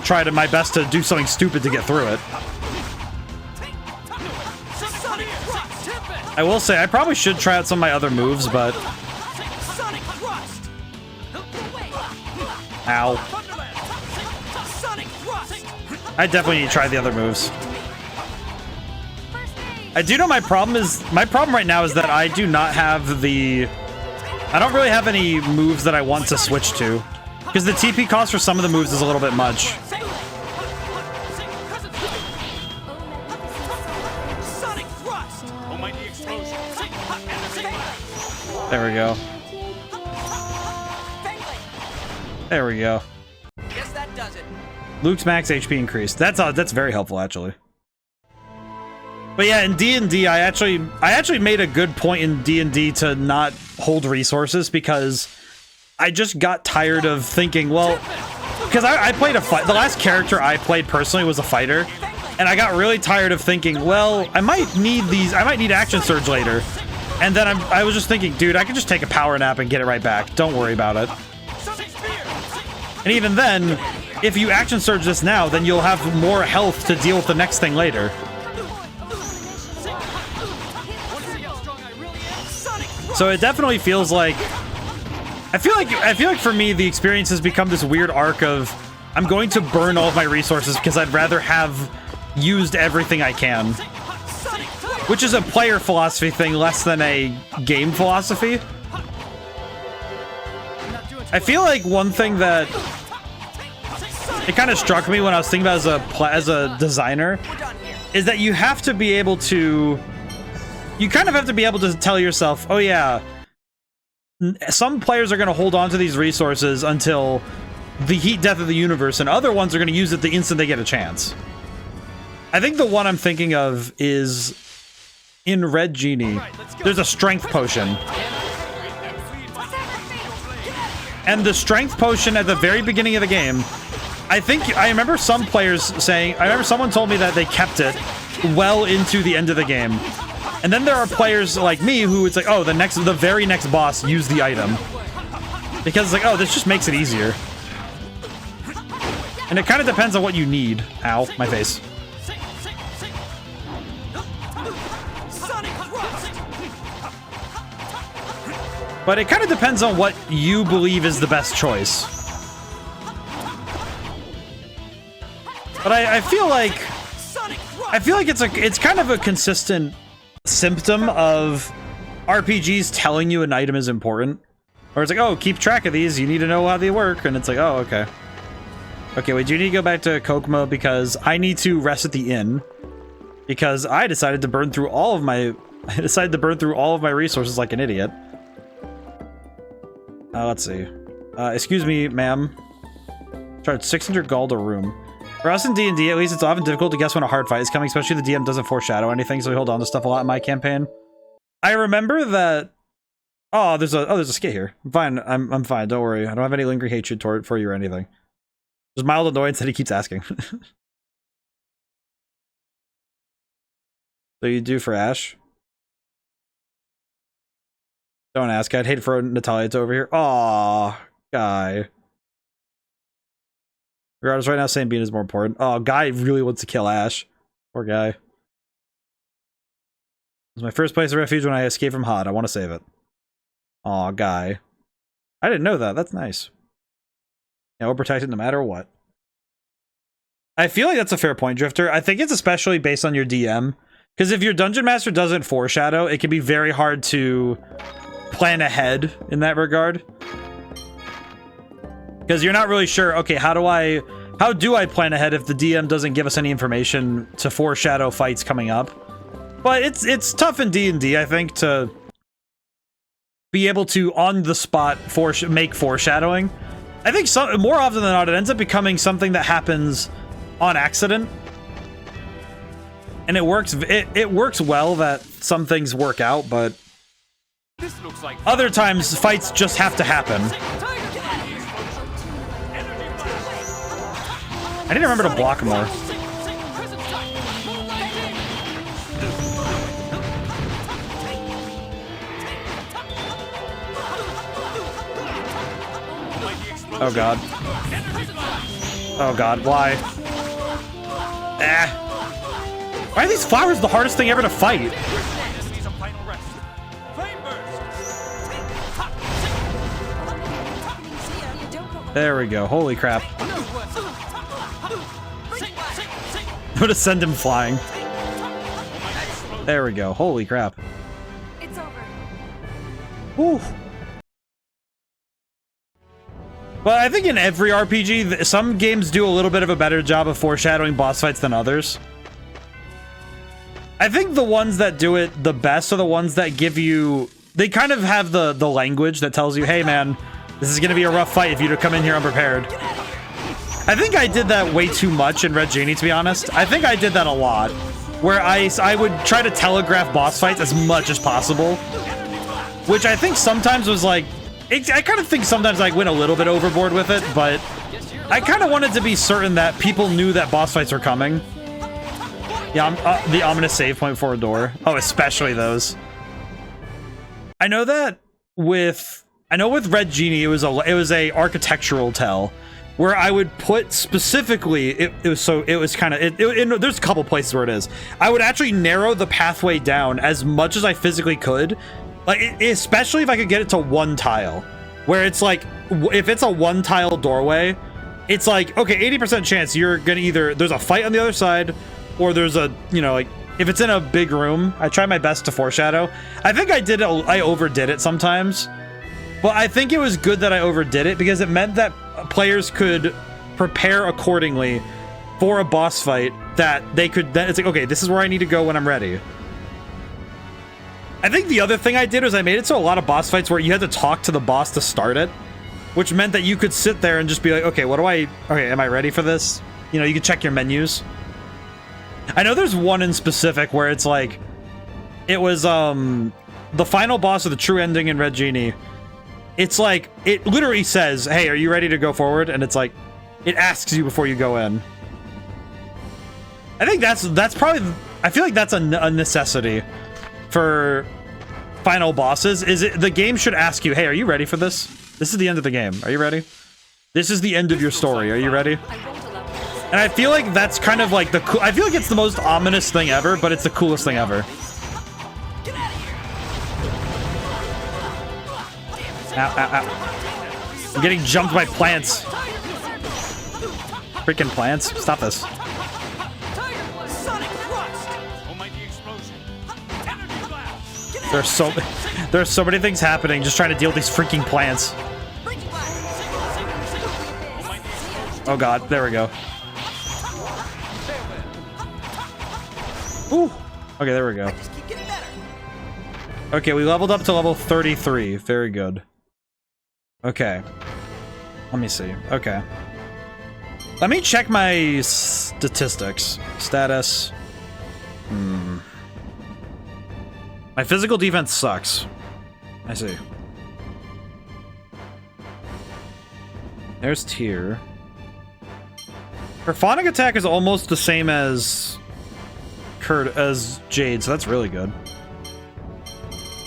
try my best to do something stupid to get through it. I will say, I probably should try out some of my other moves, but... Ow. I definitely need to try the other moves. I do know my problem right now is that I do not have I don't really have any moves that I want to switch to. Because the TP cost for some of the moves is a little bit much. There we go. There we go. Guess that does it. Luke's max HP increased. That's very helpful, actually. But yeah, in D&D, I actually made a good point in D&D to not hold resources because I just got tired of thinking, well, because I played a fight. The last character I played personally was a fighter, and I got really tired of thinking, well, I might need action surge later. And then I was just thinking, dude, I could just take a power nap and get it right back. Don't worry about it. And even then, if you action surge this now, then you'll have more health to deal with the next thing later. So it definitely feels like I feel like for me the experience has become this weird arc of I'm going to burn all of my resources because I'd rather have used everything I can. Which is a player philosophy thing less than a game philosophy. I feel like one thing that it kind of struck me when I was thinking about as a designer is that you have to be able to kind of have to be able to tell yourself, oh yeah, some players are going to hold on to these resources until the heat death of the universe, and other ones are going to use it the instant they get a chance. I think the one I'm thinking of is in Red Genie. There's a strength potion. And the strength potion at the very beginning of the game, I remember some players saying, I remember someone told me that they kept it well into the end of the game. And then there are players like me who it's like, oh, the very next boss used the item. Because it's like, oh, this just makes it easier. And it kind of depends on what you need. Ow, my face. But it kind of depends on what you believe is the best choice. But I feel like it's kind of a consistent symptom of RPGs telling you an item is important. Or it's like, oh, keep track of these, you need to know how they work, and it's like, oh, okay. Okay, wait, do you need to go back to Kokma because I need to rest at the inn. Because I decided to burn through all of my resources like an idiot. Let's see. Excuse me, ma'am. Charge 600 gold a room. For us in D&D, at least, it's often difficult to guess when a hard fight is coming, especially if the DM doesn't foreshadow anything, so we hold on to stuff a lot in my campaign. I remember that... Oh, there's a skit here. I'm fine. I'm fine. Don't worry. I don't have any lingering hatred for you or anything. There's mild annoyance that he keeps asking. So you do for Ash? Don't ask. I'd hate for Natalia to over here. Aw, Guy. Regardless, right now, Saint Bean is more important. Oh, Guy really wants to kill Ash. Poor Guy. It was my first place of refuge when I escaped from Hod. I want to save it. Aw, Guy. I didn't know that. That's nice. Yeah, we'll protect it no matter what. I feel like that's a fair point, Drifter. I think it's especially based on your DM. Because if your Dungeon Master doesn't foreshadow, it can be very hard to plan ahead in that regard. Because you're not really sure, okay, how do I plan ahead if the DM doesn't give us any information to foreshadow fights coming up? But it's tough in D&D, I think, to be able to, on the spot, make foreshadowing. I think more often than not, it ends up becoming something that happens on accident. And it works well that some things work out, but other times fights just have to happen. I need to remember to block more. Oh god. Oh god, why? Why are these flowers the hardest thing ever to fight? There we go. Holy crap. I'm gonna send him flying. There we go. Holy crap. It's over. Whew. But I think in every RPG, some games do a little bit of a better job of foreshadowing boss fights than others. I think the ones that do it the best are the ones that give you... They kind of have the language that tells you, hey man, this is going to be a rough fight if you come in here unprepared. I think I did that way too much in Red Genie, to be honest. I think I did that a lot. where I would try to telegraph boss fights as much as possible, which I think sometimes was like, I kind of think sometimes I went a little bit overboard with it, but I kind of wanted to be certain that people knew that boss fights were coming. Yeah, the ominous save point for a door. Oh, especially those. I know that with Red Genie, it was a architectural tell where I would put specifically there's a couple places where it is. I would actually narrow the pathway down as much as I physically could, like especially if I could get it to one tile, where it's like if it's a one tile doorway, it's like okay, 80% chance you're gonna either there's a fight on the other side, or there's a like if it's in a big room. I try my best to foreshadow. I think I overdid it sometimes. But I think it was good that I overdid it because it meant that players could prepare accordingly for a boss fight that they could then it's like, okay, this is where I need to go when I'm ready. I think the other thing I did was I made it so a lot of boss fights where you had to talk to the boss to start it, which meant that you could sit there and just be like, okay, am I ready for this? You know, you could check your menus. I know there's one in specific where it's like, it was the final boss of the true ending in Red Genie. It's like, it literally says, hey, are you ready to go forward? And it's like, it asks you before you go in. I think that's probably, I feel like that's a necessity for final bosses. The game should ask you, hey, are you ready for this? This is the end of the game. Are you ready? This is the end of your story. Are you ready? And I feel like that's kind of like I feel like it's the most ominous thing ever, but it's the coolest thing ever. Ow, ow, ow. I'm getting jumped by plants. Freaking plants. Stop this. There's so many things happening just trying to deal with these freaking plants. Oh god, there we go. Ooh. Okay, there we go. Okay, we leveled up to level 33. Very good. Okay. Let me see. Okay. Let me check my statistics. Status. My physical defense sucks. I see. There's tier. Her phonic attack is almost the same as Jade, so that's really good.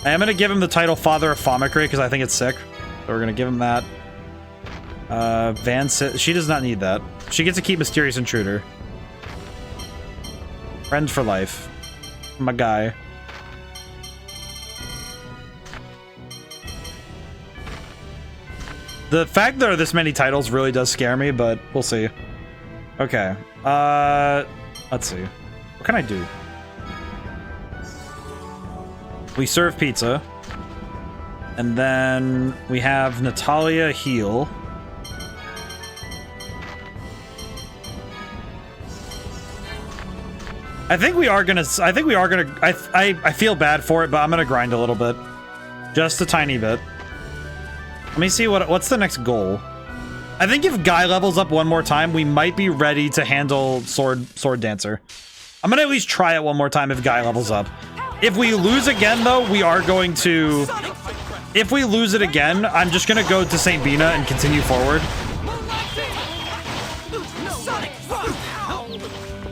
I am going to give him the title Father of Fomicry because I think it's sick. So we're going to give him that. She does not need that. She gets to keep Mysterious Intruder. Friend for life. My guy. The fact there are this many titles really does scare me, but we'll see. Okay. Let's see. What can I do? We serve pizza. And then we have Natalia heal. I feel bad for it, but I'm gonna grind a little bit. Just a tiny bit. Let me see what's the next goal. I think if Guy levels up one more time, we might be ready to handle Sword Dancer. I'm gonna at least try it one more time if Guy levels up. If we lose again, though, we are going to... If we lose it again, I'm just gonna go to St. Bina and continue forward.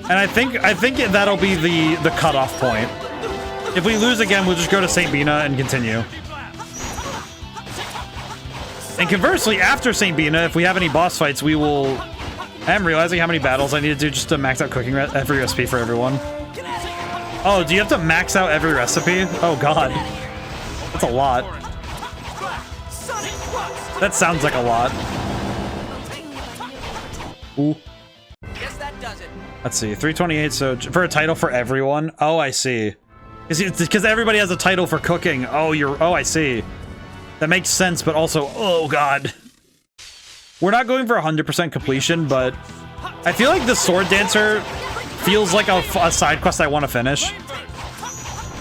And I think that'll be the cutoff point. If we lose again, we'll just go to St. Bina and continue. And conversely, after St. Bina, if we have any boss fights, we will... I am realizing how many battles I need to do just to max out cooking every recipe for everyone. Oh, do you have to max out every recipe? Oh god. That's a lot. That sounds like a lot. Ooh. Let's see, 328, so for a title for everyone? Oh, I see. It's because everybody has a title for cooking. Oh, I see. That makes sense, but also, oh god. We're not going for 100% completion, but I feel like the Sword Dancer feels like a side quest I want to finish.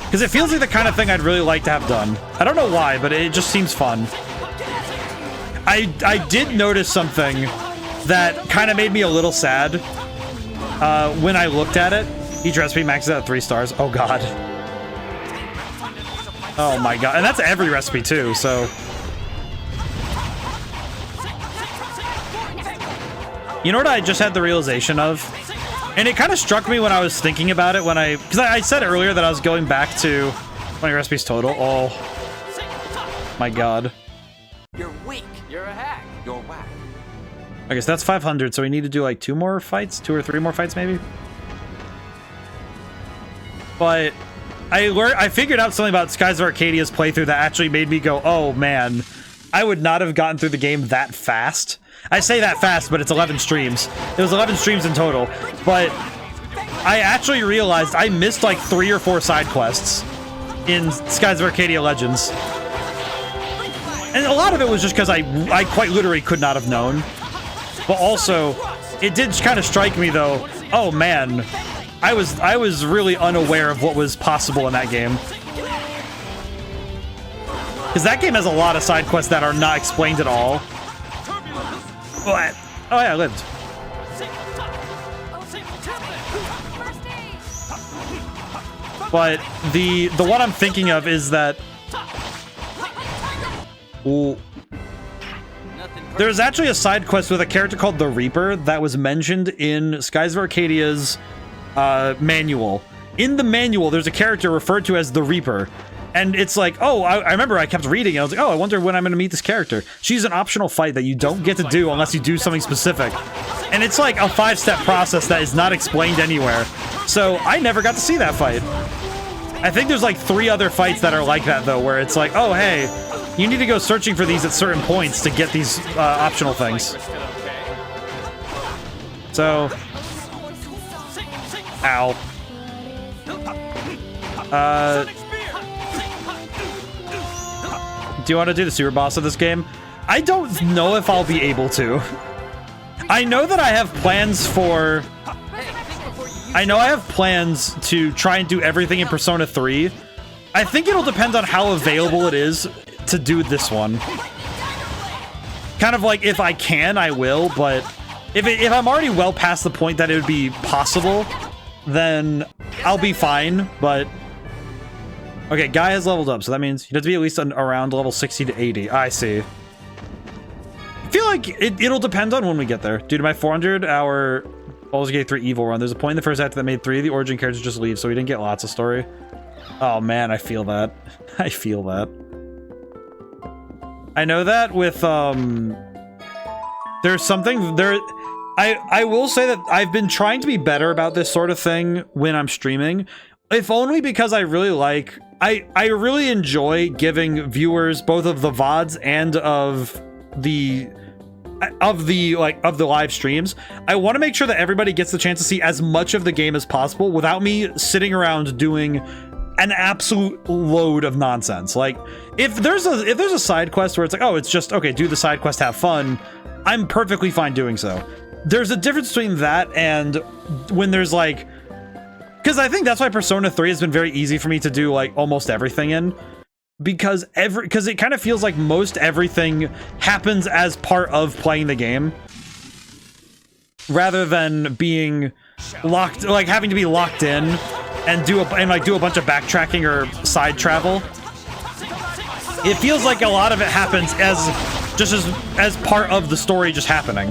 Because it feels like the kind of thing I'd really like to have done. I don't know why, but it just seems fun. I did notice something that kind of made me a little sad when I looked at it. Each recipe maxes out at 3 stars. Oh god. Oh my god. And that's every recipe too, so. You know what I just had the realization of? And it kind of struck me when I was thinking about it when because I said earlier that I was going back to 20 recipes total. Oh my god. You're weak. You're a hack. You're whack. Okay, so that's 500, so we need to do like 2 more fights? 2 or 3 more fights maybe? But I figured out something about Skies of Arcadia's playthrough that actually made me go, oh man, I would not have gotten through the game that fast. I say that fast, but it's 11 streams. It was 11 streams in total, but I actually realized I missed like 3 or 4 side quests in Skies of Arcadia Legends. And a lot of it was just because I quite literally could not have known. But also, it did kind of strike me though, oh man, I was really unaware of what was possible in that game. Because that game has a lot of side quests that are not explained at all. What? Oh yeah, I lived. But the one I'm thinking of is that... Ooh. There's actually a side quest with a character called the Reaper that was mentioned in Skies of Arcadia's manual. In the manual, there's a character referred to as the Reaper. And it's like, oh, I remember I kept reading it. I was like, oh, I wonder when I'm going to meet this character. She's an optional fight that you don't get to do unless you do something specific. And it's like a 5-step process that is not explained anywhere. So I never got to see that fight. I think there's like 3 other fights that are like that, though, where it's like, oh, hey, you need to go searching for these at certain points to get these optional things. So... Ow. Do you want to do the super boss of this game? I don't know if I'll be able to. I know that I have plans for... I know I have plans to try and do everything in Persona 3. I think it'll depend on how available it is to do this one. Kind of like, if I can, I will, but if I'm already well past the point that it would be possible, then I'll be fine, but... Okay, Guy has leveled up, so that means he has to be at least around level 60 to 80. I see. I feel like it'll depend on when we get there. Due to my 400-hour Baldur's Gate 3 Evil run, there's a point in the first act that made 3 of the origin characters just leave, so we didn't get lots of story. Oh man, I feel that. I feel that. I know that with, there's something there... I will say that I've been trying to be better about this sort of thing when I'm streaming, if only because I really like... I really enjoy giving viewers both of the VODs and of the live streams. I want to make sure that everybody gets the chance to see as much of the game as possible without me sitting around doing an absolute load of nonsense. Like, if there's a side quest where it's like, oh, it's just, okay, do the side quest, have fun, I'm perfectly fine doing so. There's a difference between that and when there's like... Because I think that's why Persona 3 has been very easy for me to do like almost everything in. Because it kind of feels like most everything happens as part of playing the game. Rather than being locked, like having to be locked in and do a bunch of backtracking or side travel. It feels like a lot of it happens as part of the story just happening.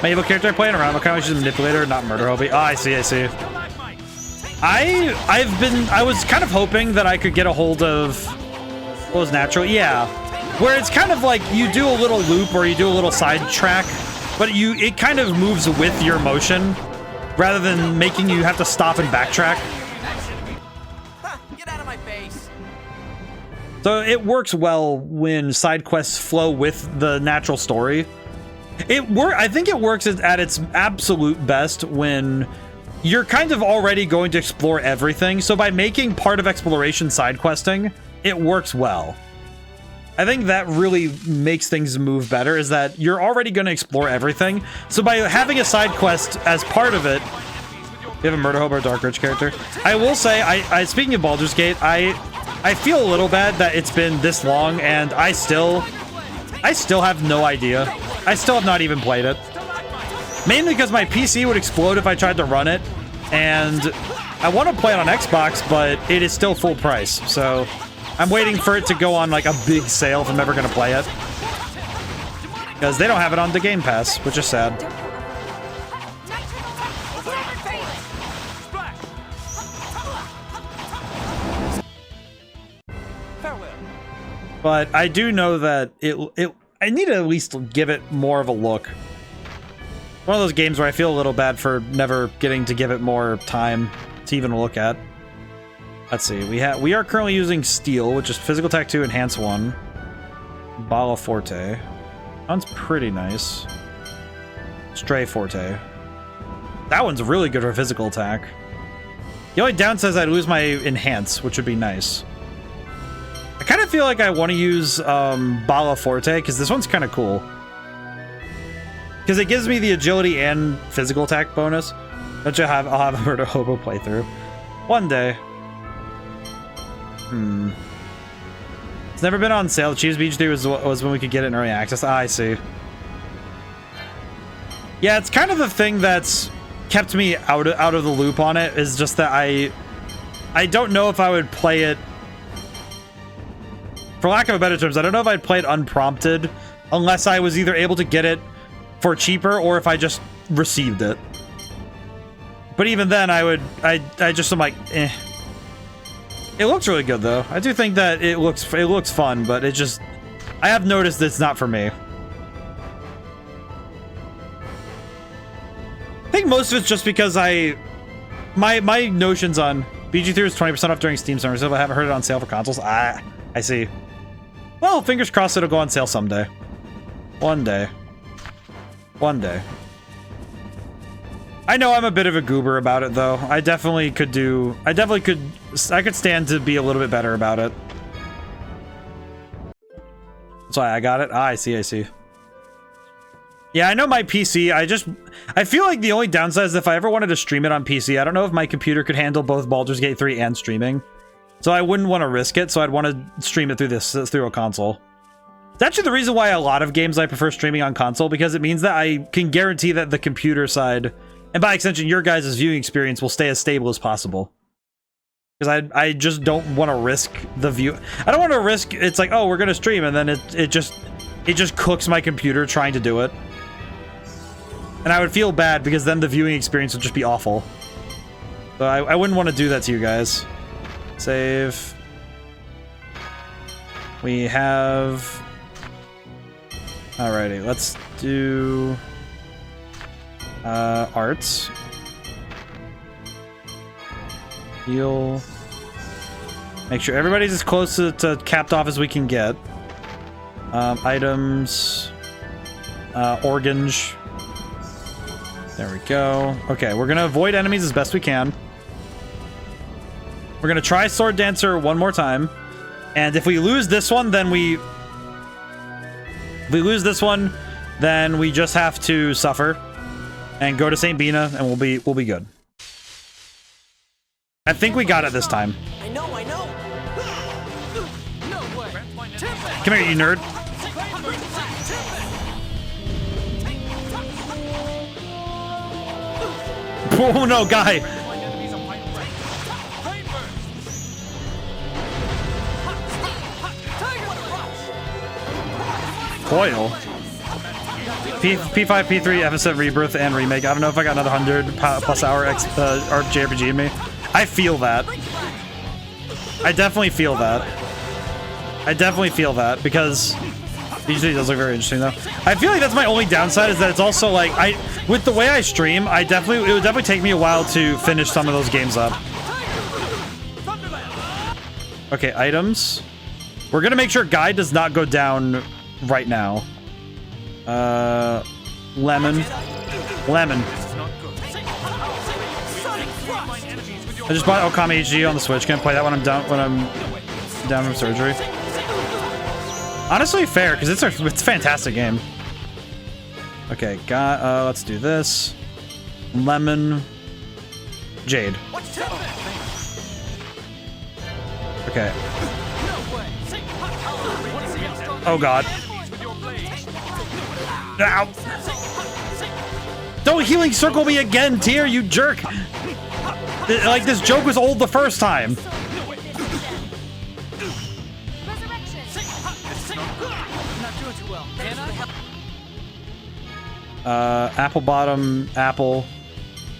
My evil character I play around, what kind of she's a manipulator, not murder hobby. Oh, I see. I was kind of hoping that I could get a hold of what was natural. Yeah. Where it's kind of like you do a little loop or you do a little side track, but it kind of moves with your motion rather than making you have to stop and backtrack. Get out of my face. So it works well when side quests flow with the natural story. I think it works at its absolute best when you're kind of already going to explore everything. So by making part of exploration side questing, it works well. I think that really makes things move better, is that you're already going to explore everything. So by having a side quest as part of it, you have a murder hobo or dark rich character. I will say, speaking of Baldur's Gate, I feel a little bad that it's been this long and I still have no idea. I still have not even played it. Mainly because my PC would explode if I tried to run it, and I want to play it on Xbox, but it is still full price, so I'm waiting for it to go on like a big sale if I'm ever going to play it. Because they don't have it on the Game Pass, which is sad. But I do know that I need to at least give it more of a look. One of those games where I feel a little bad for never getting to give it more time to even look at. Let's see. We are currently using Steel, which is Physical Attack 2, Enhance 1. Bala Forte. That one's pretty nice. Stray Forte. That one's really good for physical attack. The only downside is I'd lose my Enhance, which would be nice. I kind of feel like I want to use Bala Forte, because this one's kind of cool. Because it gives me the agility and physical attack bonus. Which I'll have a Murder Hobo playthrough. One day. It's never been on sale. Chiefs Beach 3 was when we could get it in early access. Ah, I see. Yeah, it's kind of the thing that's kept me out of the loop on it, is just that I don't know if I would play it, for lack of a better terms, I don't know if I'd play it unprompted unless I was either able to get it for cheaper or if I just received it. But even then, I just am like, eh. It looks really good though. I do think that it looks fun, but it just, I have noticed it's not for me. I think most of it's just because my notions on BG3 is 20% off during Steam Summer Sale, but I haven't heard it on sale for consoles. Ah, I see. Well, fingers crossed it'll go on sale someday. One day. One day. I know I'm a bit of a goober about it though. I could stand to be a little bit better about it. That's why I got it. Ah, I see. Yeah, I know my PC, I feel like the only downside is if I ever wanted to stream it on PC, I don't know if my computer could handle both Baldur's Gate 3 and streaming. So I wouldn't want to risk it, so I'd want to stream it through a console. It's actually the reason why a lot of games I prefer streaming on console, because it means that I can guarantee that the computer side, and by extension your guys' viewing experience, will stay as stable as possible. Because I just don't want to risk the view. I don't want to risk, it's like, oh, we're going to stream, and then it just cooks my computer trying to do it. And I would feel bad because then the viewing experience would just be awful. So I wouldn't want to do that to you guys. Save. We have... Alrighty, let's do... arts. Heal. Make sure everybody's as close to capped off as we can get. Items. Organge. There we go. Okay, we're gonna avoid enemies as best we can. We're gonna try Sword Dancer one more time. And if we lose this one, then we just have to suffer and go to St. Bina, and we'll be good. I think we got it this time. I know. Come here, you nerd. Oh no, guy! Coil. P5, P3, FS7 Rebirth, and Remake. I don't know if I got another 100 plus hour JRPG in me. I feel that. I definitely feel that. Because usually does look very interesting though. I feel like that's my only downside, is that it's also like, with the way I stream, it would definitely take me a while to finish some of those games up. Okay, items. We're gonna make sure Guy does not go down right now. Lemon. I just bought Okami HD on the Switch. Can't play that when I'm down from surgery. Honestly, fair, because it's a fantastic game. Okay, let's do this. Lemon. Jade. Okay. Oh god. Ow. Don't healing circle me again, Tyr, you jerk! Like, this joke was old the first time. Apple bottom, apple.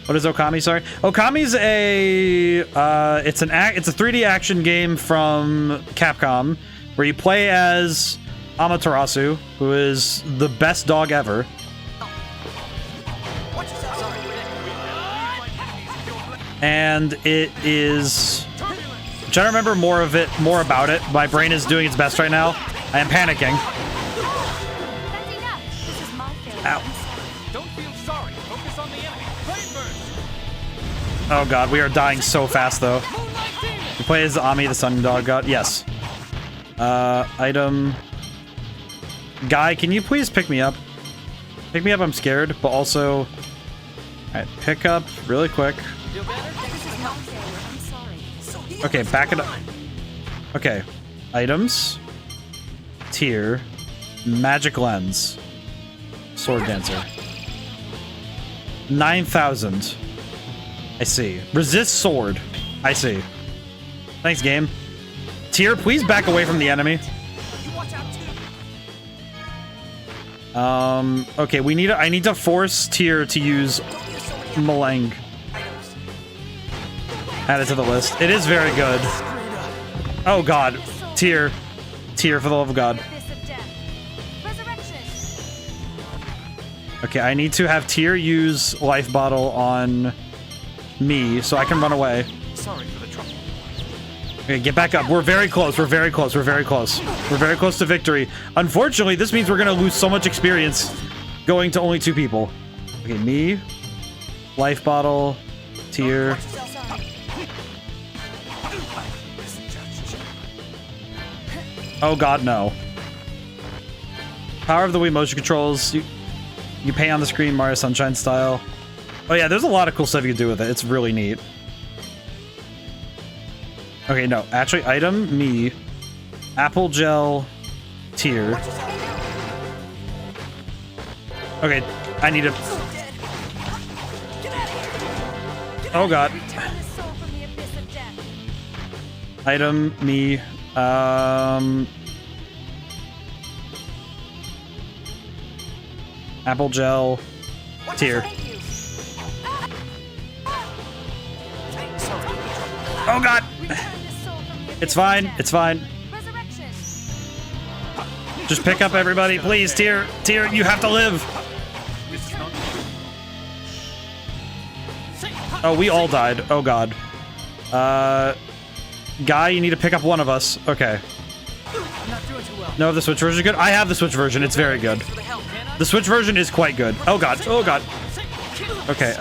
What is Okami? Sorry, Okami's it's a 3D action game from Capcom where you play as Amaterasu, who is the best dog ever. And it is, I'm trying to remember more about it. My brain is doing its best right now. I am panicking. Ow. Oh god, we are dying so fast though. We play as Ami, the sun dog god. Yes. Item. Guy, can you please pick me up? Pick me up, I'm scared, but also... Alright, pick up really quick. Okay, back it up. Okay. Items. Tier. Magic lens. Sword dancer. 9,000. I see. Resist sword. I see. Thanks, game. Tier, please back away from the enemy. Okay, I need to force Tier to use Malang. Add it to the list. It is very good. Oh god. Tier. Tier, for the love of god. Okay, I need to have Tier use life bottle on me so I can run away. Sorry for the trouble. Okay, get back up. We're very close. We're very close. We're very close. We're very close to victory. Unfortunately, this means we're going to lose so much experience going to only 2 people. Okay, me. Life bottle. Tier. Oh god, no. Power of the Wii motion controls. You pay on the screen, Mario Sunshine style. Oh yeah, there's a lot of cool stuff you can do with it. It's really neat. Okay, no. Actually, item, me. Apple gel, Tier. Okay, I need to... Oh god. Item, me. Apple gel, Tier. Oh god! It's fine, it's fine. Just pick up everybody, please, Tier. Tier, you have to live. Oh, we all died. Oh god. Guy, you need to pick up one of us. Okay. No, the Switch version is good. I have the Switch version. It's very good. The Switch version is quite good. Oh god. Oh god. Okay.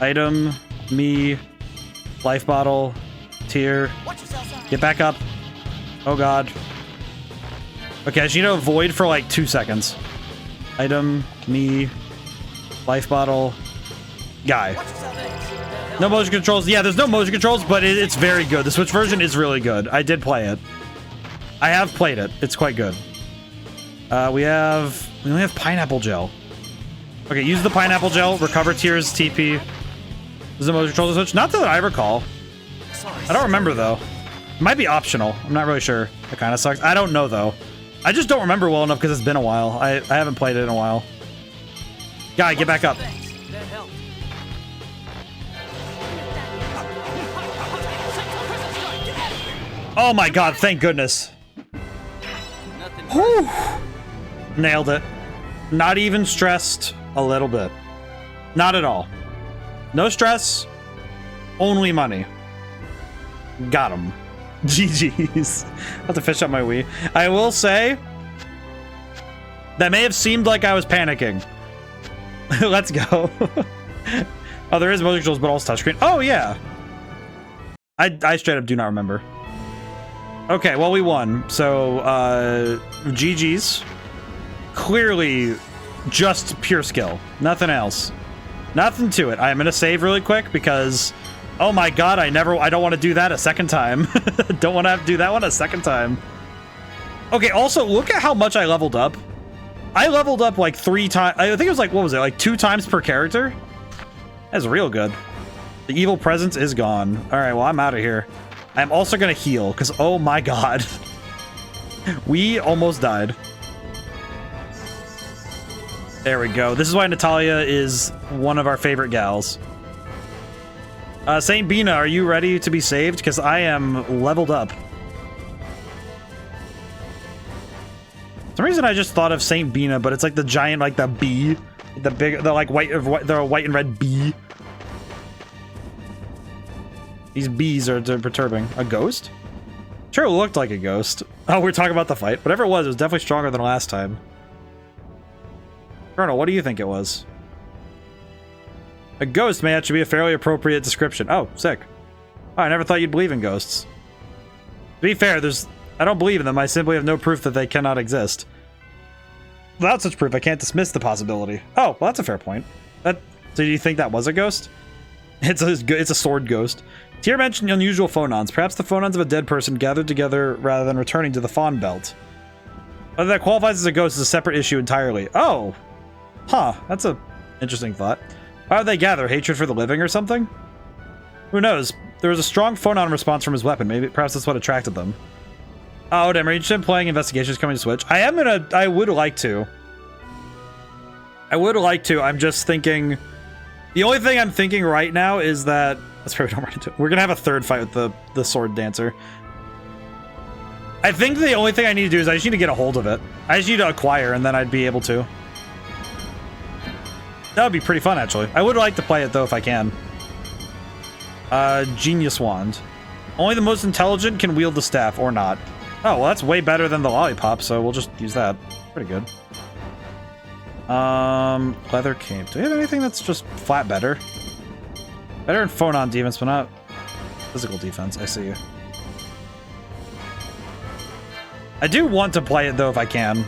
Item, me, life bottle, Tier. Get back up. Oh god. Okay, I just need to avoid for like 2 seconds. Item, me, life bottle, Guy. No motion controls. Yeah, there's no motion controls, but it's very good. The Switch version is really good. I did play it. I have played it. It's quite good. We only have pineapple gel. Okay, use the pineapple gel. Recover Tier's TP. Is the motion control Switch? Not that I recall. I don't remember though. It might be optional. I'm not really sure. That kind of sucks. I don't know though. I just don't remember well enough because it's been a while. I haven't played it in a while. Guy, get back up. Oh my god, thank goodness. Whew. Nailed it. Not even stressed a little bit. Not at all. No stress. Only money. Got him. GG's. I'll have to fish up my Wii. I will say, that may have seemed like I was panicking. Let's go. Oh, there is motion controls, but also touchscreen. Oh, yeah. I straight up do not remember. Okay, well, we won. So, GG's. Clearly, just pure skill. Nothing else. Nothing to it. I'm gonna save really quick because, oh my god, I don't want to do that a second time. Don't want to have to do that one a second time. Okay, also, look at how much I leveled up. I leveled up like 3 times. I think it was like, what was it? Like 2 times per character? That's real good. The evil presence is gone. All right, well, I'm out of here. I'm also going to heal because, oh my god. We almost died. There we go. This is why Natalia is one of our favorite gals. Saint Bina, are you ready to be saved? Because I am leveled up. For some reason, I just thought of Saint Bina, but it's like the giant, like the bee, the big, the like white and red bee. These bees are perturbing. A ghost? Sure, it looked like a ghost. Oh, we're talking about the fight. Whatever it was definitely stronger than last time. Colonel, what do you think it was? A ghost may actually be a fairly appropriate description. Oh, sick. Oh, I never thought you'd believe in ghosts. To be fair, I don't believe in them. I simply have no proof that they cannot exist. Without such proof, I can't dismiss the possibility. Oh, well, that's a fair point. So do you think that was a ghost? It's a sword ghost. Tyr mentioned unusual phonons. Perhaps the phonons of a dead person gathered together rather than returning to the fawn belt. Whether that qualifies as a ghost is a separate issue entirely. Oh! Huh, that's a interesting thought. Why would they gather? Hatred for the living or something? Who knows? There was a strong phonon response from his weapon. Perhaps that's what attracted them. Oh, ODaM, are you interested in playing Investigations coming to Switch? I would like to. I'm just thinking... The only thing I'm thinking right now is that... That's probably not right to. We're gonna have a third fight with the sword dancer. I think the only thing I need to do is I just need to get a hold of it. I just need to acquire, and then I'd be able to. That would be pretty fun, actually. I would like to play it, though, if I can. Genius Wand. Only the most intelligent can wield the staff, or not. Oh, well, that's way better than the lollipop, so we'll just use that. Pretty good. Leather cape. Do we have anything that's just flat better? Better in phonon defense, but not physical defense. I see you. I do want to play it, though, if I can.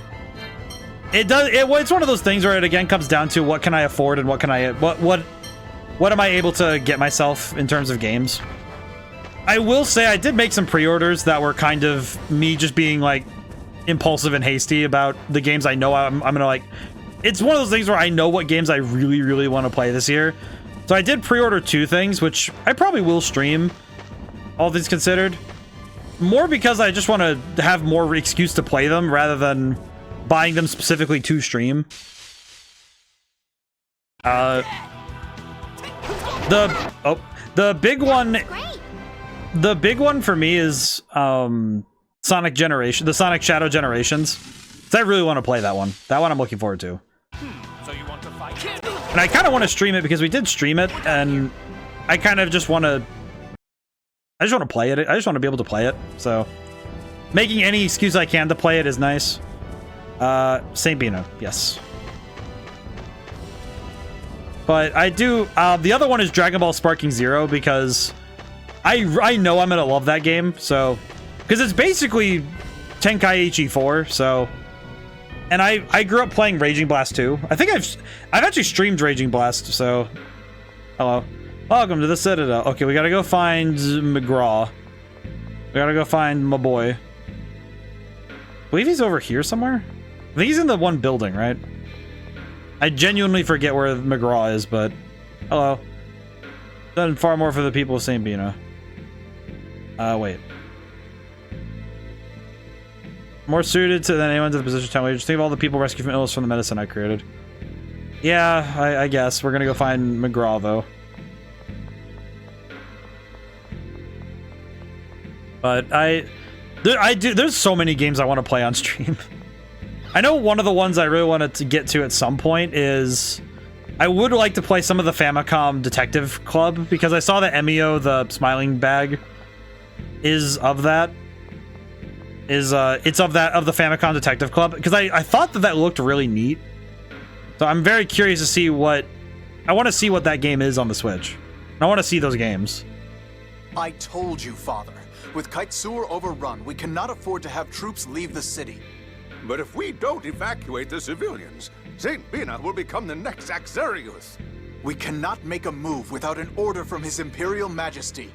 It's one of those things where it again comes down to what can I afford and what am I able to get myself in terms of games. I will say I did make some pre-orders that were kind of me just being like impulsive and hasty about the games I know I'm gonna like. It's one of those things where I know what games I really, really want to play this year. So I did pre-order 2 things, which I probably will stream, all things considered. More because I just want to have more excuse to play them rather than buying them specifically to stream. The big one for me is Sonic Generation, the Sonic Shadow Generations. So I really want to play that one. That one I'm looking forward to. So you want to fight? And I kind of want to stream it because we did stream it, and I kind of just want to... I just want to play it. I just want to be able to play it. So making any excuse I can to play it is nice. Saint Bina, yes. But I do... the other one is Dragon Ball Sparking Zero because I know I'm going to love that game. So... Because it's basically Tenkaichi 4, so... And I grew up playing Raging Blast 2. I think I've actually streamed Raging Blast, so... Hello. Welcome to the Citadel. Okay, we gotta go find McGraw. We gotta go find my boy. I believe he's over here somewhere? I think he's in the one building, right? I genuinely forget where McGraw is, but... Hello. Done far more for the people of St. Bina. Wait. More suited to than anyone to the position of town leader. Just think of all the people rescued from illness from the medicine I created. Yeah, I guess. We're gonna go find McGraw, though. But there's so many games I want to play on stream. I know one of the ones I really wanted to get to at some point is... I would like to play some of the Famicom Detective Club, because I saw that Emio, the smiling bag, is of that. It's of the Famicom Detective Club, because I thought that looked really neat. So I'm very curious to see what... I want to see what that game is on the Switch. I want to see those games. I told you, Father. With Kaitsur overrun, we cannot afford to have troops leave the city. But if we don't evacuate the civilians, Saint Bina will become the next Axarius. We cannot make a move without an order from His Imperial Majesty.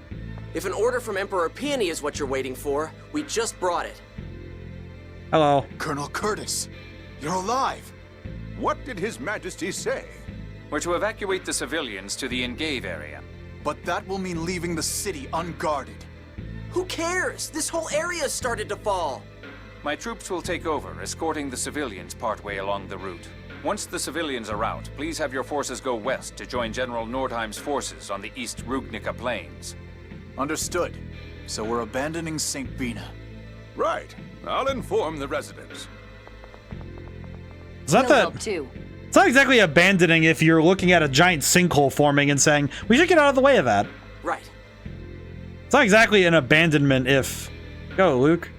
If an order from Emperor Peony is what you're waiting for, we just brought it. Hello. Colonel Curtis, you're alive. What did His Majesty say? We're to evacuate the civilians to the Engave area. But that will mean leaving the city unguarded. Who cares? This whole area started to fall. My troops will take over, escorting the civilians partway along the route. Once the civilians are out, please have your forces go west to join General Nordheim's forces on the East Rugnica Plains. Understood. So we're abandoning St. Bina. Right. I'll inform the residents. Is that He'll the... help too. It's not exactly abandoning if you're looking at a giant sinkhole forming and saying, we should get out of the way of that. Right. It's not exactly an abandonment if... Go, Luke.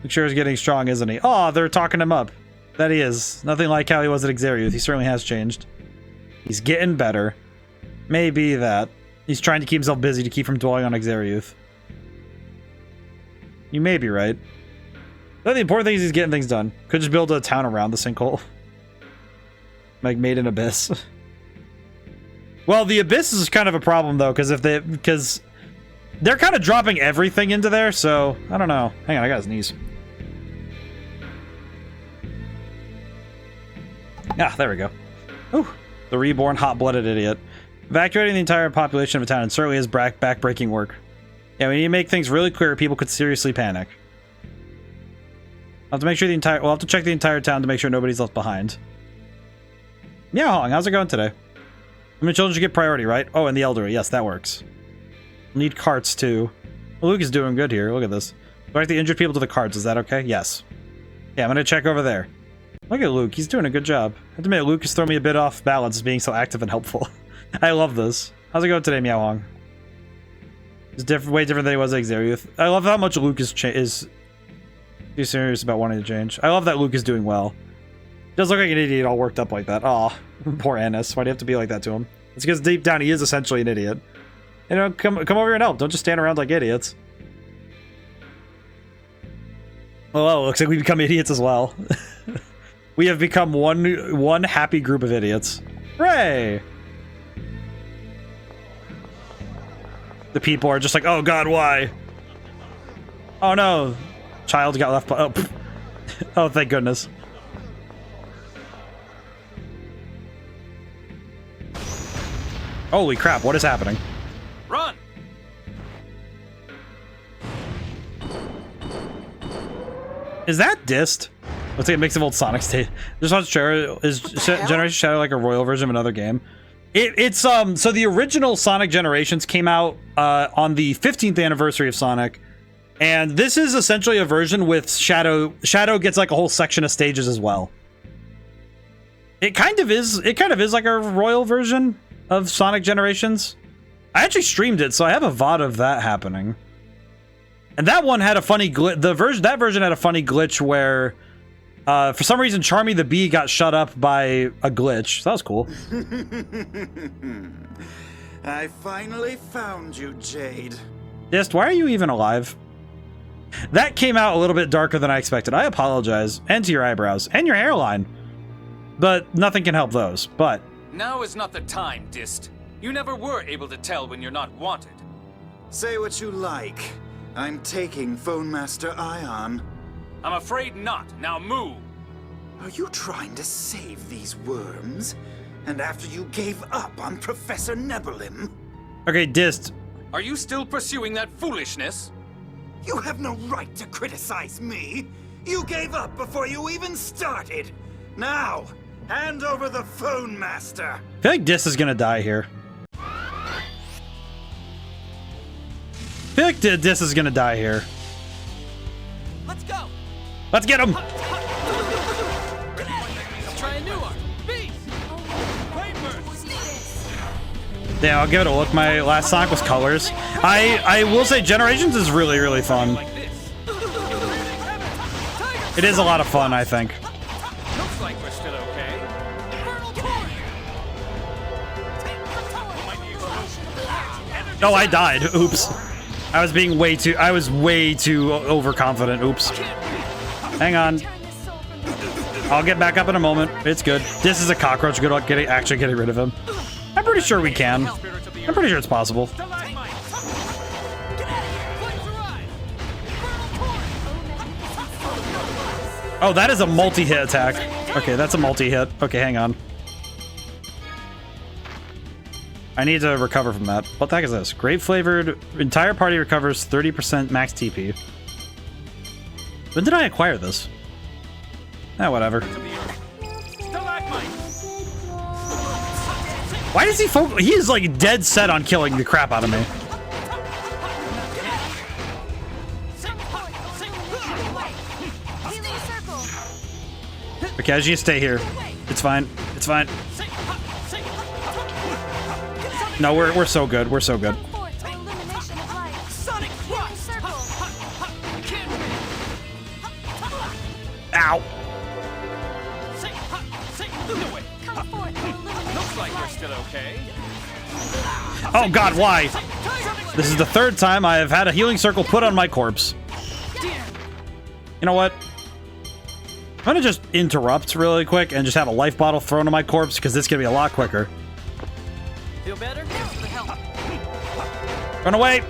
Luke sure is getting strong, isn't he? Oh, they're talking him up. That he is. Nothing like how he was at Xeriuth. He certainly has changed. He's getting better. Maybe that. He's trying to keep himself busy to keep from dwelling on Xeriuth. You may be right. But the important thing is he's getting things done. Could just build a town around the sinkhole. Like made an abyss. Well, the abyss is kind of a problem though, because they're kind of dropping everything into there, so I don't know. Hang on, I got his knees. Ah, there we go. Ooh, the reborn hot-blooded idiot. Evacuating the entire population of a town certainly is back-breaking work. Yeah, we need to make things really clear. People could seriously panic. I'll have to make sure we'll have to check the entire town to make sure nobody's left behind. Yeah, Hong, how's it going today? I mean, children should get priority, right? Oh, and the elderly. Yes, that works. We'll need carts, too. Well, Luke is doing good here. Look at this. Direct the injured people to the carts. Is that okay? Yes. Yeah, I'm going to check over there. Look at Luke. He's doing a good job. I have to admit, Luke has thrown me a bit off balance as being so active and helpful. I love this. How's it going today, Meow Hong? It's way different than he was at Xeriuth. I love how much Luke is too serious about wanting to change. I love that Luke is doing well. He does look like an idiot all worked up like that. Aw, poor Annis. Why do you have to be like that to him? It's because deep down he is essentially an idiot. You know, come over here and help. Don't just stand around like idiots. Oh, looks like we become idiots as well. We have become one happy group of idiots. Hooray! The people are just like, oh god, why? Oh no, child got left. Oh, oh, thank goodness. Holy crap! What is happening? Run! Is that dist? Looks like a mix of old Sonic state. This one's Generation Shadow like a royal version of another game? It's so the original Sonic Generations came out on the 15th anniversary of Sonic, and this is essentially a version with Shadow. Shadow gets like a whole section of stages as well. It kind of is like a royal version of Sonic Generations. I actually streamed it, so I have a VOD of that happening. And that one had a funny glitch. That version had a funny glitch where for some reason Charmy the Bee got shut up by a glitch. So that was cool. I finally found you, Jade. Dist, why are you even alive? That came out a little bit darker than I expected. I apologize. And to your eyebrows. And your hairline. But nothing can help those. But now is not the time, Dist. You never were able to tell when you're not wanted. Say what you like. I'm taking Phone Master Ion. I'm afraid not. Now move. Are you trying to save these worms? And after you gave up on Professor Nebulim? Okay, Dist. Are you still pursuing that foolishness? You have no right to criticize me. You gave up before you even started. Now, hand over the Phone Master. I feel like Dist is gonna die here. I feel like Dist is gonna die here. Let's go. Let's get him. Let's try a new one. Beast. Yeah, I'll give it a look. My last Sonic was Colors. I will say Generations is really, really fun. It is a lot of fun, I think. Looks like we're still okay. Oh, I died. Oops. I was way too overconfident. Oops. Hang on. I'll get back up in a moment. It's good. This is a cockroach. Good luck actually getting rid of him. I'm pretty sure we can. I'm pretty sure it's possible. Oh, that is a multi-hit attack. Okay, that's a multi-hit. Okay, hang on. I need to recover from that. What the heck is this? Grape flavored. Entire party recovers 30% max TP. When did I acquire this? Ah, whatever. Why does he focus? He is like dead set on killing the crap out of me. Okay, I just need to stay here. It's fine. It's fine. No, we're so good. We're so good. Ow. Looks like you're still okay. Oh god, why? This is the third time I have had a healing circle put on my corpse. You know what? I'm gonna just interrupt really quick and just have a life bottle thrown on my corpse because this is gonna be a lot quicker. Feel better? Thanks for the help. Run away!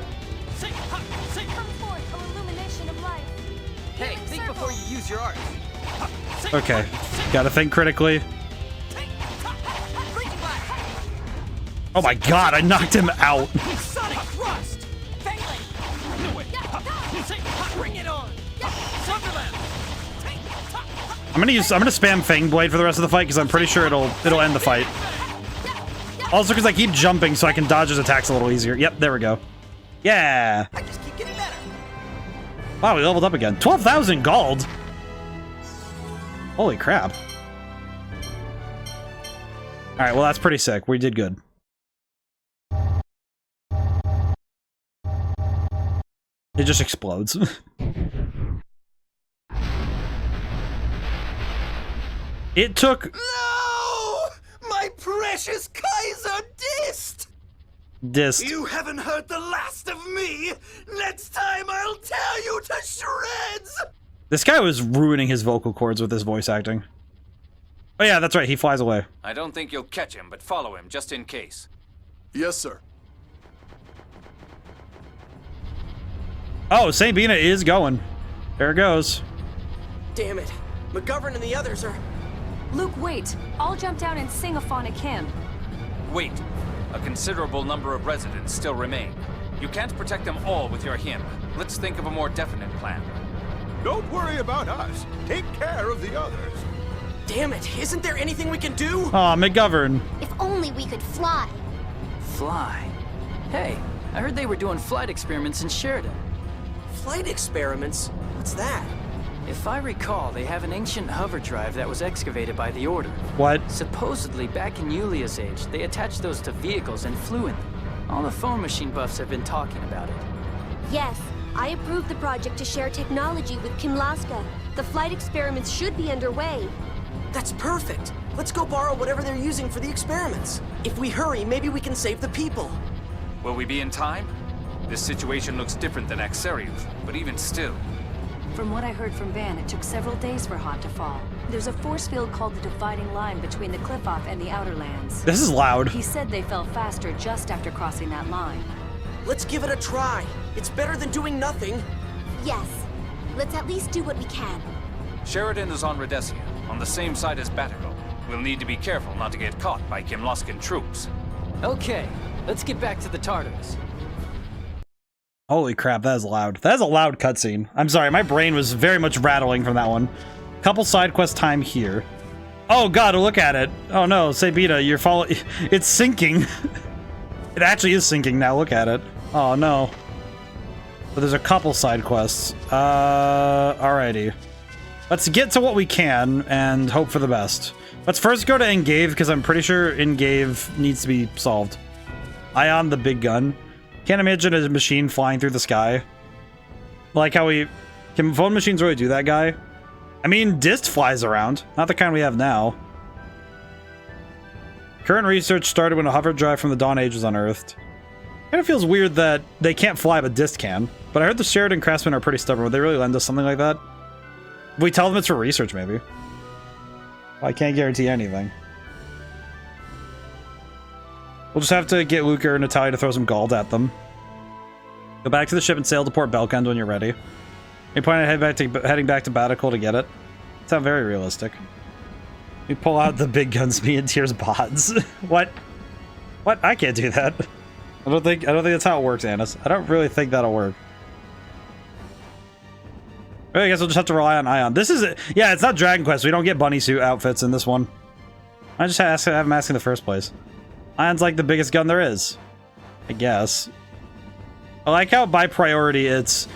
Hey, think before you use your art. Okay, gotta think critically. Oh my god, I knocked him out. Sonic thrust. Bring it on. I'm gonna spam Fang Blade for the rest of the fight because I'm pretty sure it'll end the fight. Also because I keep jumping so I can dodge his attacks a little easier. Yep, there we go. Yeah. I just keep getting better. Wow, we leveled up again. 12,000 gold. Holy crap. All right, well that's pretty sick. We did good. It just explodes. It took... No! My precious Kaiser Dist! Dist. You haven't heard the last of me! Next time I'll tear you to shreds! This guy was ruining his vocal cords with his voice acting. Oh yeah, that's right, he flies away. I don't think you'll catch him, but follow him just in case. Yes, sir. Oh, St. Bina is going. There it goes. Damn it. McGovern and the others are... Luke, wait. I'll jump down and sing a phonic hymn. Wait. A considerable number of residents still remain. You can't protect them all with your hymn. Let's think of a more definite plan. Don't worry about us. Take care of the others. Damn it. Isn't there anything we can do? Aw, McGovern. If only we could fly. Fly? Hey, I heard they were doing flight experiments in Sheridan. Flight experiments? What's that? If I recall, they have an ancient hover drive that was excavated by the Order. What? Supposedly, back in Yulia's age, they attached those to vehicles and flew in them. All the phone machine buffs have been talking about it. Yes, I approved the project to share technology with Kimlaska. The flight experiments should be underway. That's perfect. Let's go borrow whatever they're using for the experiments. If we hurry, maybe we can save the people. Will we be in time? This situation looks different than Axarius, but even still. From what I heard from Van, it took several days for Hot to fall. There's a force field called the dividing line between the cliff-off and the outer lands. This is loud. He said they fell faster just after crossing that line. Let's give it a try. It's better than doing nothing. Yes. Let's at least do what we can. Sheridan is on Rhodesia, on the same side as Batago. We'll need to be careful not to get caught by Kimlaskan troops. Okay, let's get back to the Tartarus. Holy crap, that is loud. That is a loud cutscene. I'm sorry, my brain was very much rattling from that one. Couple side quest time here. Oh god, look at it. Oh no, Sabita, you're following. It's sinking. It actually is sinking now, look at it. Oh no. But there's a couple side quests. Alrighty. Let's get to what we can and hope for the best. Let's first go to Engave, because I'm pretty sure Engave needs to be solved. Ion the big gun. Can't imagine a machine flying through the sky. Like how we... Can phone machines really do that, guy? I mean, Dist flies around. Not the kind we have now. Current research started when a hover drive from the Dawn Age was unearthed. Kind of feels weird that they can't fly, but Dist can. But I heard the Sheridan craftsmen are pretty stubborn. Would they really lend us something like that? If we tell them it's for research, maybe. Well, I can't guarantee anything. We'll just have to get Luca or Natalia to throw some gold at them. Go back to the ship and sail to Port Belkend when you're ready. You plan on heading back to Batical to get it? Sounds very realistic. We pull out the big guns, me and Tears bots. What? What? I can't do that. I don't think that's how it works, Annis. I don't really think that'll work. I guess we'll just have to rely on Ion. This is it. Yeah, it's not Dragon Quest. We don't get bunny suit outfits in this one. I just have him asking in the first place. Ion's like the biggest gun there is, I guess. I like how by priority it's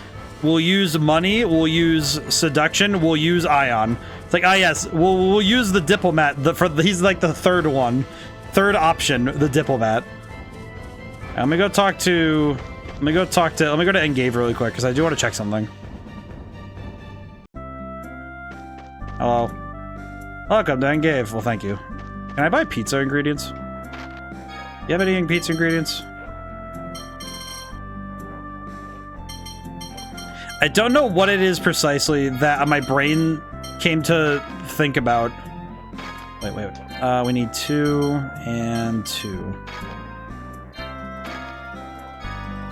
we'll use money, we'll use seduction, we'll use Ion. It's like, ah, yes, we'll use the diplomat. He's like the third one, third option, the diplomat. Let me go to Engave really quick because I do want to check something. Hello. Welcome to Engave. Well, thank you. Can I buy pizza ingredients? You have any pizza ingredients? I don't know what it is precisely that my brain came to think about. Wait. We need 2 and 2.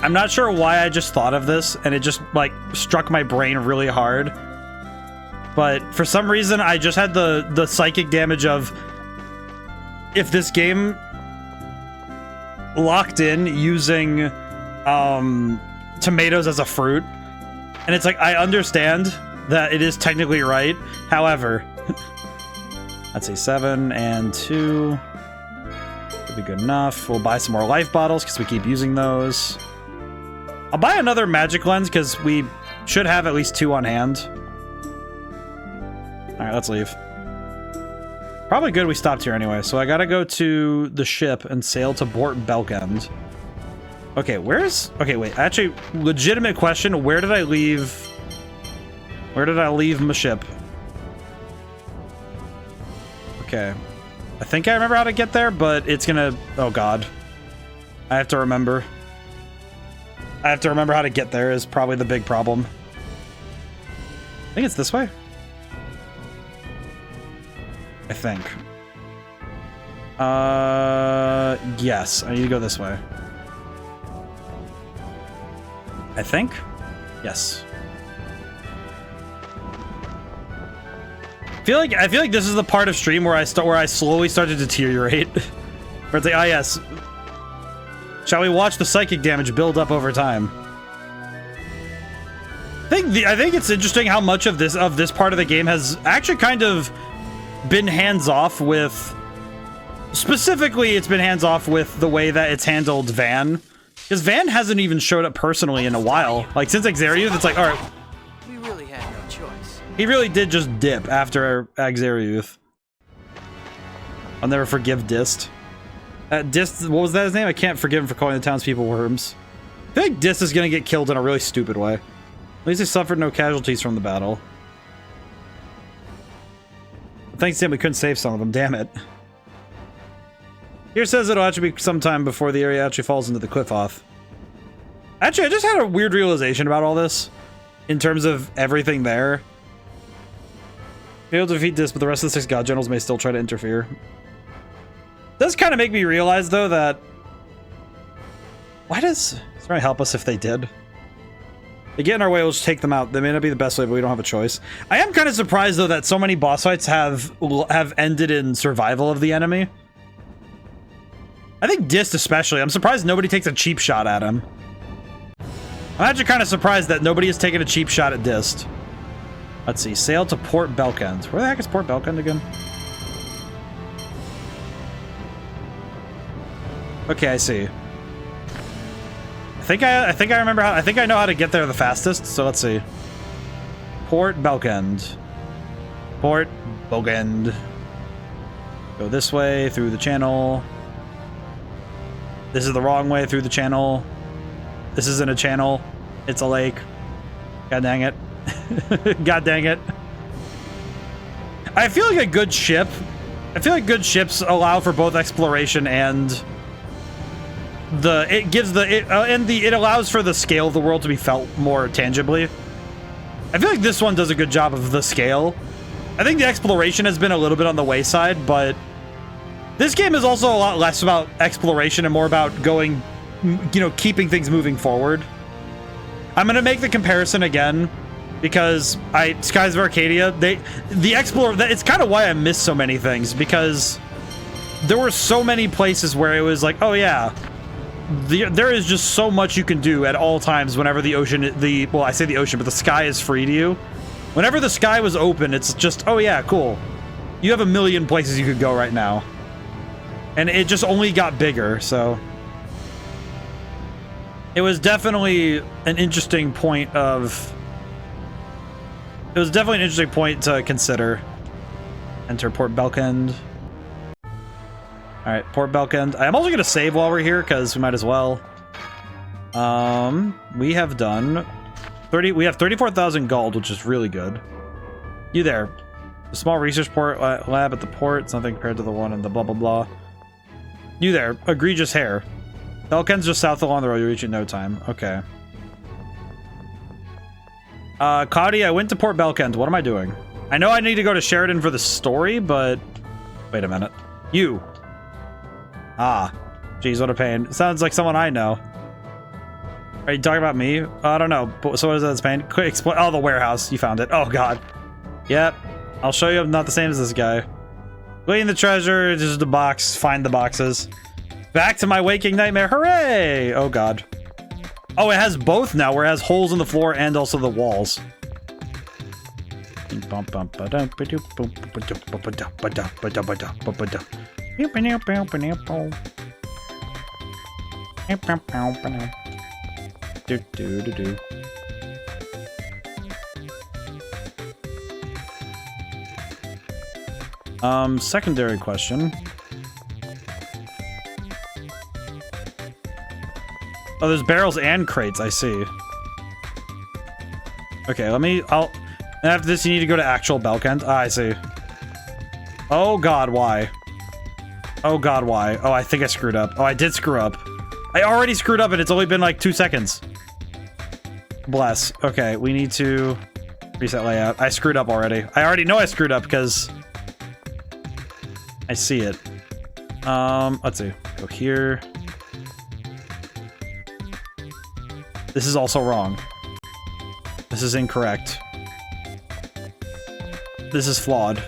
I'm not sure why I just thought of this, and it just, like, struck my brain really hard. But for some reason, I just had the psychic damage of if this game locked in using tomatoes as a fruit, and it's like, I understand that it is technically right. However, let's see, 7 and 2 would be good enough. We'll buy some more life bottles because we keep using those. I'll buy another magic lens because we should have at least 2 on hand. All right, let's leave. Probably good we stopped here anyway. So I gotta go to the ship and sail to Port Belkend. Okay, okay, wait. Actually, legitimate question. Where did I leave my ship? Okay. I think I remember how to get there, but it's gonna... Oh, God. I have to remember. I have to remember how to get there is probably the big problem. I think it's this way. I think. Yes, I need to go this way. I think? Yes. I feel like this is the part of stream where I slowly start to deteriorate. Where it's like, ah, yes. Shall we watch the psychic damage build up over time? I think it's interesting how much of this part of the game has actually kind of been hands-off with... Specifically, it's been hands-off with the way that it's handled Van. Because Van hasn't even showed up personally in a while. Like, since Axariuth, it's like, alright. We really had no choice. He really did just dip after Axariuth. I'll never forgive Dist. Dist, what was that his name? I can't forgive him for calling the townspeople worms. I feel like Dist is gonna get killed in a really stupid way. At least he suffered no casualties from the battle. Thanks to him, we couldn't save some of them, damn it. Here says it'll actually be sometime before the area actually falls into the cliff off. Actually, I just had a weird realization about all this. In terms of everything there. Be able to defeat this, but the rest of the 6 god generals may still try to interfere. Does kind of make me realize, though, that... Why does it really help us if they did? They get in our way, we'll just take them out. They may not be the best way, but we don't have a choice. I am kind of surprised, though, that so many boss fights have ended in survival of the enemy. I think Dist especially. I'm surprised nobody takes a cheap shot at him. I'm actually kind of surprised that nobody has taken a cheap shot at Dist. Let's see. Sail to Port Belkend. Where the heck is Port Belkend again? Okay, I see. I think I remember how... I think I know how to get there the fastest, so let's see. Port Belkend. Port Belkend. Go this way, through the channel. This is the wrong way, through the channel. This isn't a channel. It's a lake. God dang it. God dang it. I feel like a good ship... I feel like good ships allow for both exploration and... It allows for the scale of the world to be felt more tangibly. I feel like this one does a good job of the scale. I think the exploration has been a little bit on the wayside, but this game is also a lot less about exploration and more about going, you know, keeping things moving forward. I'm gonna make the comparison again because Skies of Arcadia, the Explorer, it's kind of why I missed so many things, because there were so many places where it was like, oh yeah, there is just so much you can do at all times whenever the ocean, well, I say the ocean, but the sky is free to you. Whenever the sky was open, it's just, oh yeah, cool. You have a million places you could go right now. And it just only got bigger, so... It was definitely an interesting point of... It was definitely an interesting point to consider. Enter Port Belkend. Alright, Port Belkend. I'm also gonna save while we're here, because we might as well. We have done... We have 34,000 gold, which is really good. You there. A small research port lab at the port. It's nothing compared to the one in the blah blah blah. You there. Egregious hair. Belkend's just south along the road. You reach in no time. Okay. Cody, I went to Port Belkend. What am I doing? I know I need to go to Sheridan for the story, but... Wait a minute. You. Ah. Jeez, what a pain. Sounds like someone I know. Are you talking about me? I don't know. So what is that? It's pain? Quick, explain. Oh, the warehouse. You found it. Oh, God. Yep. I'll show you I'm not the same as this guy. Clean the treasure. Just the box. Find the boxes. Back to my waking nightmare. Hooray! Oh, God. Oh, it has both now, where it has holes in the floor and also the walls. Secondary question. Oh, there's barrels and crates, I see. Okay, and after this, you need to go to actual Belkend. Ah, I see. Oh god, why? Oh god, why? Oh, I think I screwed up. Oh, I did screw up. I already screwed up and it's only been like 2 seconds. Bless. Okay, we need to reset layout. I screwed up already. I already know I screwed up because I see it. Let's see. Go here. This is also wrong. This is incorrect. This is flawed.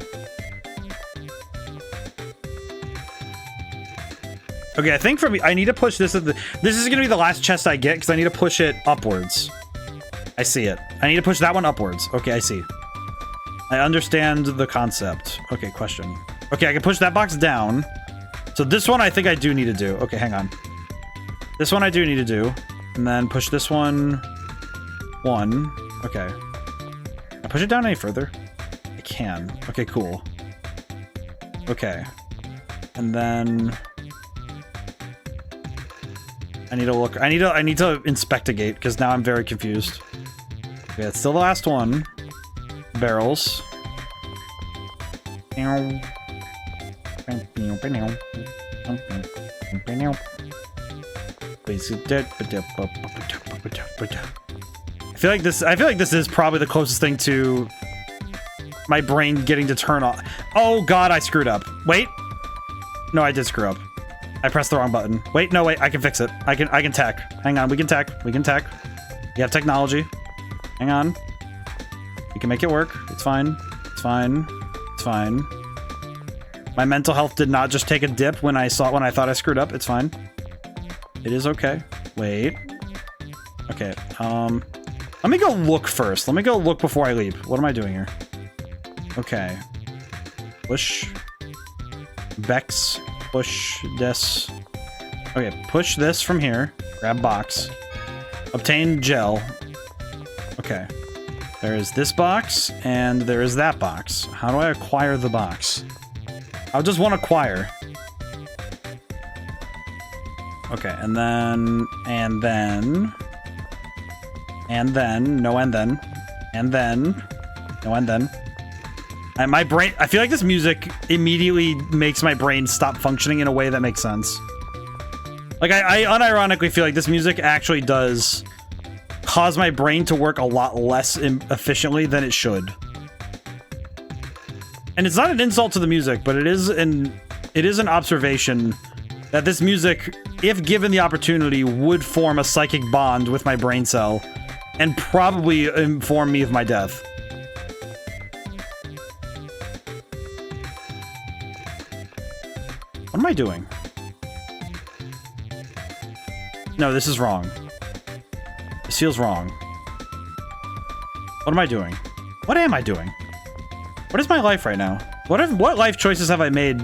Okay, I think for me, I need to push this. This is gonna be the last chest I get because I need to push it upwards. I see it. I need to push that one upwards. Okay, I see. I understand the concept. Okay, question. Okay, I can push that box down. So this one I think I do need to do. Okay, hang on. This one I do need to do. And then push this one. Okay. Can I push it down any further? I can. Okay, cool. Okay. And then I need to look. I need to investigate because now I'm very confused. Okay, it's still the last one. Barrels. I feel like this is probably the closest thing to my brain getting to turn off. Oh god, I screwed up. Wait. No, I did screw up. I pressed the wrong button. Wait, no, wait, I can fix it. I can tech. Hang on, we can tech. We can tech. We have technology. Hang on. We can make it work. It's fine. It's fine. It's fine. My mental health did not just take a dip when I thought I screwed up. It's fine. It is okay. Wait. Okay. Let me go look first. Let me go look before I leave. What am I doing here? Okay. Push. Bex. Push this. Okay, push this from here. Grab box. Obtain gel. Okay. There is this box, and there is that box. How do I acquire the box? I just want to acquire. Okay, and then, no, and then, no, and then. And my brain, I feel like this music immediately makes my brain stop functioning in a way that makes sense. Like, I unironically feel like this music actually does cause my brain to work a lot less efficiently than it should. And it's not an insult to the music, but it is an observation that this music, if given the opportunity, would form a psychic bond with my brain cell and probably inform me of my death. What am I doing? No, this is wrong. This feels wrong. What am I doing? What am I doing? What is my life right now? What life choices have I made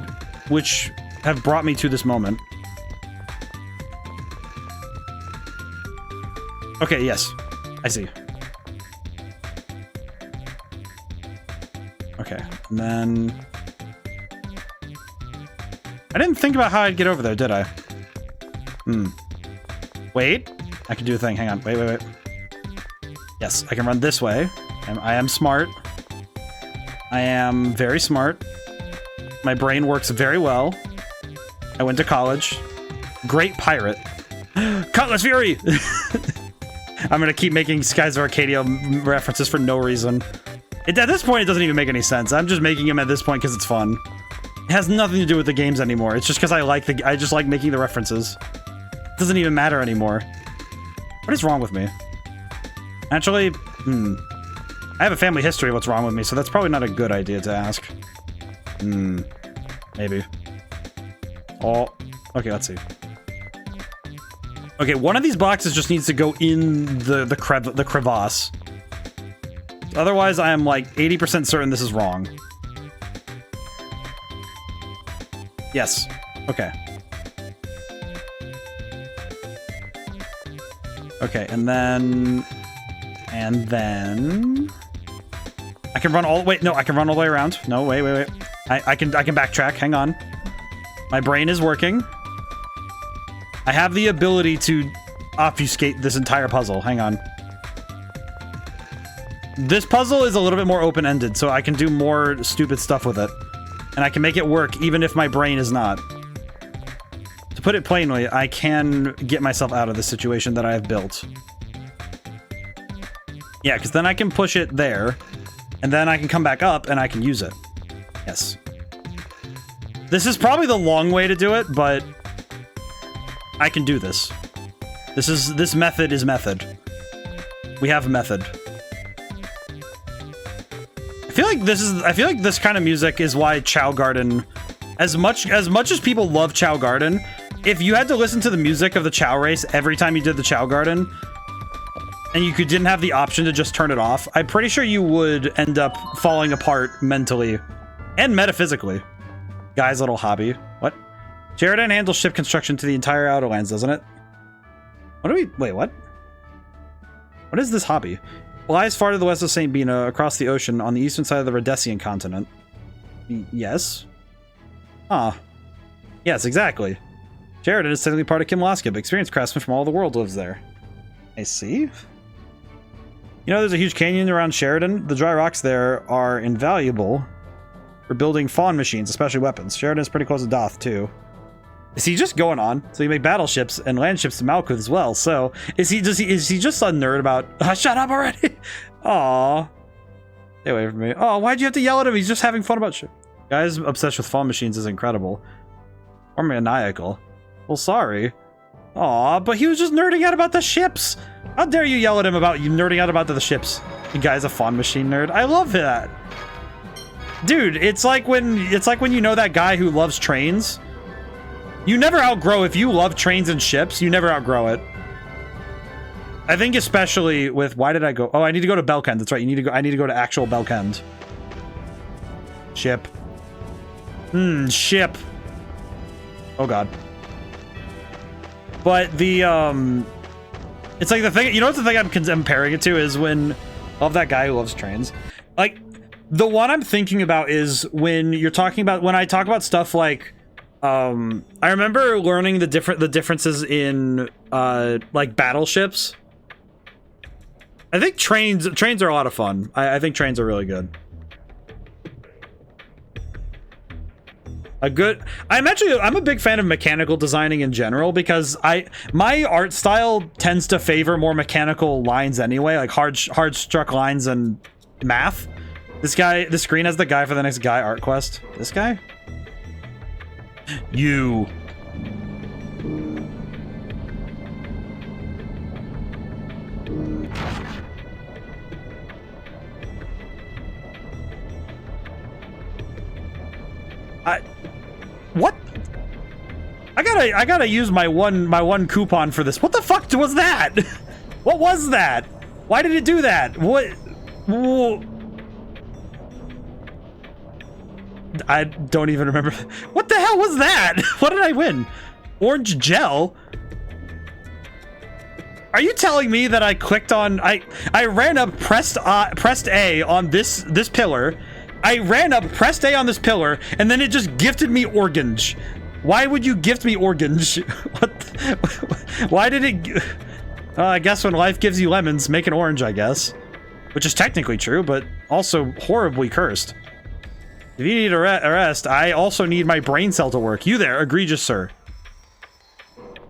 which have brought me to this moment? Okay, yes. I see. Okay, and then... I didn't think about how I'd get over there, did I? Wait. I can do a thing. Hang on. Wait. Yes, I can run this way. I am smart. I am very smart. My brain works very well. I went to college. Great pirate. Cutlass Fury! I'm gonna keep making Skies of Arcadia references for no reason. At this point, it doesn't even make any sense. I'm just making them at this point because it's fun. It has nothing to do with the games anymore. It's just because I just like making the references. It doesn't even matter anymore. What is wrong with me? Actually, I have a family history of what's wrong with me, so that's probably not a good idea to ask. Maybe. Oh, okay, let's see. Okay, one of these boxes just needs to go in the crevasse. Otherwise, I am like 80% certain this is wrong. Yes. Okay. Okay, and then I can run all. Wait, no, I can run all the way around. No, wait. I can backtrack. Hang on. My brain is working. I have the ability to obfuscate this entire puzzle. Hang on. This puzzle is a little bit more open-ended, so I can do more stupid stuff with it. And I can make it work even if my brain is not. To put it plainly, I can get myself out of the situation that I have built. Yeah, because then I can push it there, and then I can come back up and I can use it. Yes. This is probably the long way to do it, but I can do this. This method is method. We have method. I feel like this kind of music is why Chow Garden, as much as people love Chow Garden, if you had to listen to the music of the Chow race every time you did the Chow Garden, and you didn't have the option to just turn it off, I'm pretty sure you would end up falling apart mentally and metaphysically. Guy's little hobby. What? Sheridan handles ship construction to the entire Outer Lands, doesn't it? Wait, what? What is this hobby? Lies far to the west of St. Bina, across the ocean, on the eastern side of the Rhodesian continent. Yes? Ah. Yes, exactly. Sheridan is technically part of Kimlaska, but experienced craftsman from all the world lives there. I see. You know there's a huge canyon around Sheridan? The dry rocks there are invaluable for building fawn machines, especially weapons. Sheridan is pretty close to Doth, too. Is he just going on? So you make battleships and land ships to Malkuth as well. So is he just a nerd about shut up already? Aw. Stay away from me. Oh, why'd you have to yell at him? He's just having fun about shit. Guys obsessed with fawn machines is incredible. Or maniacal. Well, sorry. Aw, but he was just nerding out about the ships. How dare you yell at him about you nerding out about the ships? The guy's a fawn machine nerd. I love that. Dude, it's like when you know that guy who loves trains. You never outgrow, if you love trains and ships, you never outgrow it. I think especially with, why did I go? Oh, I need to go to Belkend. That's right. I need to go to actual Belkend. Ship. Ship. Oh god. But the, it's like the thing, you know what the thing I'm comparing it to is when, love that guy who loves trains. Like, the one I'm thinking about is when you're talking about, when I talk about stuff like, I remember learning the differences in, like, battleships. I think trains are a lot of fun. I think trains are really good. I'm a big fan of mechanical designing in general because my art style tends to favor more mechanical lines anyway, like hard struck lines and math. The screen has the guy for the next guy art quest. This guy? You. What? I gotta use my one coupon for this. What the fuck was that? What was that? Why did it do that? What? Whoa. I don't even remember. What the hell was that? What did I win? Orange gel? Are you telling me that I clicked on I ran up, pressed A on this pillar. I ran up, pressed A on this pillar, and then it just gifted me orange. Why would you gift me orange? What? Why did it? I guess when life gives you lemons, make an orange, I guess. Which is technically true, but also horribly cursed. If you need a rest, I also need my brain cell to work. You there, egregious sir.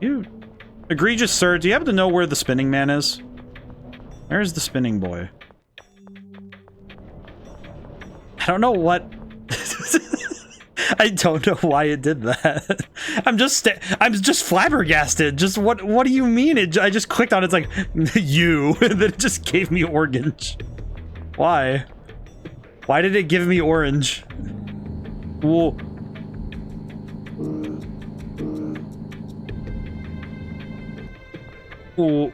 You, egregious sir, do you happen to know where the spinning man is? Where's the spinning boy? I don't know what... I don't know why it did that. I'm just flabbergasted. Just what do you mean? I just clicked on it, it's like, you, and then it just gave me orange. Why? Why did it give me orange? Whoa. Ooh.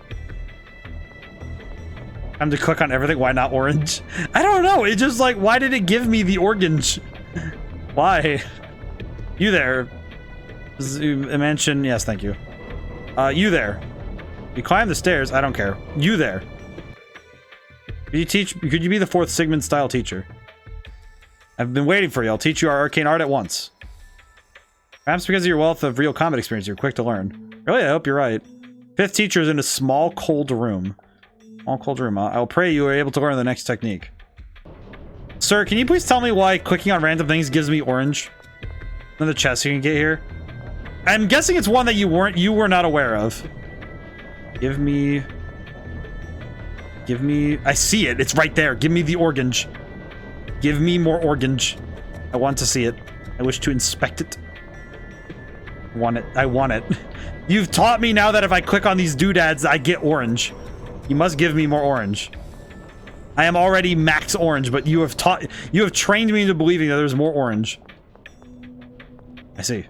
Time to click on everything. Why not orange? I don't know. It just like, why did it give me the orange? Why? You there? Mention. Yes, thank you. You there? You climb the stairs. I don't care. You there? Could you be the 4th Sigmund style teacher? I've been waiting for you. I'll teach you our arcane art at once. Perhaps because of your wealth of real combat experience, you're quick to learn. Really, I hope you're right. 5th teacher is in a small, cold room. Small, cold room. I'll pray you are able to learn the next technique. Sir, can you please tell me why clicking on random things gives me orange? Another chest you can get here. I'm guessing it's one that you were not aware of. Give me. I see it. It's right there. Give me the orange. Give me more orange. I want to see it. I wish to inspect it. I want it. I want it. You've taught me now that if I click on these doodads, I get orange. You must give me more orange. I am already max orange, but you have trained me into believing that there's more orange. I see.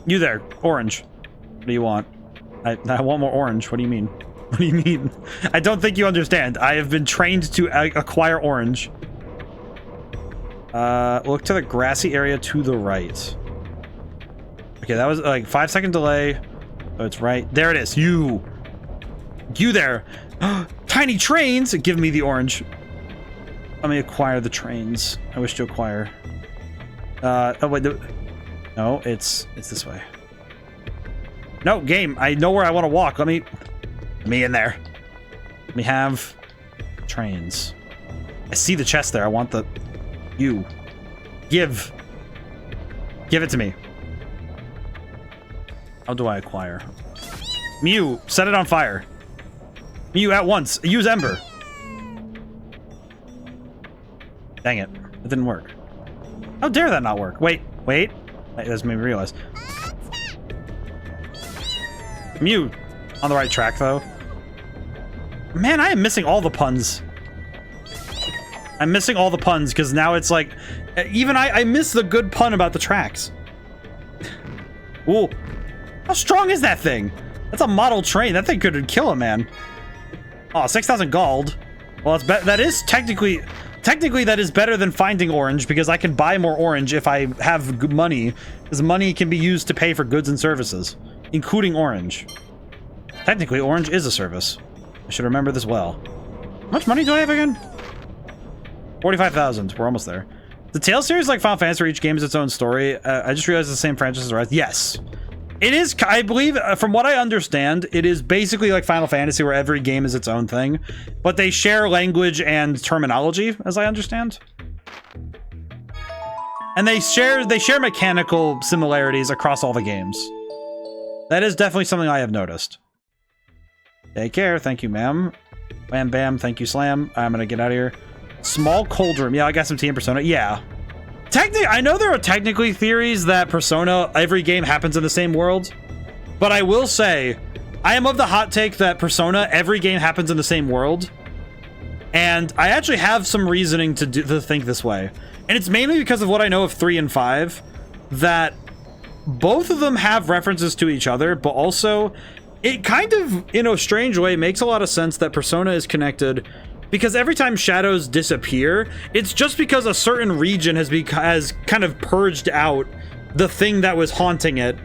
You there, orange. What do you want? I want more orange. What do you mean? What do you mean? I don't think you understand. I have been trained to acquire orange. Look to the grassy area to the right. Okay, that was like 5-second delay. Oh, it's right. There it is. You there. Tiny trains. Give me the orange. Let me acquire the trains. I wish to acquire. Oh wait. No, it's this way. No, game. I know where I want to walk. Let me in there. Let me have trains. I see the chest there. I want the... You. Give it to me. How do I acquire? Mew, set it on fire. Mew, at once. Use Ember. Dang it. It didn't work. How dare that not work? Wait. That just made me realize. Mew. On the right track, though. Man, I am missing all the puns. I'm missing all the puns, because now it's like... Even I miss the good pun about the tracks. Ooh. How strong is that thing? That's a model train. That thing could kill a man. Oh, 6,000 gold. Well, that is technically that is better than finding orange, because I can buy more orange if I have money, because money can be used to pay for goods and services, including orange. Technically, orange is a service. I should remember this well. How much money do I have again? 45,000. We're almost there. The Tale series, like Final Fantasy, where each game is its own story. I just realized it's the same franchise as the rest. Yes. It is, I believe, from what I understand, it is basically like Final Fantasy, where every game is its own thing, but they share language and terminology, as I understand. And they share mechanical similarities across all the games. That is definitely something I have noticed. Take care. Thank you, ma'am. Wham bam. Thank you, Slam. I'm gonna get out of here. Small cold room. Yeah, I got some tea in Persona. Yeah. Technically, I know there are technically theories that Persona, every game happens in the same world. But I will say, I am of the hot take that Persona, every game happens in the same world. And I actually have some reasoning to think this way. And it's mainly because of what I know of 3 and 5, that both of them have references to each other, but also it kind of, in a strange way, makes a lot of sense that Persona is connected, because every time shadows disappear, it's just because a certain region has kind of purged out the thing that was haunting it,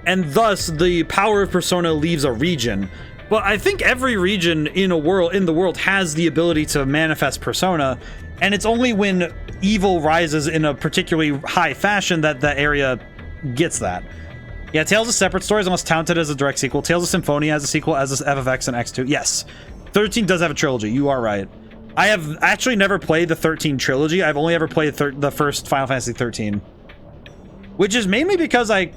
and thus the power of Persona leaves a region. But I think every region in the world has the ability to manifest Persona, and it's only when evil rises in a particularly high fashion that that area gets that. Yeah, Tales of Separate Stories almost counted as a direct sequel. Tales of Symphonia as a sequel, as is FFX and X2. Yes, 13 does have a trilogy. You are right. I have actually never played the 13 trilogy. I've only ever played the first Final Fantasy 13. Which is mainly because I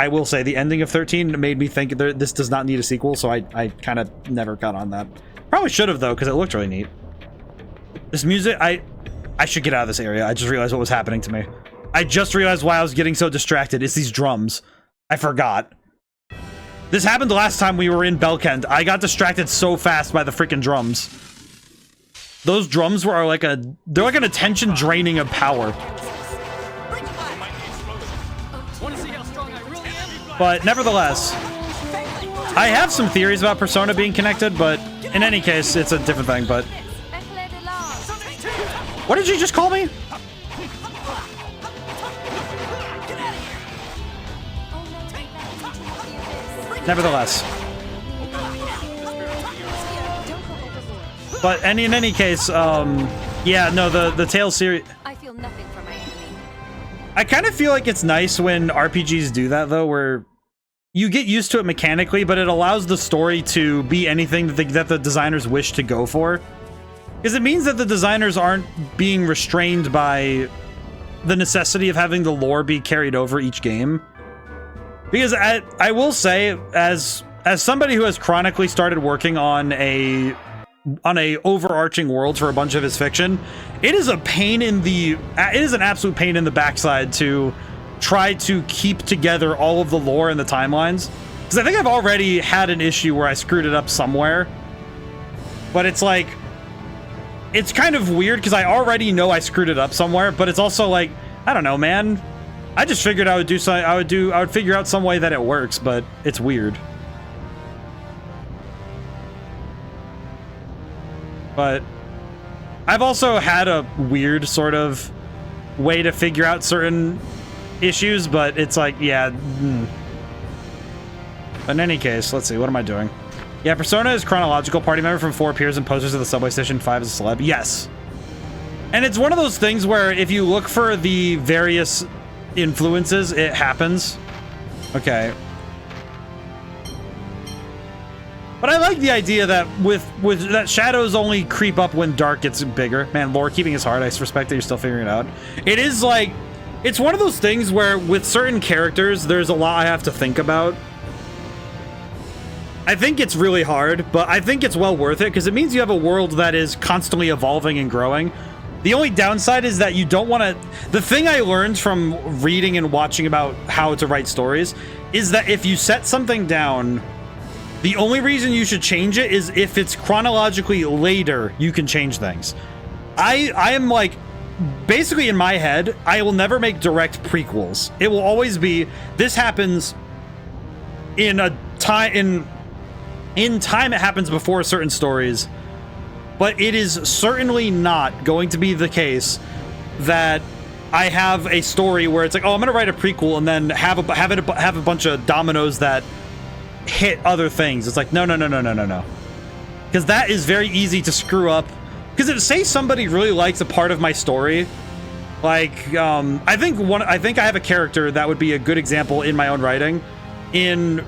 will say the ending of 13 made me think this does not need a sequel, so I kind of never got on that. Probably should have, though, because it looked really neat. This music, I should get out of this area. I just realized what was happening to me. I just realized why I was getting so distracted. It's these drums. I forgot. This happened the last time we were in Belkend. I got distracted so fast by the freaking drums. Those drums they're like an attention draining of power. But nevertheless, I have some theories about Persona being connected, but in any case, it's a different thing. But what did you just call me? Nevertheless. But in any case, yeah, no, the Tales series. I feel nothing for my enemy. I kind of feel like it's nice when RPGs do that, though, where you get used to it mechanically, but it allows the story to be anything that the designers wish to go for. Because it means that the designers aren't being restrained by the necessity of having the lore be carried over each game. Because I will say, as somebody who has chronically started working on a overarching world for a bunch of his fiction, it is an absolute pain in the backside to try to keep together all of the lore and the timelines, because I think I've already had an issue where I screwed it up somewhere, but it's like, it's kind of weird because I already know I screwed it up somewhere, but it's also like, I don't know, man, I just figured I would do something. I would figure out some way that it works, but it's weird. But I've also had a weird sort of way to figure out certain issues, but it's like, yeah. But in any case, let's see, what am I doing? Yeah, Persona is chronological. Party member from 4 appears in posters of the subway station. 5 is a celeb. Yes. And it's one of those things where if you look for the various influences, it happens. Okay. But I like the idea that with that shadows only creep up when dark gets bigger. Man, lore keeping is hard. I respect that you're still figuring it out. It is like, it's one of those things where with certain characters, there's a lot I have to think about. I think it's really hard, but I think it's well worth it because it means you have a world that is constantly evolving and growing. The only downside is that you don't want to... The thing I learned from reading and watching about how to write stories is that if you set something down, the only reason you should change it is if it's chronologically later, you can change things. I am like... Basically, in my head, I will never make direct prequels. It will always be, this happens in a time... In time, it happens before certain stories. But it is certainly not going to be the case that I have a story where it's like, oh, I'm going to write a prequel and then have a bunch of dominoes that hit other things. It's like, no. Because that is very easy to screw up. Because if, say, somebody really likes a part of my story, like, I think I have a character that would be a good example in my own writing. In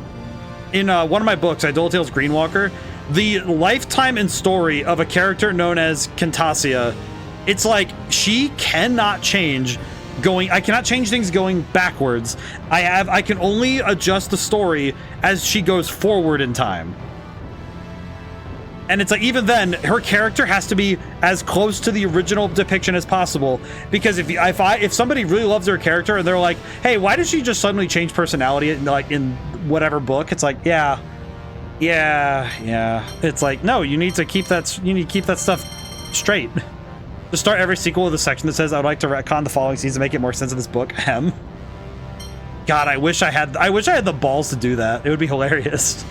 one of my books, Eidola Tale's Greenwalker, the lifetime and story of a character known as Kintasia, it's like she cannot change I cannot change things going backwards. I can only adjust the story as she goes forward in time. And it's like, even then, her character has to be as close to the original depiction as possible. Because if somebody really loves their character and they're like, hey, why did she just suddenly change personality in whatever book. It's like, yeah. It's like, no, you need to keep that stuff straight. Just start every sequel with a section that says, I would like to retcon the following scenes to make it more sense of this book. Ahem. God, I wish I had the balls to do that. It would be hilarious.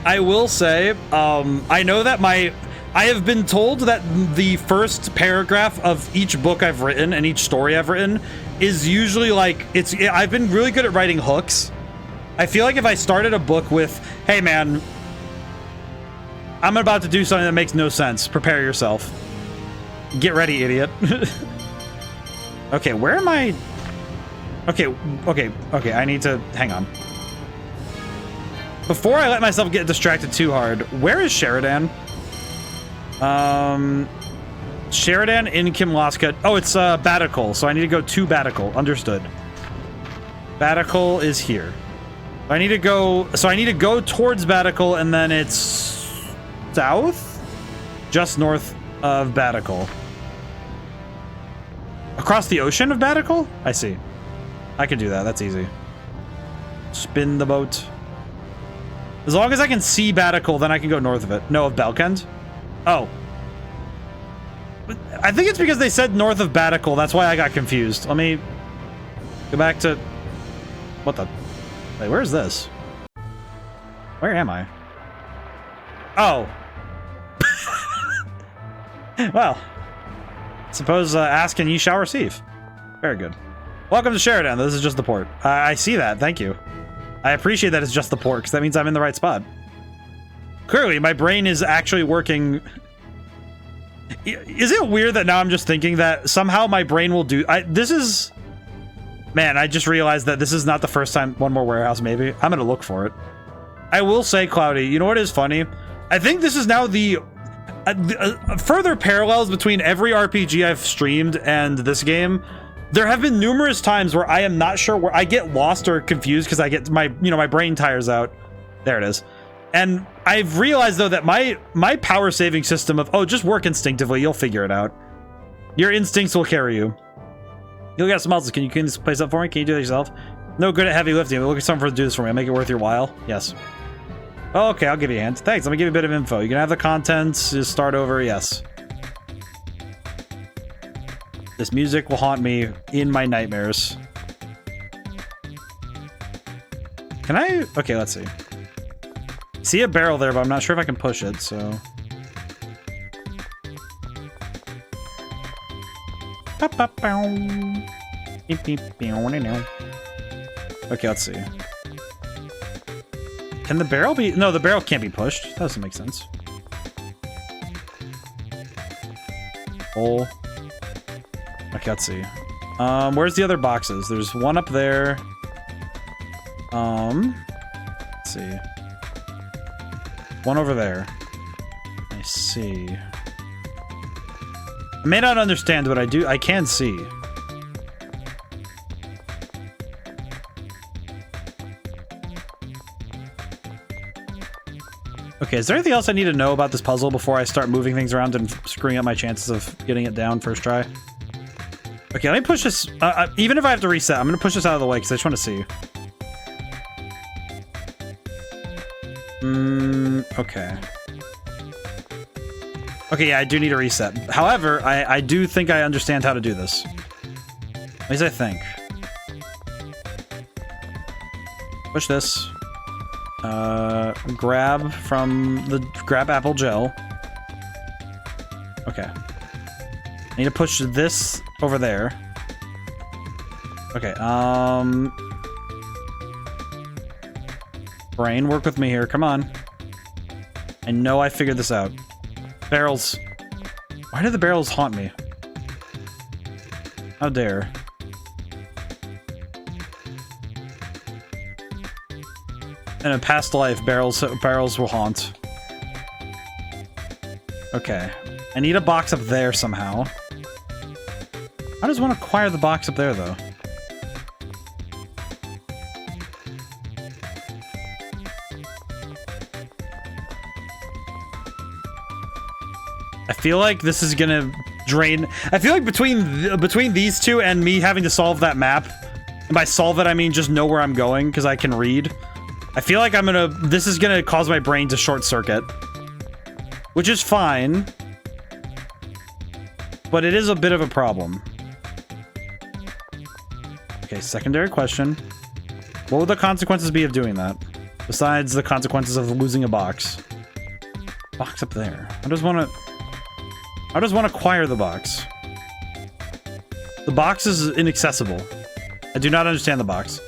I will say, I know that I have been told that the first paragraph of each book I've written and each story I've written is usually like, I've been really good at writing hooks. I feel like if I started a book with, hey man, I'm about to do something that makes no sense. Prepare yourself. Get ready, idiot. Okay, where am I? Okay, I need to, hang on. Before I let myself get distracted too hard, where is Sheridan? Sheridan in Kimlaska. Oh, it's Batical, so I need to go to Batical. Understood. Batical is here. I need to go towards Batical, and then it's south? Just north of Batical. Across the ocean of Batical? I see. I can do that. That's easy. Spin the boat. As long as I can see Batical, then I can go north of it. No, of Belkend? Oh. I think it's because they said north of Batical. That's why I got confused. Let me go back to... What the... Wait, where is this? Where am I? Oh. Well. Suppose ask and ye shall receive. Very good. Welcome to Sheridan. This is just the port. I see that. Thank you. I appreciate that it's just the port, because that means I'm in the right spot. Clearly, my brain is actually working... Is it weird that now I'm just thinking that somehow my brain will do... This is... Man, I just realized that this is not the first time... One more warehouse, maybe. I'm gonna look for it. I will say, Cloudy, you know what is funny? I think this is now the... further parallels between every RPG I've streamed and this game. There have been numerous times where I am not sure where I get lost or confused because I get my brain tires out. There it is. And I've realized though that my power saving system of, oh, just work instinctively, you'll figure it out. Your instincts will carry you. You got some else. Can you clean this place up for me? Can you do it yourself? No good at heavy lifting, but look at someone to do this for me. I'll make it worth your while. Yes. Oh, okay, I'll give you a hand. Thanks. Let me give you a bit of info. You can have the contents. Just start over. Yes. This music will haunt me in my nightmares. Can I? Okay, let's see. See a barrel there, but I'm not sure if I can push it, so... Okay, let's see. Can the barrel be... No, the barrel can't be pushed. That doesn't make sense. Oh. Okay, let's see. Where's the other boxes? There's one up there. Let's see. One over there. I see. I may not understand, but I can see. Okay, is there anything else I need to know about this puzzle before I start moving things around and screwing up my chances of getting it down first try? Okay, let me push this. Even if I have to reset, I'm going to push this out of the way because I just want to see. Okay. Okay, yeah, I do need a reset. However, I do think I understand how to do this. At least I think. Push this. Grab from the... Grab apple gel. Okay. I need to push this over there. Okay, Brain, work with me here. Come on. I know I figured this out. Barrels. Why do the barrels haunt me? How dare. In a past life, barrels will haunt. Okay. I need a box up there somehow. How does one acquire the box up there, though? I feel like this is gonna drain... I feel like between these two and me having to solve that map, And by solve it, I mean just know where I'm going, because I can read. I feel like this is gonna cause my brain to short circuit. Which is fine. But it is a bit of a problem. Okay, secondary question. What would the consequences be of doing that? Besides the consequences of losing a box. Box up there. How does one acquire the box? The box is inaccessible. I do not understand the box.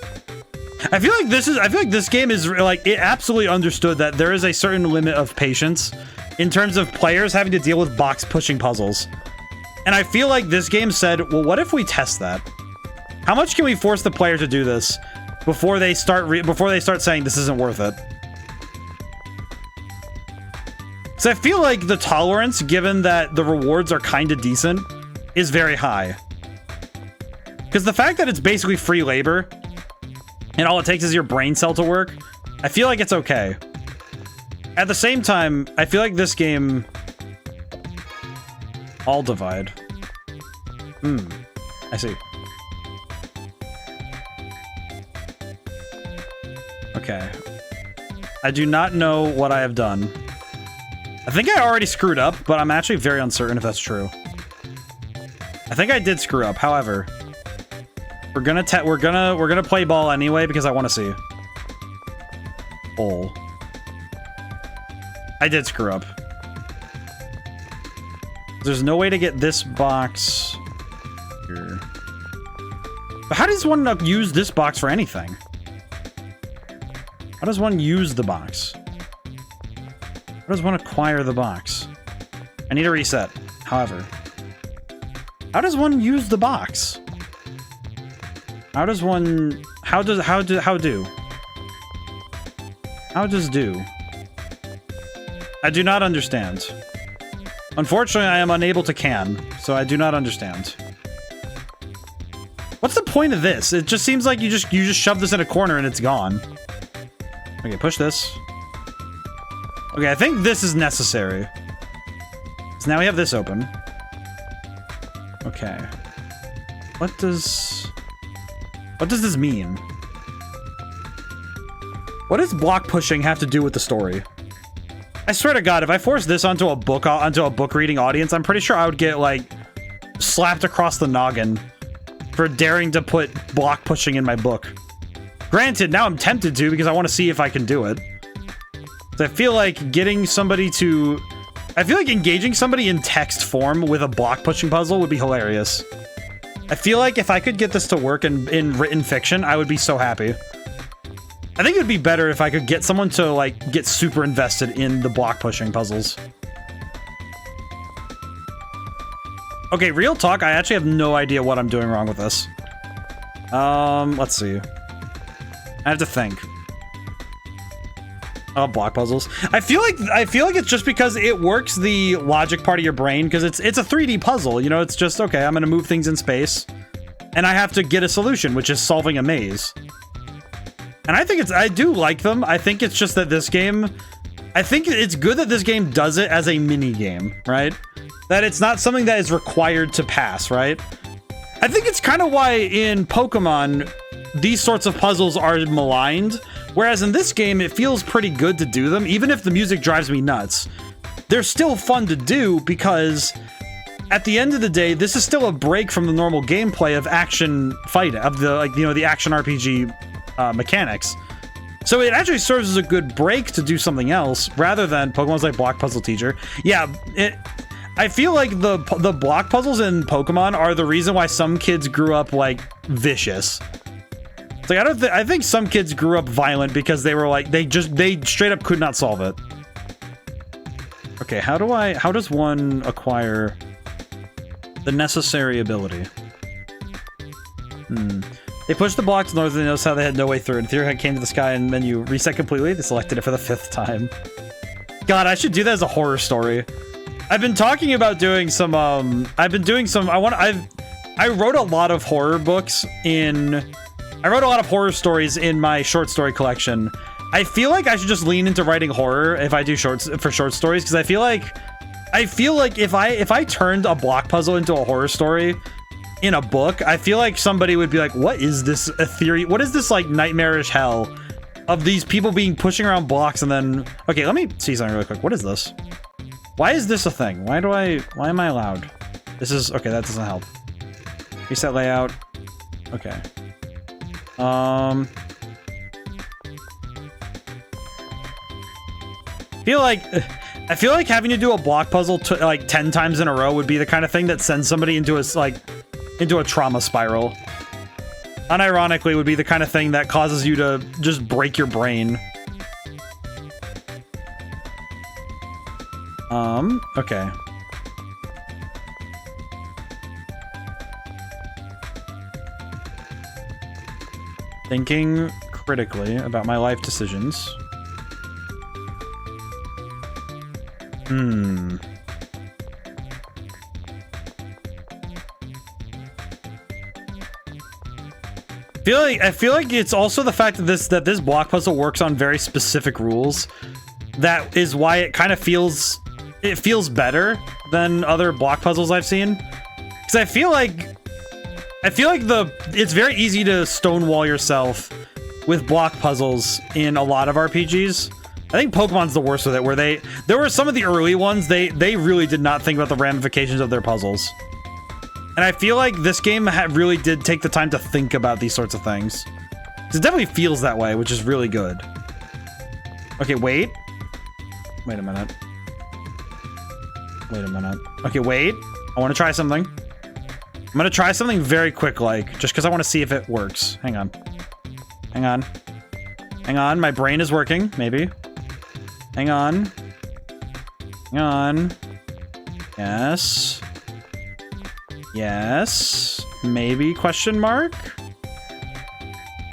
I feel like this game is like, it absolutely understood that there is a certain limit of patience in terms of players having to deal with box pushing puzzles. And I feel like this game said, well, what if we test that? How much can we force the player to do this before they start saying this isn't worth it? So I feel like the tolerance, given that the rewards are kind of decent, is very high. Because the fact that it's basically free labor, and all it takes is your brain cell to work, I feel like it's okay. At the same time, I feel like this game... All divide. I see. Okay. I do not know what I have done. I think I already screwed up, but I'm actually very uncertain if that's true. I think I did screw up, however... We're gonna play ball anyway because I want to see. Ball. I did screw up. There's no way to get this box here. But how does one use this box for anything? How does one use the box? How does one acquire the box? I need a reset. However, how does one use the box? How does one... How does do? I do not understand. Unfortunately, I am unable to can, so I do not understand. What's the point of this? It just seems like you just shove this in a corner and it's gone. Okay, push this. Okay, I think this is necessary. So now we have this open. Okay. What does this mean? What does block pushing have to do with the story? I swear to God, if I forced this onto a book reading audience, I'm pretty sure I would get like slapped across the noggin for daring to put block pushing in my book. Granted, now I'm tempted to because I want to see if I can do it. So I feel like engaging somebody in text form with a block pushing puzzle would be hilarious. I feel like if I could get this to work in written fiction, I would be so happy. I think it would be better if I could get someone to, like, get super invested in the block pushing puzzles. Okay, real talk, I actually have no idea what I'm doing wrong with this. Let's see. I have to think. Oh, block puzzles. I feel like it's just because it works the logic part of your brain, because it's a 3D puzzle, you know, it's just, okay, I'm gonna move things in space, and I have to get a solution, which is solving a maze. And I do like them. I think it's just that this game, I think it's good that this game does it as a mini game, right? That it's not something that is required to pass, right? I think it's kind of why in Pokemon, these sorts of puzzles are maligned, whereas in this game, it feels pretty good to do them, even if the music drives me nuts. They're still fun to do because at the end of the day, this is still a break from the normal gameplay of action fight, of the, like, you know, the action RPG mechanics. So it actually serves as a good break to do something else rather than Pokemon's like Block Puzzle Teacher. Yeah, I feel like the block puzzles in Pokemon are the reason why some kids grew up like vicious. It's like I think some kids grew up violent because they were like they straight up could not solve it. Okay, how does one acquire the necessary ability? They pushed the block to the north and noticed how they had no way through. And Theory came to the sky and menu reset completely. They selected it for the 5th time. God, I should do that as a horror story. I've been talking about doing some, I wrote a lot of horror books I wrote a lot of horror stories in my short story collection. I feel like I should just lean into writing horror if I do short stories, because I feel like if I turned a block puzzle into a horror story, in a book, I feel like somebody would be like, what is this ethereal? What is this like nightmarish hell of these people being pushing around blocks and then... Okay, let me see something really quick. What is this? Why is this a thing? Why am I allowed? This is... Okay, that doesn't help. Reset layout. Okay. I feel like having to do a block puzzle like 10 times in a row would be the kind of thing that sends somebody into a trauma spiral. Unironically, would be the kind of thing that causes you to just break your brain. Okay. Thinking critically about my life decisions. I feel like it's also the fact that this block puzzle works on very specific rules. That is why it kind of feels better than other block puzzles I've seen. Because I feel like it's very easy to stonewall yourself with block puzzles in a lot of RPGs. I think Pokemon's the worst with it, where there were some of the early ones, they really did not think about the ramifications of their puzzles. And I feel like this game really did take the time to think about these sorts of things. It definitely feels that way, which is really good. Okay, wait a minute. Okay, wait. I want to try something. I'm going to try something very quick, like, just because I want to see if it works. Hang on. My brain is working, maybe. Hang on. Yes. Maybe, question mark?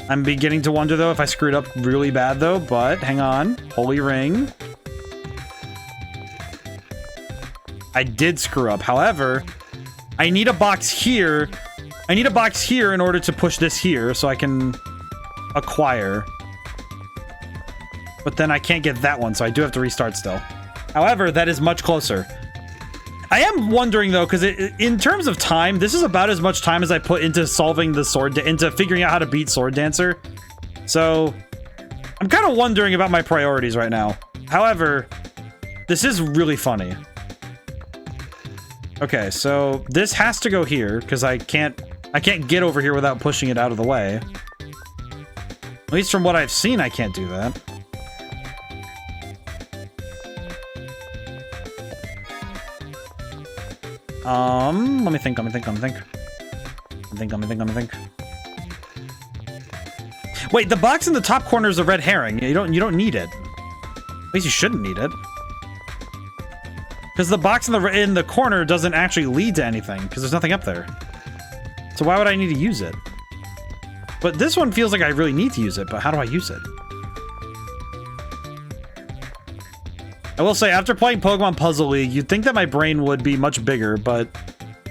I'm beginning to wonder, though, if I screwed up really bad, though, but hang on. Holy ring. I did screw up. However, I need a box here. I need a box here in order to push this here so I can acquire. But then I can't get that one, so I do have to restart still. However, that is much closer. I am wondering, though, because in terms of time, this is about as much time as I put into solving the into figuring out how to beat Sword Dancer. So, I'm kind of wondering about my priorities right now. However, this is really funny. Okay, so this has to go here, because I can't get over here without pushing it out of the way. At least from what I've seen, I can't do that. Let me think. Wait, the box in the top corner is a red herring. You don't need it. At least you shouldn't need it. Because the box in the corner doesn't actually lead to anything, because there's nothing up there. So why would I need to use it? But this one feels like I really need to use it, but how do I use it? I will say, after playing Pokemon Puzzle League, you'd think that my brain would be much bigger, but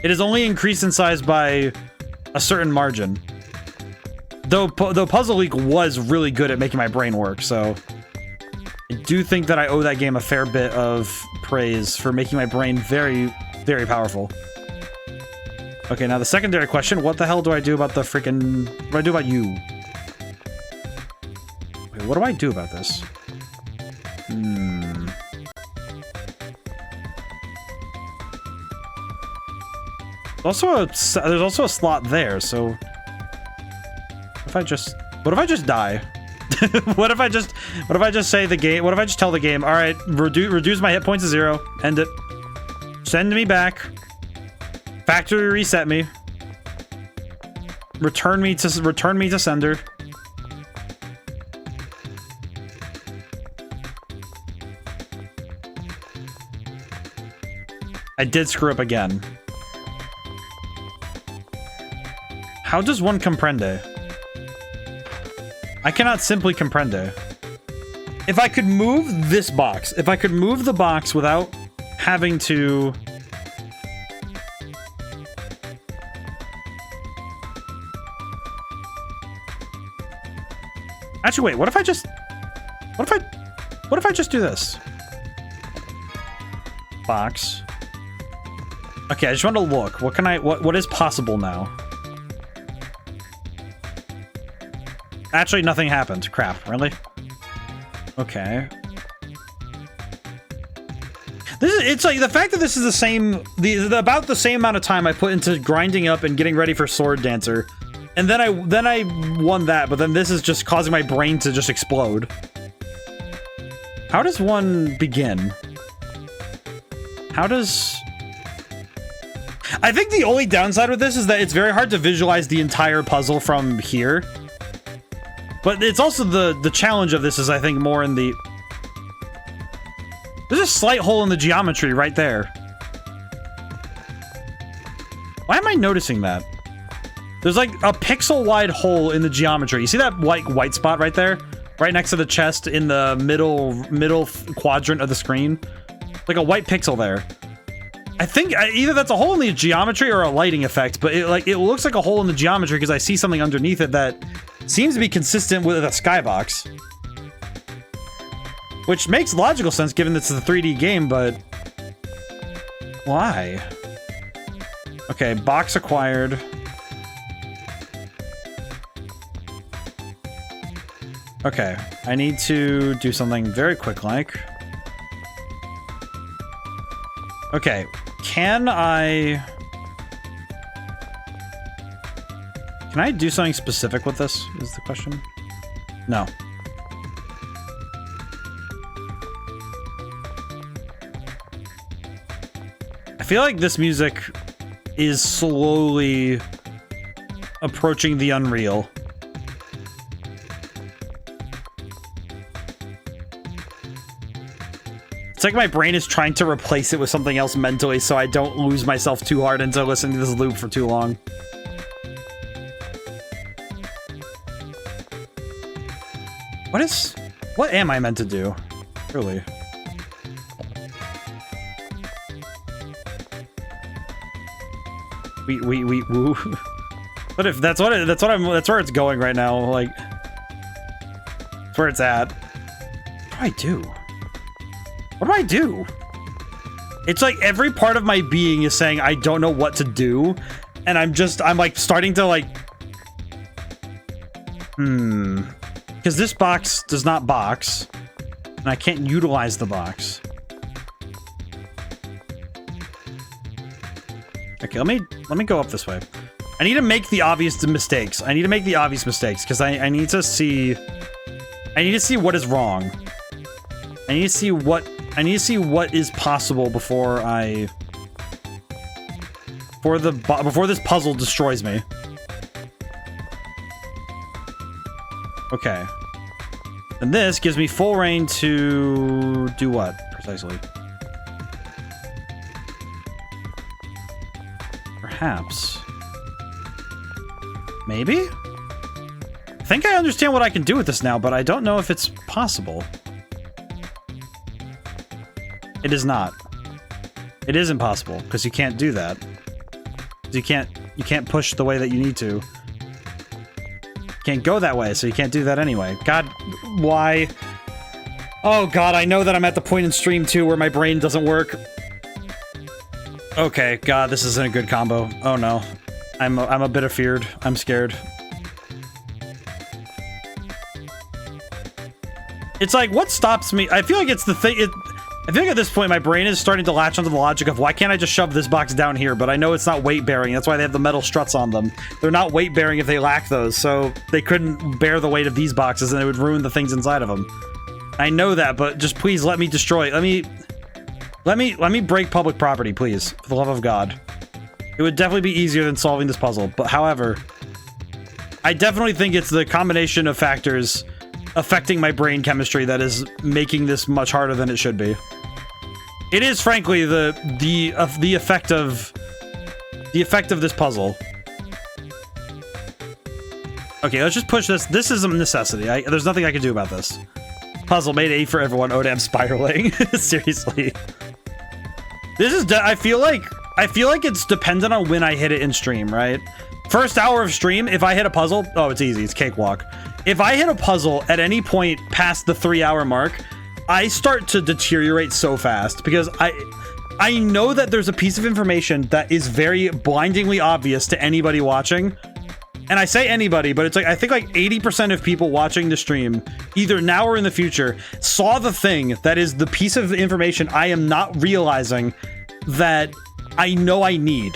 it is only increased in size by a certain margin. Though Puzzle League was really good at making my brain work, so I do think that I owe that game a fair bit of praise for making my brain very, very powerful. Okay, now the secondary question, what the hell do I do about the freaking... What do I do about you? Wait, what do I do about this? There's also a slot there, so... What if I just die? What if I just say the game... What if I just tell the game, alright, reduce my hit points to 0, end it. Send me back. Factory reset me. Return me to sender. I did screw up again. How does one comprende? I cannot simply comprende. If I could move this box, if I could move the box without having to... Actually, wait, what if I just do this? Box. Okay, I just want to look. What can I... What is possible now? Actually, nothing happened. Crap, really? Okay. It's like the fact that this is the same... about the same amount of time I put into grinding up and getting ready for Sword Dancer. And then I won that, but then this is just causing my brain to just explode. How does one begin? How does... I think the only downside with this is that it's very hard to visualize the entire puzzle from here. But it's also the challenge of this is, I think, more in the... There's a slight hole in the geometry right there. Why am I noticing that? There's like a pixel-wide hole in the geometry. You see that white spot right there? Right next to the chest in the middle quadrant of the screen? Like a white pixel there. I think either that's a hole in the geometry or a lighting effect, but it looks like a hole in the geometry because I see something underneath it that seems to be consistent with a skybox. Which makes logical sense given this is a 3D game, but why? Okay, box acquired. Okay, I need to do something very quick-like. Okay, can I do something specific with this, is the question? No. I feel like this music is slowly approaching the unreal. It's like my brain is trying to replace it with something else mentally so I don't lose myself too hard into listening to this loop for too long. What am I meant to do? Really? Woo. But if that's where it's going right now, like, that's where it's at. What do I do? What do I do? It's like every part of my being is saying I don't know what to do, and I'm like starting to like, because this box does not box, and I can't utilize the box. Okay, let me go up this way. I need to make the obvious mistakes. I need to make the obvious mistakes because I need to see what is wrong. I need to see what is possible before this puzzle destroys me. Okay. And this gives me full reign to do what precisely? Perhaps. Maybe? I think I understand what I can do with this now, but I don't know if it's possible. It is not. It is impossible, because you can't do that. You can't push the way that you need to. Can't go that way, so you can't do that anyway. God, why? Oh god, I know that I'm at the point in stream 2 where my brain doesn't work. Okay, god, this isn't a good combo. Oh no. I'm a bit afeared. I'm scared. It's like, what stops me? I feel like it's the thing. I feel like at this point my brain is starting to latch onto the logic of why can't I just shove this box down here? But I know it's not weight bearing. That's why they have the metal struts on them. They're not weight bearing if they lack those, so they couldn't bear the weight of these boxes and it would ruin the things inside of them. I know that, but just please let me destroy. Let me break public property, please, for the love of God. It would definitely be easier than solving this puzzle, but however, I definitely think it's the combination of factors affecting my brain chemistry that is making this much harder than it should be. It is, frankly, the effect of this puzzle. Okay, let's just push this. This is a necessity. There's nothing I can do about this. Puzzle made A for everyone. ODaM spiraling. Seriously. This is. I feel like it's dependent on when I hit it in stream, right? First hour of stream, if I hit a puzzle, oh, it's easy. It's cakewalk. If I hit a puzzle at any point past the 3-hour mark, I start to deteriorate so fast because I know that there's a piece of information that is very blindingly obvious to anybody watching. And I say anybody, but it's like, I think like 80% of people watching the stream, either now or in the future, saw the thing that is the piece of information I am not realizing that I know I need.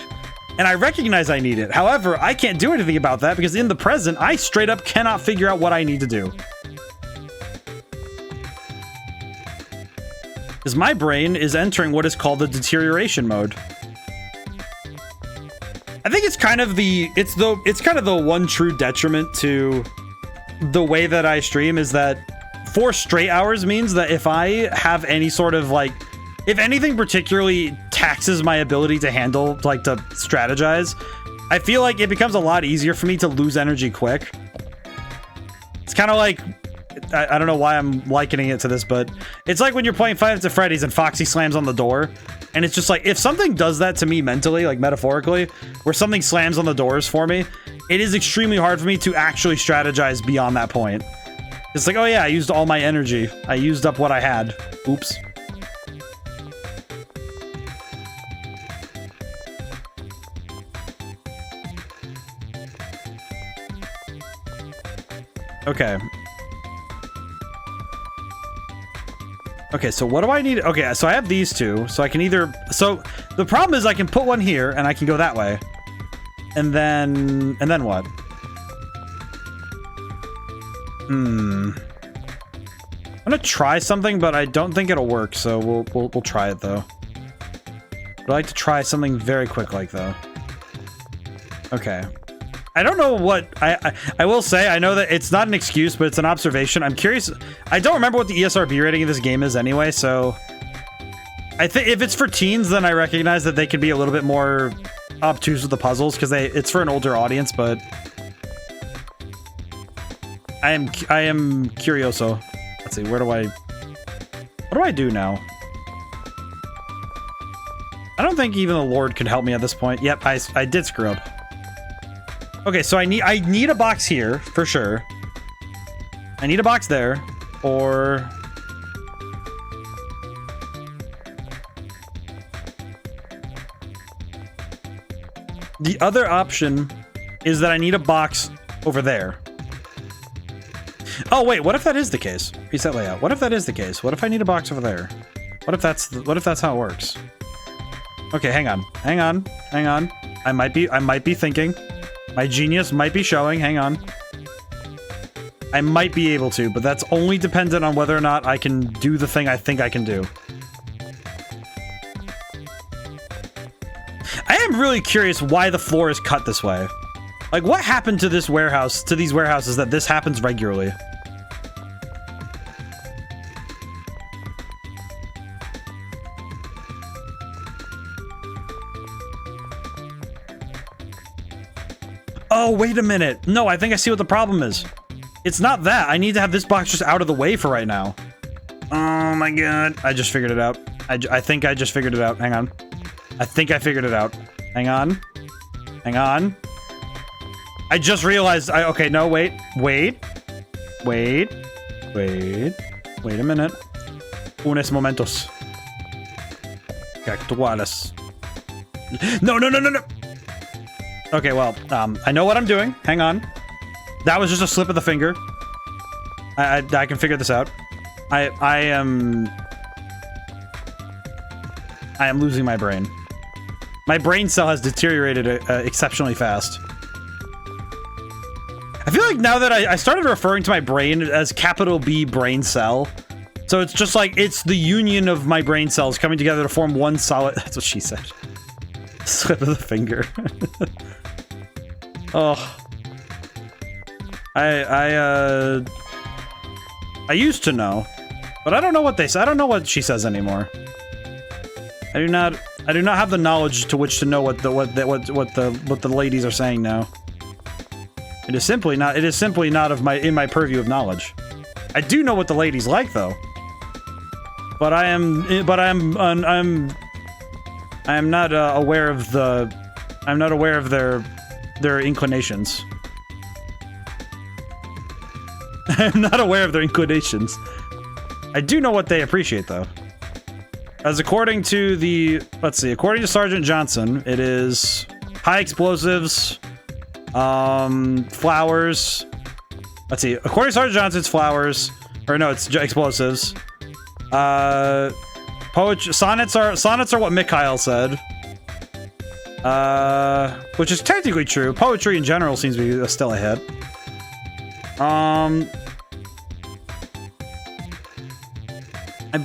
And I recognize I need it. However, I can't do anything about that because in the present, I straight up cannot figure out what I need to do. Because my brain is entering what is called the deterioration mode. I think it's kind of the one true detriment to the way that I stream is that 4 straight hours means that if I have any sort of like, if anything particularly taxes my ability to handle, like to strategize, I feel like it becomes a lot easier for me to lose energy quick. It's kind of like, I don't know why I'm likening it to this, but it's like when you're playing Five Nights at Freddy's and Foxy slams on the door. And it's just like, if something does that to me mentally, like metaphorically, where something slams on the doors for me, it is extremely hard for me to actually strategize beyond that point. It's like, oh yeah, I used all my energy. I used up what I had. Oops. Okay. Okay, so what do I need? Okay, so I have these two, so I can either... So, the problem is I can put one here, and I can go that way. And then what? I'm gonna try something, but I don't think it'll work, so we'll try it, though. I'd like to try something very quick like, though. Okay. I don't know what... I will say, I know that it's not an excuse, but it's an observation. I'm curious... I don't remember what the ESRB rating of this game is anyway, so... I think if it's for teens, then I recognize that they could be a little bit more obtuse with the puzzles, because it's for an older audience, but... I am curioso. Let's see, where do I... What do I do now? I don't think even the Lord could help me at this point. Yep, I did screw up. Okay, so I need a box here, for sure. I need a box there, or... The other option is that I need a box over there. Oh, wait, what if that is the case? Reset layout. What if that is the case? What if I need a box over there? What if that's how it works? Okay, hang on. I might be thinking. My genius might be showing. Hang on. I might be able to, but that's only dependent on whether or not I can do the thing I think I can do. I am really curious why the floor is cut this way. Like, what happened to this warehouse, to these warehouses that this happens regularly? Oh, wait a minute. No, I think I see what the problem is. It's not that. I need to have this box just out of the way for right now. Oh my god. I just figured it out. I think I just figured it out. Hang on. I think I figured it out. Hang on. Hang on. I just realized okay, no, wait a minute. Unos momentos. Actuales. No. Okay, well, I know what I'm doing. Hang on. That was just a slip of the finger. I can figure this out. I am losing my brain. My brain cell has deteriorated exceptionally fast. I feel like now that I started referring to my brain as capital B brain cell. So it's just like, it's the union of my brain cells coming together to form one solid... That's what she said. Slip of the finger. Oh. I used to know, but I don't know what they say. I don't know what she says anymore. I do not have the knowledge to which to know what the ladies are saying now. It is simply not in my purview of knowledge. I do know what the ladies like though. But I am not aware of their inclinations. I'm not aware of their inclinations. I do know what they appreciate, though. As according to the, let's see, according to Sergeant Johnson, it is high explosives, flowers. Let's see, according to Sergeant Johnson, it's flowers, or no, it's explosives. Poetry, sonnets are what Mikhail said. Which is technically true. Poetry in general seems to be still a hit. I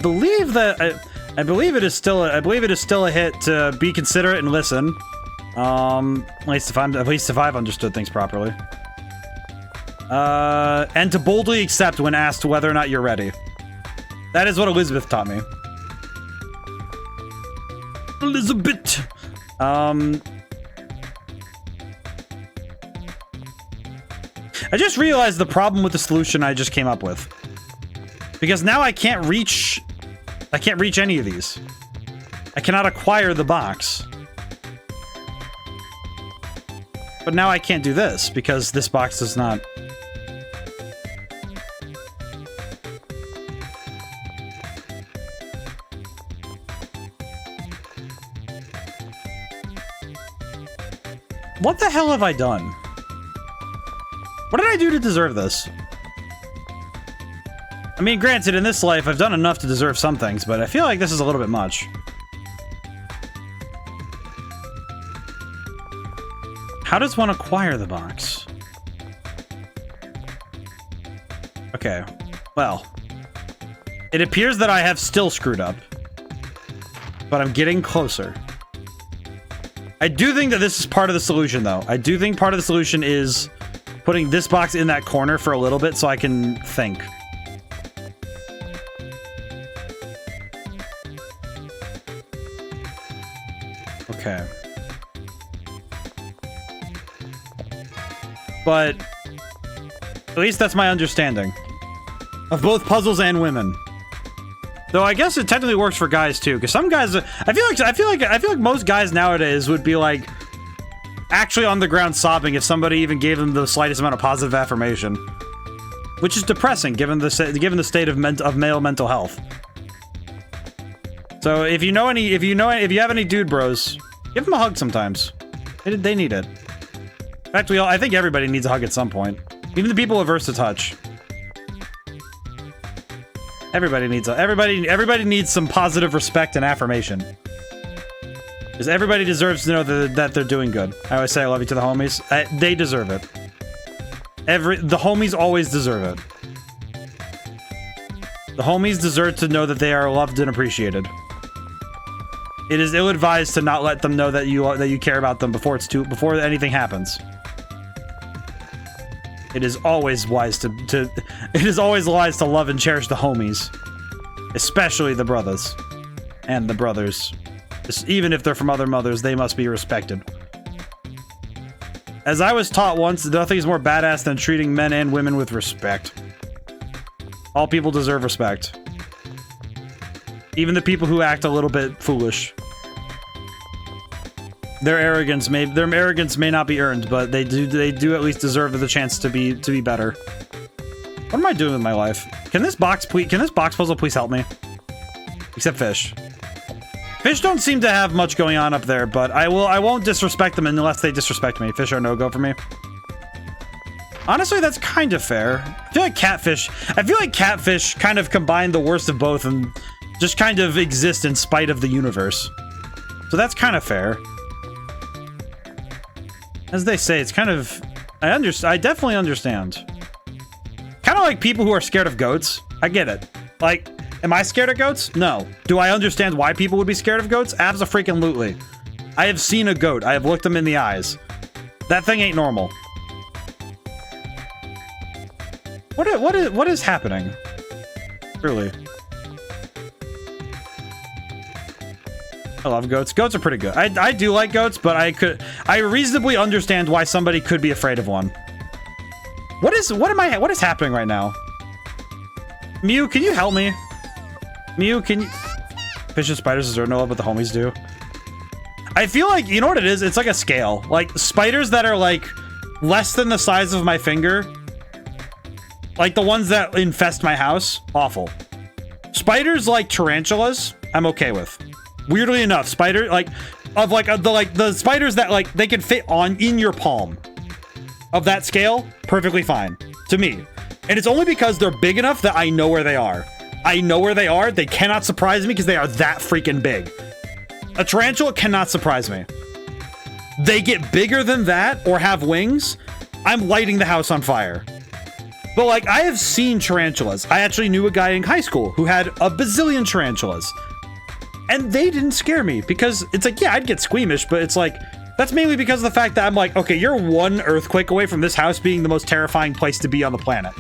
believe that I believe it is still a hit to be considerate and listen. At least if I've understood things properly. And to boldly accept when asked whether or not you're ready. That is what Elizabeth taught me. Elizabeth. I just realized the problem with the solution I just came up with. Because now I can't reach any of these. I cannot acquire the box. But now I can't do this because this box does not. What the hell have I done? What did I do to deserve this? I mean, granted, in this life, I've done enough to deserve some things, but I feel like this is a little bit much. How does one acquire the box? Okay, well, it appears that I have still screwed up, but I'm getting closer. I do think that this is part of the solution, though. I do think part of the solution is putting this box in that corner for a little bit so I can think. Okay. But at least that's my understanding of both puzzles and women. Though I guess it technically works for guys too, because some guys, I feel like most guys nowadays would be like actually on the ground sobbing if somebody even gave them the slightest amount of positive affirmation, which is depressing given the state of male mental health. So if you have any dude bros, give them a hug sometimes. They need it. In fact, I think everybody needs a hug at some point, even the people averse to touch. Everybody needs some positive respect and affirmation. Because everybody deserves to know that they're doing good. I always say I love you to the homies. They deserve it. The homies always deserve it. The homies deserve to know that they are loved and appreciated. It is ill-advised to not let them know that you care about them before anything happens. It is always wise to love and cherish the homies, especially the brothers and the brothers. Even if they're from other mothers, they must be respected. As I was taught once, nothing is more badass than treating men and women with respect. All people deserve respect. Even the people who act a little bit foolish. Their arrogance may not be earned, but they do at least deserve the chance to be better. What am I doing with my life? Can this box puzzle please help me? Except fish. Fish don't seem to have much going on up there, but I won't disrespect them unless they disrespect me. Fish are no-go for me. Honestly, that's kind of fair. I feel like catfish kind of combine the worst of both and just kind of exist in spite of the universe. So that's kind of fair. As they say, it's kind of... I definitely understand. Kind of like people who are scared of goats. I get it. Like, am I scared of goats? No. Do I understand why people would be scared of goats? Abso-freaking-lutely. I have seen a goat. I have looked them in the eyes. That thing ain't normal. What is happening? Really? I love goats. Goats are pretty good. I do like goats, but I reasonably understand why somebody could be afraid of one. What is happening right now? Mew, can you help me? Mew, can you... Fish and spiders deserve no love, but the homies do. I feel like, you know what it is? It's like a scale. Like, spiders that are, like, less than the size of my finger. Like the ones that infest my house. Awful. Spiders like tarantulas, I'm okay with. Weirdly enough, spider, like, of like, the spiders that like, they can fit on in your palm. Of that scale, perfectly fine. To me. And it's only because they're big enough that I know where they are. I know where they are. They cannot surprise me because they are that freaking big. A tarantula cannot surprise me. They get bigger than that or have wings, I'm lighting the house on fire. But like, I have seen tarantulas. I actually knew a guy in high school who had a bazillion tarantulas. And they didn't scare me because it's like, yeah, I'd get squeamish, but it's like, that's mainly because of the fact that I'm like, okay, you're one earthquake away from this house being the most terrifying place to be on the planet.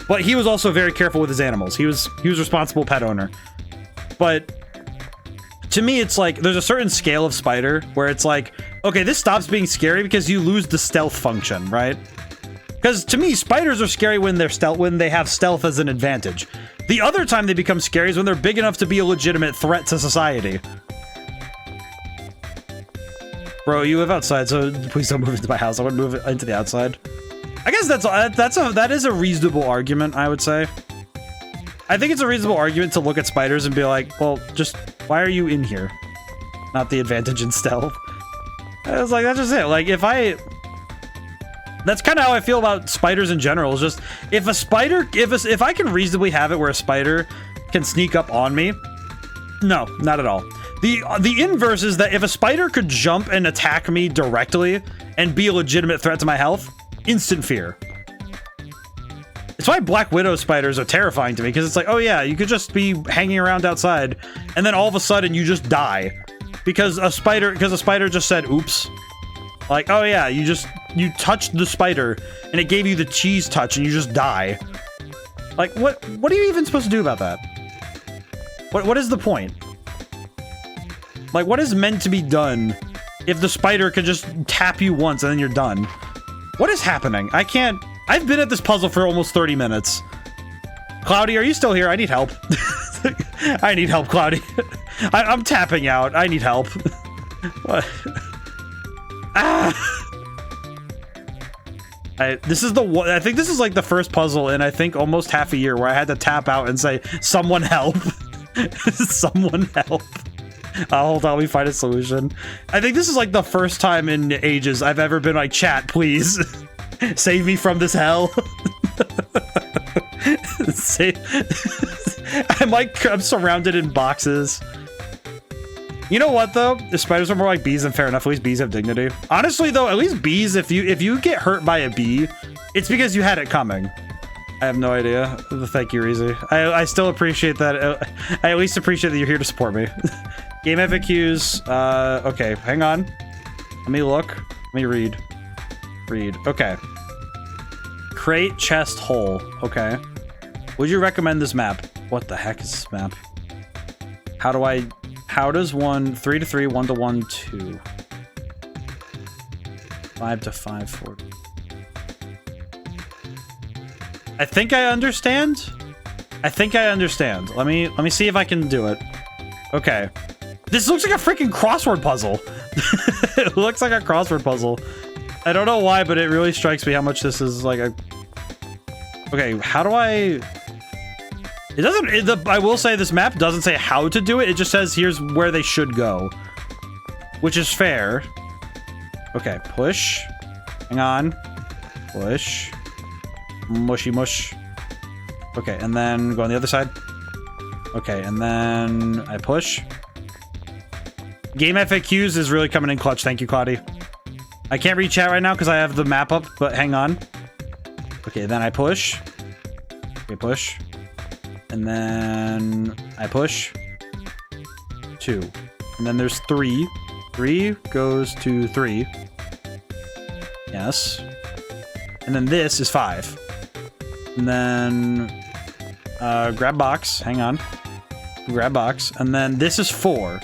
But he was also very careful with his animals. He was responsible pet owner. But to me, it's like, there's a certain scale of spider where it's like, okay, this stops being scary because you lose the stealth function, right? Because to me, spiders are scary when they have stealth as an advantage. The other time they become scary is when they're big enough to be a legitimate threat to society. Bro, you live outside, so please don't move into my house. I want to move it into the outside. I guess that is a reasonable argument, I would say. I think it's a reasonable argument to look at spiders and be like, well, just why are you in here? Not the advantage in stealth. I was like, that's just it. Like, that's kind of how I feel about spiders in general. It's just, if I can reasonably have it where a spider can sneak up on me, no, not at all. The inverse is that if a spider could jump and attack me directly and be a legitimate threat to my health, instant fear. It's why Black Widow spiders are terrifying to me, because it's like, oh yeah, you could just be hanging around outside and then all of a sudden you just die because a spider just said oops. Like, oh yeah, you touched the spider and it gave you the cheese touch and you just die. Like, what are you even supposed to do about that? What is the point? Like, what is meant to be done if the spider could just tap you once and then you're done? What is happening? I've been at this puzzle for almost 30 minutes. Cloudy, are you still here? I need help. I need help, Cloudy. I'm tapping out. I need help. What? This is the one. I think this is like the first puzzle in I think almost half a year where I had to tap out and say, "Someone help! Someone help!" Hold on, let me find a solution. I think this is like the first time in ages I've ever been like, "Chat, please save me from this hell." I'm surrounded in boxes. You know what though? The spiders are more like bees, and fair enough. At least bees have dignity. Honestly though, at least bees, if you get hurt by a bee, it's because you had it coming. I have no idea. Thank you, Reezy. I still appreciate that. I at least appreciate that you're here to support me. Game FAQs. Okay, hang on. Let me look. Let me read. Okay. Crate, chest, hole. Okay. Would you recommend this map? What the heck is this map? How does one 3 to 3, 1 to 1, 2, 5 to 5, 4? I think I understand. Let me see if I can do it. Okay. This looks like a freaking crossword puzzle. It looks like a crossword puzzle. I don't know why, but it really strikes me how much this is like a... Okay, how do I... It doesn't... I will say this map doesn't say how to do it. It just says here's where they should go. Which is fair. Okay, push. Hang on. Push. Mushy mush. Okay, and then go on the other side. Okay, and then I push. Game FAQs is really coming in clutch. Thank you, Claudia. I can't read chat right now because I have the map up, but hang on. Okay, then I push. Okay, push. And then I push. 2. And then there's 3. 3 goes to 3. Yes. And then this is 5. And then grab box. Hang on. Grab box. And then this is 4.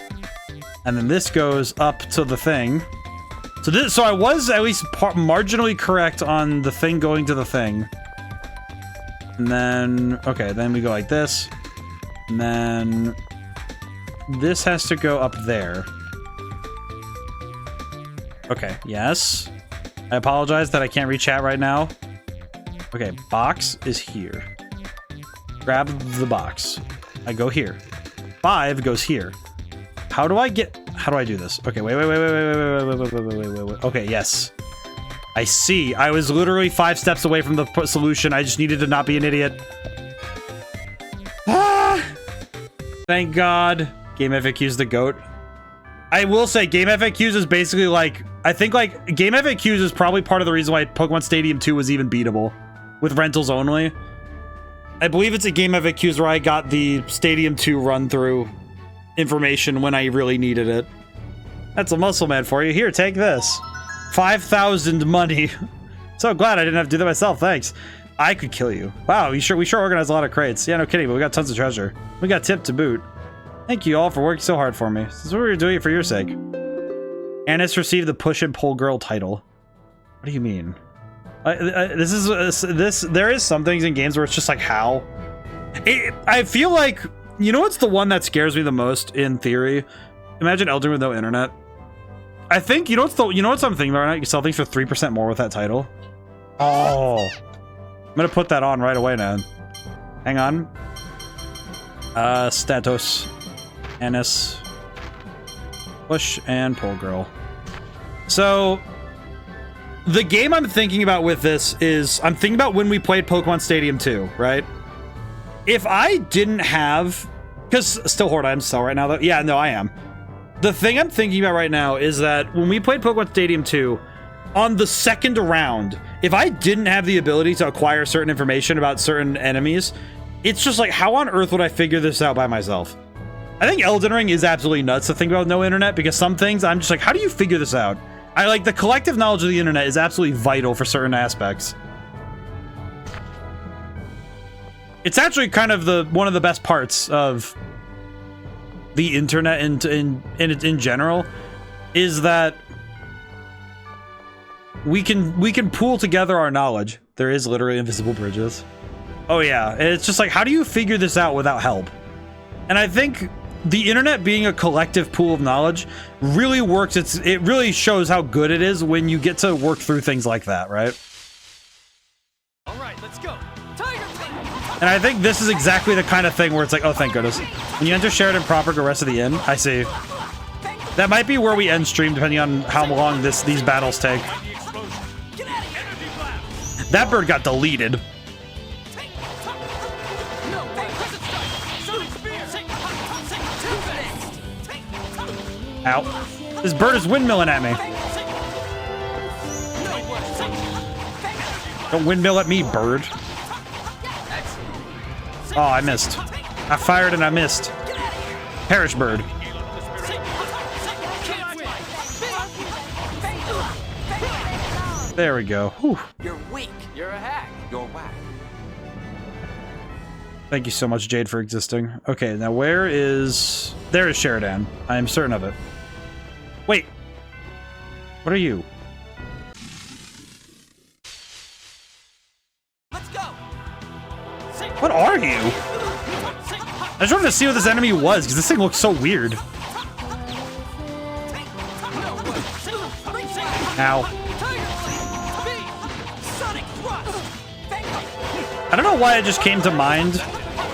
And then this goes up to the thing. So I was at least marginally correct on the thing going to the thing. And then, okay, then we go like this. And then this has to go up there. Okay, yes. I apologize that I can't read chat right now. Okay, box is here. Grab the box. I go here. 5 goes here. How do I do this? Okay, wait. Okay, yes. I see. I was literally 5 steps away from the solution. I just needed to not be an idiot. Ah! Thank God. Game FAQ's the GOAT. I will say Game FAQs is basically like, I think like Game FAQs is probably part of the reason why Pokemon Stadium 2 was even beatable with rentals only. I believe it's a Game FAQs where I got the Stadium 2 run through information when I really needed it. That's a muscle man for you. Here, take this. 5,000 money. So glad I didn't have to do that myself. Thanks. I could kill you. Wow, we sure organized a lot of crates. Yeah, no kidding, but we got tons of treasure. We got tipped to boot. Thank you all for working so hard for me. Since we were doing it for your sake. Annis received the push and pull girl title. What do you mean? There is some things in games where it's just like, how? I feel like, you know what's the one that scares me the most in theory? Imagine Elden with no internet. I think, you know what I'm thinking about right now? You can sell things for 3% more with that title. Oh. I'm gonna put that on right away now. Hang on. Status. Annis. Push and pull girl. So, the game I'm thinking about with this is, I'm thinking about when we played Pokemon Stadium 2, right? If I didn't have, because still Horde items sell right now though. Yeah, no, I am. The thing I'm thinking about right now is that when we played Pokemon Stadium 2, on the second round, if I didn't have the ability to acquire certain information about certain enemies, it's just like, how on earth would I figure this out by myself? I think Elden Ring is absolutely nuts to think about no internet, because some things I'm just like, how do you figure this out? I like the collective knowledge of the internet is absolutely vital for certain aspects. It's actually kind of one of the best parts of the internet in general, is that we can pool together our knowledge. There is literally invisible bridges. Oh yeah, it's just like, how do you figure this out without help? And I think the internet being a collective pool of knowledge really works. It really shows how good it is when you get to work through things like that, right? All right, let's go. And I think this is exactly the kind of thing where it's like, oh, thank goodness. When you enter Sheridan proper, go rest of the inn. I see. That might be where we end stream, depending on how long these battles take. That bird got deleted. Ow. This bird is windmilling at me. Don't windmill at me, bird. Oh, I missed. I fired and I missed. Perish, bird. There we go. Whew. You're weak. You're a hack. You're whack. Thank you so much, Jade, for existing. Okay, now where is... There is Sheridan. I am certain of it. Wait. What are you? Let's go. What are you? I just wanted to see what this enemy was, because this thing looks so weird. Ow. I don't know why it just came to mind,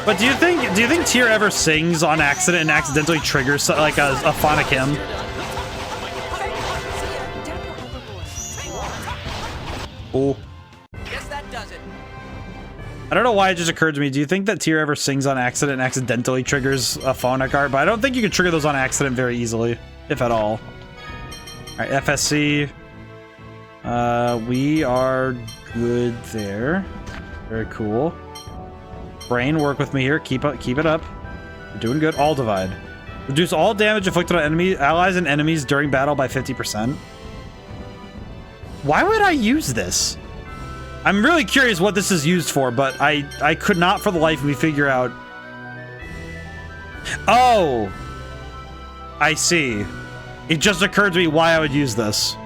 but do you think Tyr ever sings on accident and accidentally triggers like a phonic hymn? Oh. Guess that does it. I don't know why it just occurred to me. Do you think that Tyr ever sings on accident and accidentally triggers a phonic art? But I don't think you can trigger those on accident very easily, if at all. All right, FSC. We are good there. Very cool. Brain, work with me here. Keep it up. You're doing good. All divide. Reduce all damage inflicted on allies and enemies during battle by 50%. Why would I use this? I'm really curious what this is used for, but I could not for the life of me figure out. Oh, I see. It just occurred to me why I would use this.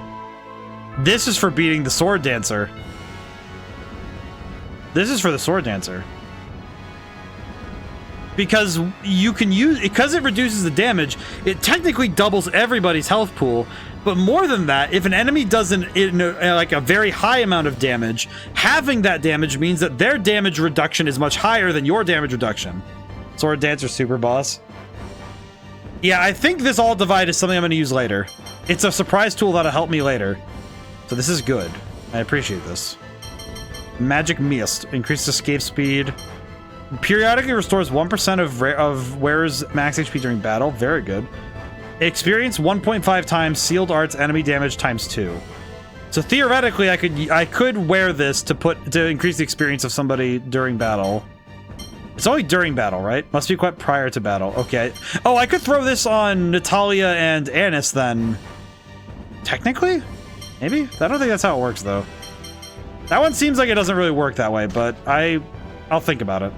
This is for beating the sword dancer. This is for the sword dancer. Because you can use, because it reduces the damage, it technically doubles everybody's health pool. But more than that, if an enemy does like a very high amount of damage, having that damage means that their damage reduction is much higher than your damage reduction. Sword dancer super boss. Yeah, I think this all divide is something I'm going to use later. It's a surprise tool that'll help me later. So this is good. I appreciate this. Magic Mist. Increased escape speed. Periodically restores 1% of wearer's max HP during battle. Very good. Experience 1.5 times sealed arts enemy damage times 2. So theoretically, I could wear this to increase the experience of somebody during battle. It's only during battle, right? Must be quite prior to battle. Okay. Oh, I could throw this on Natalia and Anis then. Technically? Maybe? I don't think that's how it works, though. That one seems like it doesn't really work that way, but I'll think about it.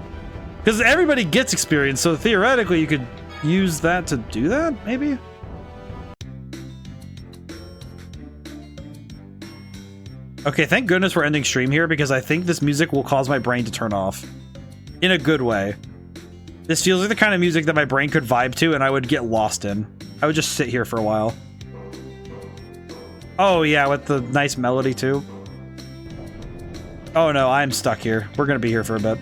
Because everybody gets experience, so theoretically you could use that to do that, maybe? Okay, thank goodness we're ending stream here, because I think this music will cause my brain to turn off. In a good way. This feels like the kind of music that my brain could vibe to and I would get lost in. I would just sit here for a while. Oh yeah, with the nice melody too. Oh no, I'm stuck here. We're gonna be here for a bit.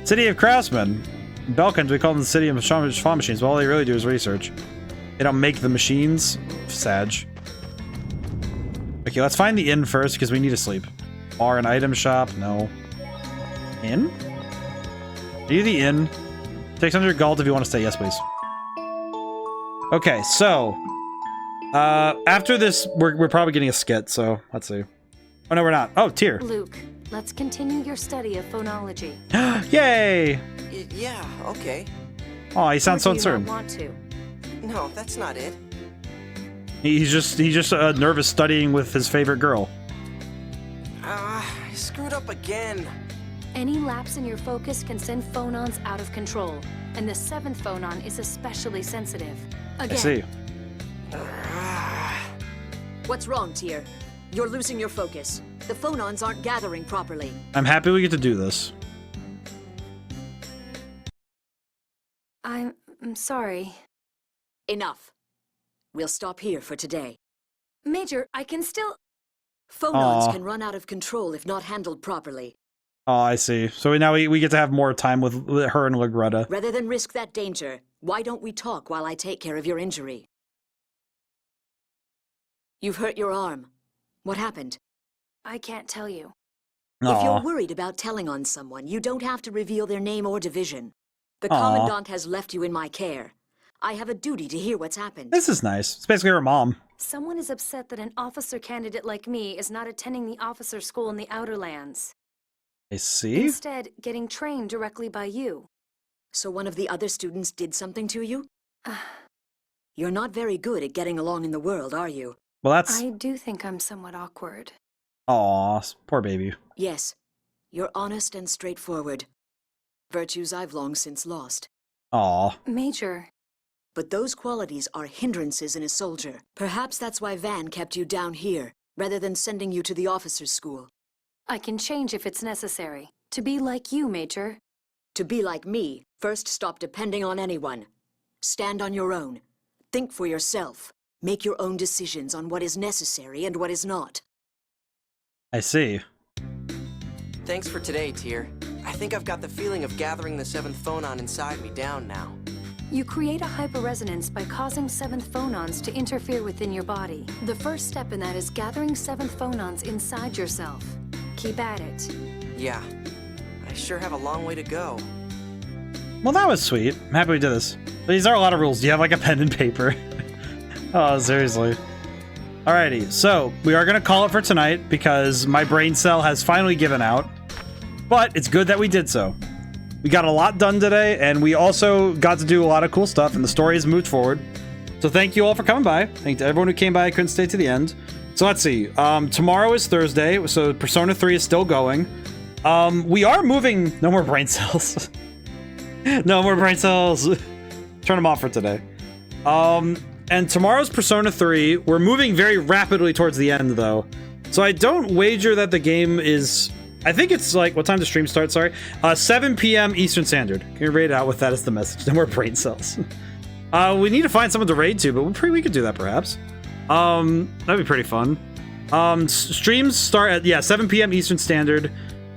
City of Craftsmen. In Belkans, we call them the City of Fawn Machines, but all they really do is research. They don't make the machines. Sag. Okay, let's find the inn first, because we need to sleep. Bar and item shop, no. Inn? Are you the inn? 600 gold if you want to stay. Yes, please. Okay, so... after this, we're probably getting a skit, so let's see. Oh, no, we're not. Oh, Tyr. Luke, let's continue your study of phonology. Yay! Yeah, okay. Oh, he sounds so Or do you uncertain. not want to? No, that's not it. He's just nervous studying with his favorite girl. I screwed up again. Any lapse in your focus can send phonons out of control, and the 7th phonon is especially sensitive. Again. I see. What's wrong, Tyr? You're losing your focus. The phonons aren't gathering properly. I'm happy we get to do this. I'm sorry. Enough. We'll stop here for today. Major, I can still... Phonons Aw. can run out of control if not handled properly. Oh, I see. So now we get to have more time with her and Lagretta. Rather than risk that danger, why don't we talk while I take care of your injury? You've hurt your arm. What happened? I can't tell you. If you're worried about telling on someone, you don't have to reveal their name or division. The Commandant has left you in my care. I have a duty to hear what's happened. This is nice. It's basically her mom. Someone is upset that an officer candidate like me is not attending the officer school in the Outer Lands. I see. Instead, getting trained directly by you. So one of the other students did something to you? You're not very good at getting along in the world, are you? Well, that's... I do think I'm somewhat awkward. Aw, poor baby. Yes. You're honest and straightforward. Virtues I've long since lost. Aw. Major. But those qualities are hindrances in a soldier. Perhaps that's why Van kept you down here, rather than sending you to the officer's school. I can change if it's necessary. To be like you, Major. To be like me, first stop depending on anyone. Stand on your own. Think for yourself. Make your own decisions on what is necessary and what is not. I see. Thanks for today, Tyr. I think I've got the feeling of gathering the 7th phonon inside me down now. You create a hyperresonance by causing 7th phonons to interfere within your body. The first step in that is gathering 7th phonons inside yourself. Keep at it. Yeah, I sure have a long way to go. Well, that was sweet. I'm happy we did this. But these are a lot of rules. Do you have like a pen and paper? Oh, seriously. Alrighty, so we are gonna call it for tonight because my brain cell has finally given out. But it's good that we did so. We got a lot done today, and we also got to do a lot of cool stuff, and the story has moved forward. So thank you all for coming by. Thank to everyone who came by. I couldn't stay to the end. So let's see. Tomorrow is Thursday, so Persona 3 is still going. We are moving... No more brain cells. No more brain cells. Turn them off for today. And tomorrow's Persona 3. We're moving very rapidly towards the end, though. So I don't wager that the game is... I think it's like... What time does stream start? Sorry. 7 p.m. Eastern Standard. Can you raid it out with that as the message? No more brain cells. We need to find someone to raid to, but we could do that, perhaps. That'd be pretty fun. Streams start at, 7 p.m. Eastern Standard.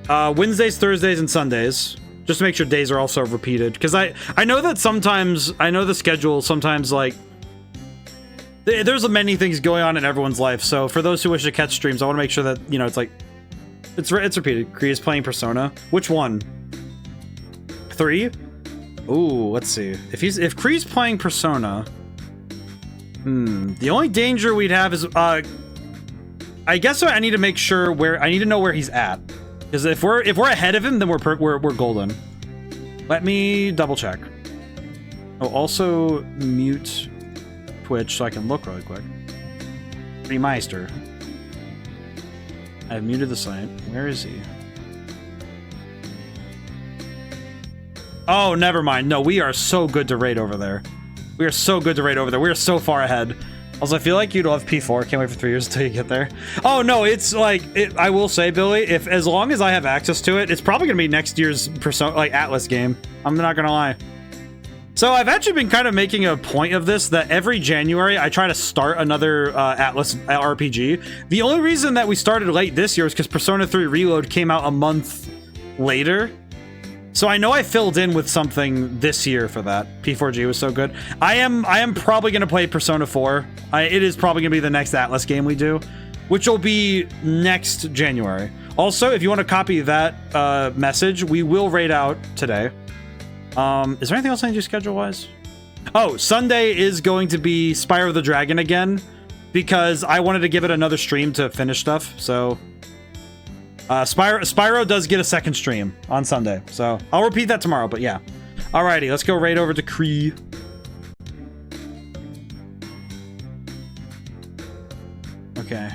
Wednesdays, Thursdays, and Sundays. just to make sure days are also repeated. Because I know that sometimes, I know the schedule sometimes, like, there's many things going on in everyone's life. So for those who wish to catch streams, I want to make sure that, you know, it's like, it's repeated. Kree is playing Persona. Which one? 3? Ooh, let's see. If Kree's playing Persona, the only danger we'd have is, I guess I need to make sure I need to know where he's at. Because if we're ahead of him, then we're golden. Let me double check. Oh, also mute Twitch so I can look really quick. Remeister. I've muted the site. Where is he? Oh, never mind. No, we are so good to raid over there. We are so good to raid over there. We are so far ahead. Also, I feel like you'd love P4. Can't wait for 3 years until you get there. Oh, no, it's like, I will say, Billy, as long as I have access to it, it's probably going to be next year's Persona, like, Atlas game. I'm not going to lie. So I've actually been kind of making a point of this, that every January I try to start another Atlas RPG. The only reason that we started late this year is because Persona 3 Reload came out a month later. So I know I filled in with something this year for that. P4G was so good. I am probably going to play Persona 4. It is probably going to be the next Atlas game we do, which will be next January. Also, if you want to copy that message, we will raid out today. Is there anything else I need to do schedule-wise? Oh, Sunday is going to be Spyro the Dragon again, because I wanted to give it another stream to finish stuff, so... Spyro does get a second stream on Sunday, so I'll repeat that tomorrow, but yeah. Alrighty, let's go right over to Kree. Okay.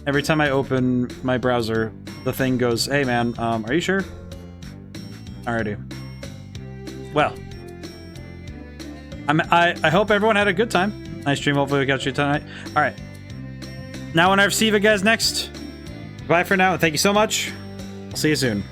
Every time I open my browser, the thing goes, hey man, are you sure? Alrighty. Well. I hope everyone had a good time. Nice stream, hopefully we got you tonight. Alright. Now when I receive it, guys, next. Bye for now, and thank you so much. I'll see you soon.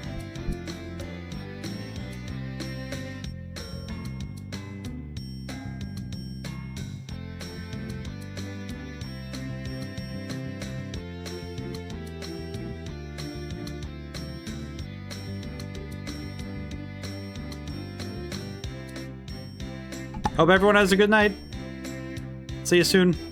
Hope everyone has a good night. See you soon.